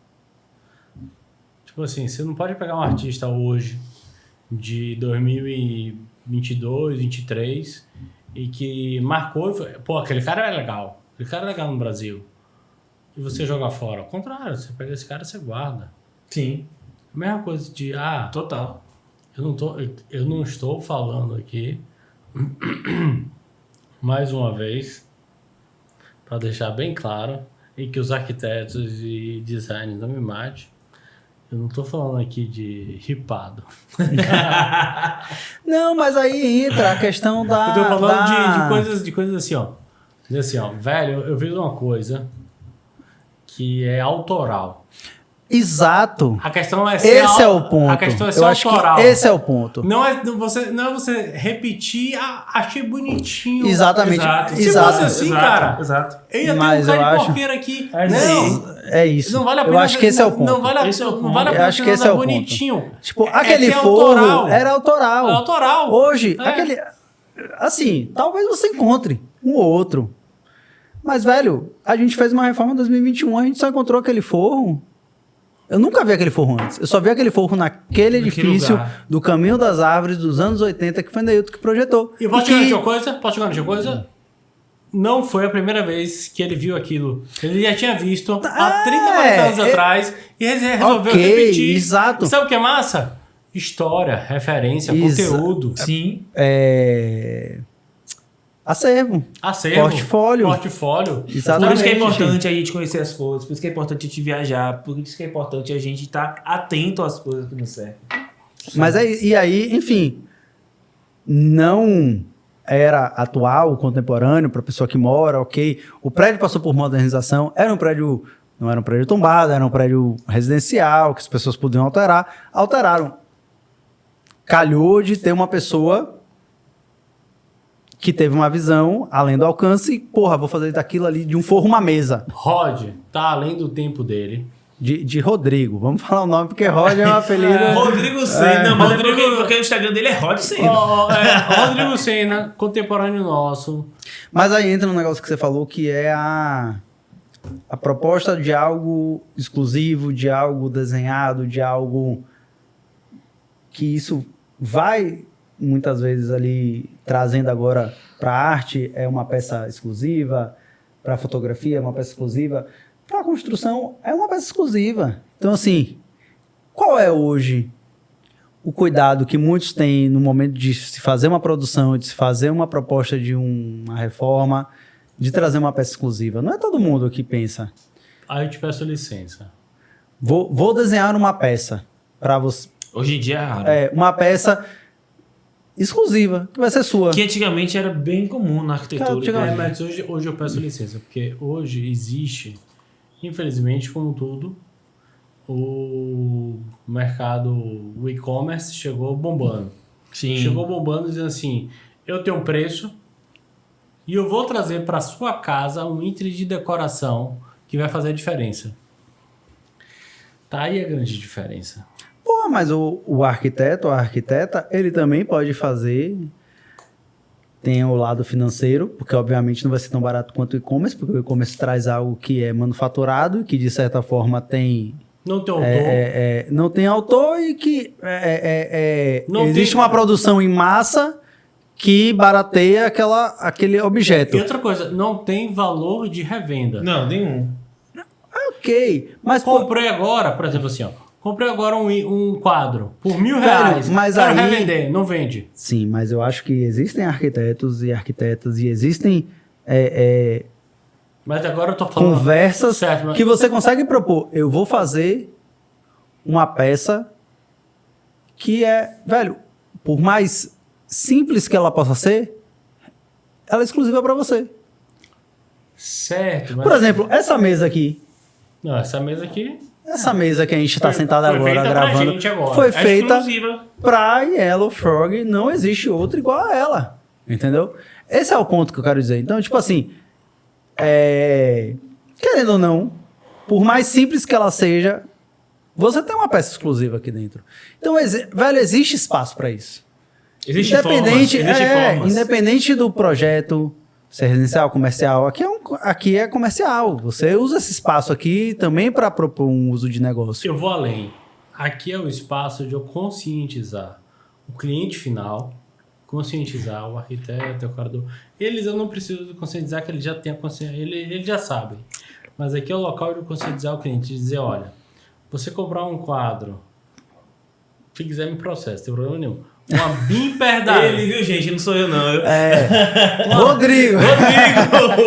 Tipo assim, você não pode pegar um artista hoje, de 2022, 2023, e que marcou e foi, pô, aquele cara é legal. Aquele cara é legal no Brasil. E você joga fora. Ao contrário, você pega esse cara e você guarda. Sim. A mesma coisa de, total. Eu não estou falando aqui, mais uma vez... para deixar bem claro, e que os arquitetos e designers não me matem, Eu não tô falando aqui de ripado. Não, mas aí entra a questão da... Eu tô falando de coisas assim, ó. Dizer assim, ó, velho, eu vejo uma coisa que é autoral. Exato. A questão é esse é o ponto. A questão é ser eu acho autoral. Que esse é o ponto. Não é você repetir, achei bonitinho. Exatamente. Se fosse assim, cara, eu ia ter mas um cara de porqueira aqui. É isso. Não vale a pena. Eu acho que esse é o ponto. Não vale a pena. Eu acho que esse é o bonitinho. ponto. Tipo, aquele forro era autoral. É autoral. Hoje, aquele... Assim, talvez você encontre um ou outro. Mas, velho, a gente fez uma reforma em 2021, a gente só encontrou aquele forro. Eu nunca vi aquele forro antes. Eu só vi aquele forro naquele edifício do Caminho das Árvores dos anos 80, que foi Neilton que projetou. E posso chegar de coisa? Não foi a primeira vez que ele viu aquilo. Ele já tinha visto há 30, 40 anos atrás e resolveu repetir. Exato. E sabe o que é massa? História, referência, conteúdo. Sim. Acervo. Portfólio. Exatamente. Por isso que é importante a gente conhecer as coisas, por isso que é importante a gente viajar, por isso que é importante a gente estar atento às coisas que nos servem. Mas e aí, enfim, não era atual, contemporâneo, para a pessoa que mora, ok. O prédio passou por modernização, não era um prédio tombado, era um prédio residencial, que as pessoas podiam alterar. Alteraram. Calhou de ter uma pessoa que teve uma visão além do alcance, vou fazer daquilo ali de um forro uma mesa. Rod, tá além do tempo dele. De Rodrigo, vamos falar o nome, porque Rod é um apelido... Rodrigo Senna, porque o Instagram dele é Rod Senna. Rodrigo Senna, contemporâneo nosso. Mas aí entra um negócio que você falou, que é a proposta de algo exclusivo, de algo desenhado, de algo que isso vai... muitas vezes ali trazendo agora para a arte é uma peça exclusiva, para a fotografia é uma peça exclusiva, para a construção é uma peça exclusiva. Então, assim, qual é hoje o cuidado que muitos têm no momento de se fazer uma produção, de se fazer uma proposta de uma reforma, de trazer uma peça exclusiva? Não é todo mundo que pensa. Aí eu te peço licença. Vou desenhar uma peça para você. Hoje em dia é raro. Uma peça... exclusiva, que vai ser sua. Que antigamente era bem comum na arquitetura. Mas hoje eu peço licença, porque hoje existe, infelizmente, como tudo, o mercado, o e-commerce chegou bombando. Sim. Chegou bombando dizendo assim, eu tenho um preço e eu vou trazer para sua casa um item de decoração que vai fazer a diferença. Tá aí a grande diferença. Mas o arquiteto, a arquiteta, ele também pode fazer, tem o lado financeiro, porque obviamente não vai ser tão barato quanto o e-commerce, porque o e-commerce traz algo que é manufaturado e que de certa forma tem... Não tem autor. Não tem autor e que existe uma produção em massa que barateia aquele objeto. E outra coisa, não tem valor de revenda. Não, nenhum. Ok, mas... Comprei agora, por exemplo assim, ó. Comprei agora um quadro por R$1.000, mas quero revender, não vende. Sim, mas eu acho que existem arquitetos e arquitetas e existem mas agora eu tô falando conversas certo, mas... que você consegue propor. Eu vou fazer uma peça que velho, por mais simples que ela possa ser, ela é exclusiva para você. Certo. Mas... Por exemplo, essa mesa aqui. Não, essa mesa aqui... Essa mesa que a gente está sentado agora gravando foi feita para Yellow Frog, não existe outra igual a ela, entendeu? Esse é o ponto que eu quero dizer. Então, tipo assim, querendo ou não, por mais simples que ela seja, você tem uma peça exclusiva aqui dentro. Então, velho, existe espaço para isso. Existe formas. Independente do projeto, se é residencial, comercial, aqui é comercial. Você usa esse espaço aqui também para propor um uso de negócio. Eu vou além. Aqui é o espaço de eu conscientizar o cliente final, conscientizar o arquiteto, o decorador. Eu não preciso conscientizar, que ele já tem a consciência, ele já sabe. Mas aqui é o local de eu conscientizar o cliente, de dizer, olha, você comprar um quadro, se quiser me processa, não tem problema nenhum. Uma bimper da... Ele, viu, gente? Não sou eu, não. Rodrigo!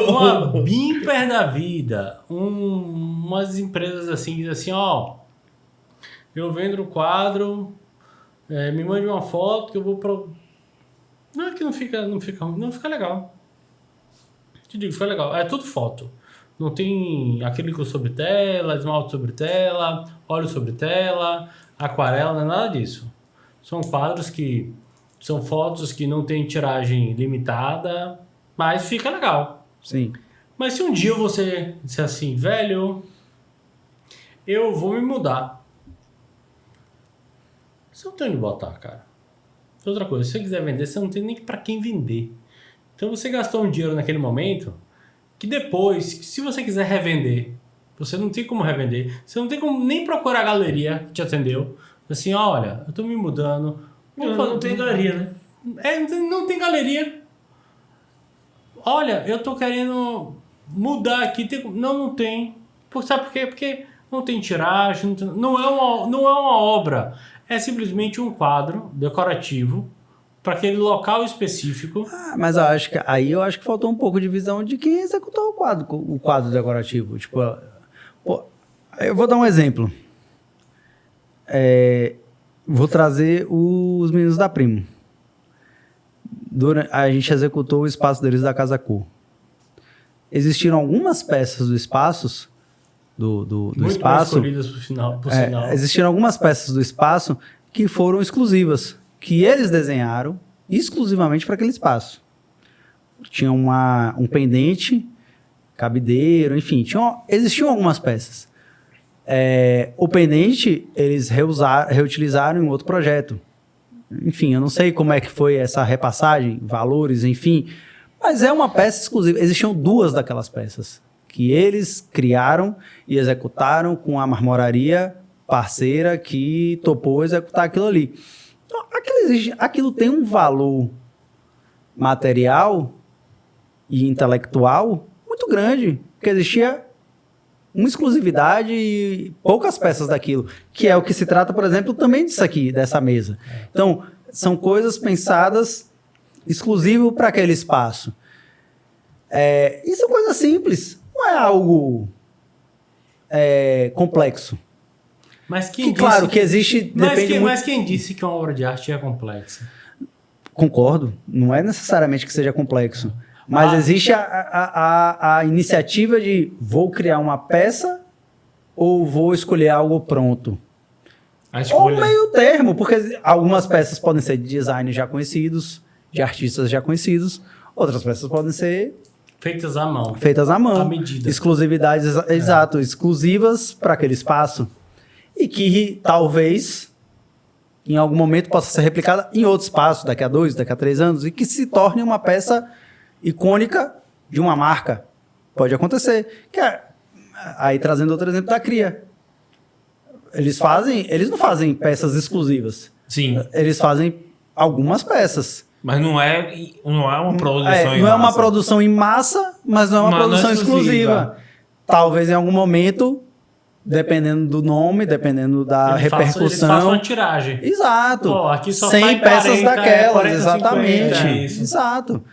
Uma bimper da vida. Umas empresas assim, dizem assim, ó... eu vendo o quadro, me mande uma foto que eu vou pro... Não é que não fica legal. Te digo, fica legal. É tudo foto. Não tem acrílico sobre tela, esmalte sobre tela, óleo sobre tela, aquarela, não é nada disso. São quadros que... São fotos que não tem tiragem limitada, mas fica legal. Sim. Mas se um dia você disser assim, velho, eu vou me mudar. Você não tem onde botar, cara. Outra coisa, se você quiser vender, você não tem nem pra quem vender. Então você gastou um dinheiro naquele momento, que depois, se você quiser revender, você não tem como revender. Você não tem como nem procurar a galeria que te atendeu. Assim, olha, eu tô me mudando. Não tem galeria, né? Não tem galeria. Olha, eu tô querendo mudar aqui. Não tem. Sabe por quê? Porque não tem tiragem, não é uma obra. É simplesmente um quadro decorativo para aquele local específico. Mas eu acho que faltou um pouco de visão de quem executou o quadro decorativo. Tipo, eu vou dar um exemplo. Vou trazer os meninos da Primo. A gente executou o espaço deles da Casa Cor. Existiram algumas peças do espaço do muito espaço. Muito escolhidas por sinal. Existiram algumas peças do espaço que foram exclusivas, que eles desenharam exclusivamente para aquele espaço. Tinha um pendente, cabideiro, enfim, existiam algumas peças. O pendente eles reutilizaram em outro projeto. Enfim, eu não sei como é que foi essa repassagem, valores, enfim, mas é uma peça exclusiva. Existiam 2 daquelas peças que eles criaram e executaram com a marmoraria parceira que topou executar aquilo ali. Então, aquilo tem um valor material e intelectual muito grande, porque existia uma exclusividade e poucas peças daquilo, que é o que se trata, por exemplo, também disso aqui, dessa mesa. Então, são coisas pensadas exclusivo para aquele espaço. Isso é coisa simples, não é algo complexo. Mas quem disse claro que existe... Mas quem disse que uma obra de arte é complexa? Concordo, não é necessariamente que seja complexo. Mas existe a iniciativa de vou criar uma peça ou vou escolher algo pronto. Ou meio termo, porque algumas peças podem ser de designers já conhecidos, de artistas já conhecidos, outras peças podem ser... Feitas à mão. À medida. Exclusividades, exato, exclusivas para aquele espaço. E que talvez em algum momento possa ser replicada em outro espaço, daqui a 2, daqui a 3 anos, e que se torne uma peça icônica de uma marca. Pode acontecer. Aí trazendo outro exemplo da Cria. Eles não fazem peças exclusivas. Sim. Eles fazem algumas peças. Mas não é uma produção em massa. Não é uma produção em massa, mas não é uma produção exclusiva. Talvez em algum momento, dependendo do nome, dependendo da repercussão... Eles façam uma tiragem. Exato. Aqui só 100 peças daquelas, 40, exatamente. 50, exato.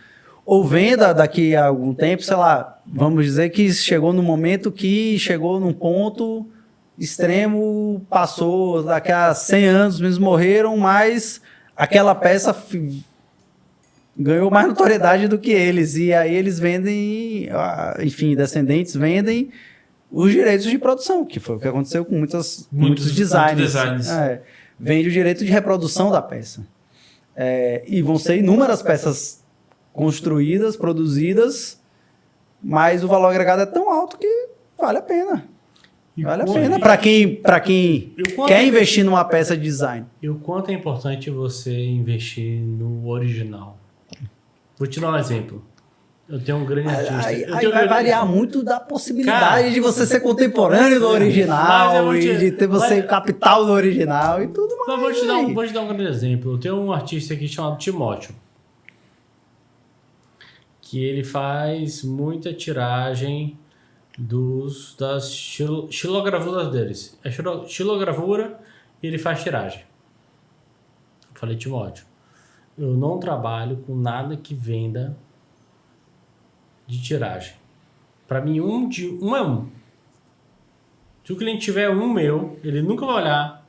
Ou venda daqui a algum tempo, sei lá, vamos dizer que chegou num momento que chegou num ponto extremo, passou, daqui a 100 anos eles morreram, mas aquela peça ganhou mais notoriedade do que eles. E aí eles vendem, enfim, descendentes vendem os direitos de produção, que foi o que aconteceu com muitos designers. Vende o direito de reprodução da peça. E vão ser inúmeras peças construídas, produzidas, mas o valor agregado é tão alto que vale a pena. Vale a pena para quem quer investir numa peça de design. E o quanto é importante você investir no original? Vou te dar um exemplo. Eu tenho um grande artista. Aí vai variar muito da possibilidade de você ser contemporâneo do original e de ter você capital do original e tudo mais. Vou te dar um grande exemplo. Eu tenho um artista aqui chamado Timóteo, que ele faz muita tiragem das xilogravuras deles. É xilogravura e ele faz tiragem. Eu falei, Timóteo, eu não trabalho com nada que venda de tiragem. Para mim, um é um. Se o cliente tiver um meu, ele nunca vai olhar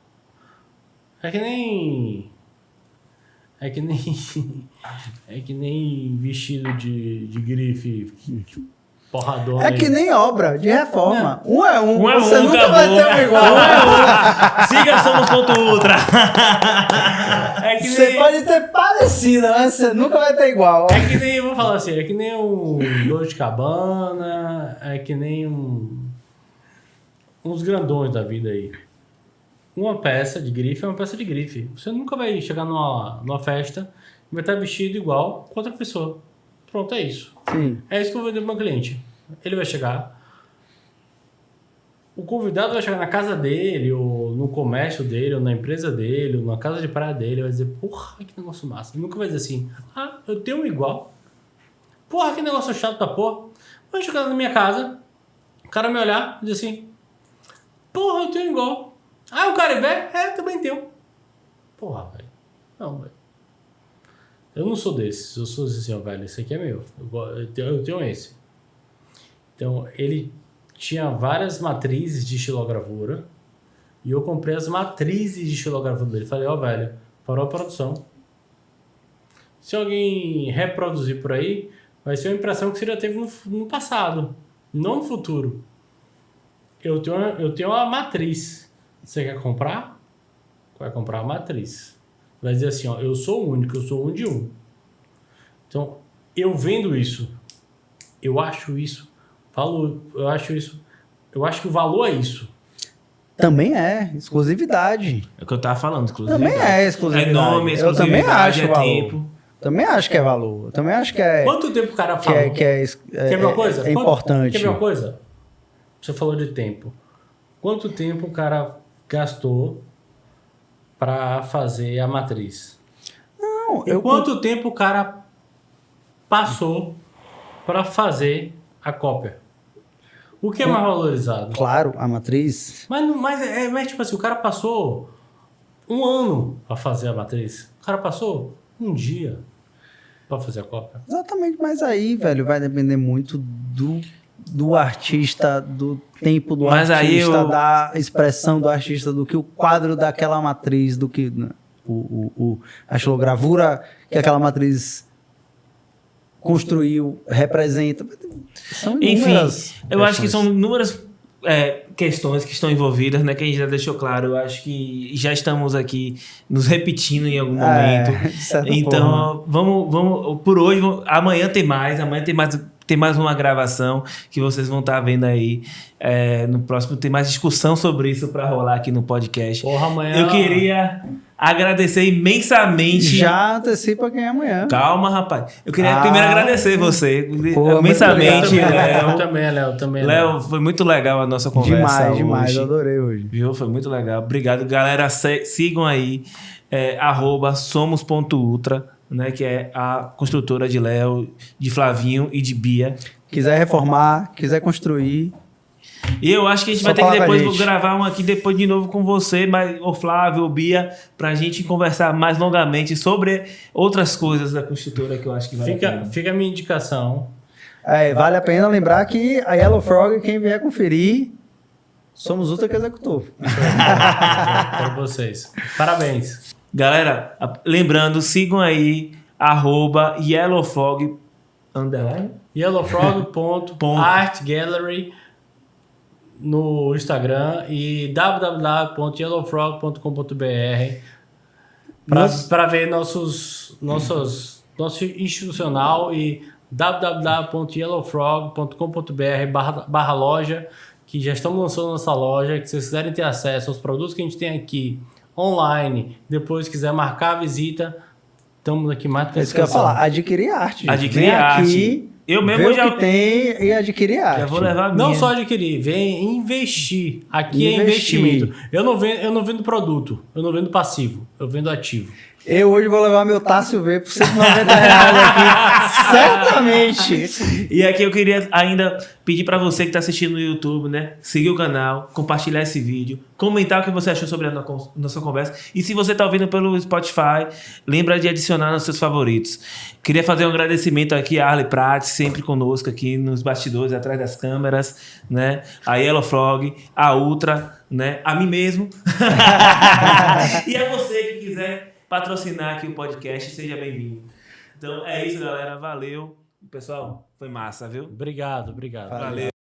É que nem vestido de grife porradona. É que nem obra de reforma. Um é um. Você nunca vai ter um igual. Siga Somos.ultra. Você pode ter parecido, mas você nunca vai ter igual. É que nem, vou falar assim, é que nem um Dolce & Gabbana, é que nem uns grandões da vida aí. Uma peça de grife é uma peça de grife. Você nunca vai chegar numa festa e vai estar vestido igual com outra pessoa. Pronto, é isso. Sim. É isso que eu vou vender pro meu cliente. Ele vai chegar, o convidado vai chegar na casa dele, ou no comércio dele, ou na empresa dele, ou na casa de praia dele, vai dizer, porra, que negócio massa. Ele nunca vai dizer assim, eu tenho um igual. Porra, que negócio chato da porra. Vai chegar na minha casa, o cara me olhar e dizer assim, porra, eu tenho um igual. O Caribé? Também tenho. Porra, velho. Não, velho. Eu não sou desses. Eu sou assim, velho, esse aqui é meu. Eu tenho esse. Então, ele tinha várias matrizes de estilogravura e eu comprei as matrizes de estilogravura dele. Falei, velho, parou a produção. Se alguém reproduzir por aí, vai ser uma impressão que você já teve no passado, não no futuro. Eu tenho uma matriz. Você quer comprar? Vai comprar a matriz. Vai dizer assim, eu sou único, eu sou um de um. Então, eu vendo isso, eu acho isso, eu acho que o valor é isso. Também é exclusividade. É o que eu tava falando, exclusividade. Também é exclusividade. É nome, exclusividade, eu também acho valor. tempo. Também acho que é valor. Eu também acho que é... Quanto tempo o cara fala? Quer ver uma coisa? É importante. Quer ver uma coisa? Você falou de tempo. Quanto tempo o cara gastou para fazer a matriz? Não, quanto tempo o cara passou para fazer a cópia? O que é mais valorizado? Claro, a matriz. Mas tipo assim, o cara passou um ano para fazer a matriz. O cara passou um dia para fazer a cópia. Exatamente, mas aí, velho, vai depender muito do artista, do tempo do artista, da expressão do artista, do que o quadro daquela matriz, do que a estilogravura que aquela matriz construiu, representa. São inúmeras. Enfim, eu acho que são inúmeras questões que estão envolvidas, né? Que a gente já deixou claro. Eu acho que já estamos aqui nos repetindo em algum momento. Então, vamos por hoje. Amanhã tem mais. Tem mais uma gravação que vocês vão estar vendo aí. No próximo tem mais discussão sobre isso para rolar aqui no podcast. Porra, amanhã... Eu queria agradecer imensamente. Já antecipa quem é amanhã. Calma, rapaz. Eu queria primeiro agradecer você. Imensamente, Léo. Léo, foi muito legal a nossa conversa. Demais. Eu adorei hoje. Viu? Foi muito legal. Obrigado. Galera, sigam aí @somos.ultra. Né, que é a construtora de Léo, de Flavinho e de Bia. Quiser reformar, quiser construir. E eu acho que a gente vai ter que depois gravar um aqui depois de novo com você, o Flávio, o Bia, pra gente conversar mais longamente sobre outras coisas da construtora que eu acho que vale a pena. Fica a minha indicação. Vale a pena lembrar que a Yellow Frog, quem vier conferir, somos Ultra que executou. Para vocês. Parabéns. Galera, lembrando, sigam aí @yellowfrog yellowfrog.artgallery no Instagram e www.yellowfrog.com.br para ver nosso institucional e www.yellowfrog.com.br/loja, que já estamos lançando nossa loja, que se vocês quiserem ter acesso aos produtos que a gente tem aqui online, depois quiser marcar a visita, estamos aqui mais para isso que eu ia falar, adquirir arte. Adquirir arte. Aqui, eu mesmo já que tem e adquirir arte. Já vou levar a minha. Não só adquirir, vem investir. Aqui é investimento. Eu não vendo produto, eu não vendo passivo, eu vendo ativo. Eu hoje vou levar meu Tássio V por R$190 aqui, certamente. E aqui eu queria ainda Pedir para você que está assistindo no YouTube, né? Seguir o canal, compartilhar esse vídeo, comentar o que você achou sobre a nossa conversa. E se você está ouvindo pelo Spotify, lembra de adicionar nos seus favoritos. Queria fazer um agradecimento aqui a Arley Prats, sempre conosco aqui nos bastidores, atrás das câmeras, né? A Yellow Frog, a Ultra, né? A mim mesmo. E a você que quiser patrocinar aqui o podcast, seja bem-vindo. Então é isso, galera. Valeu. Pessoal, foi massa, viu? Obrigado. Valeu.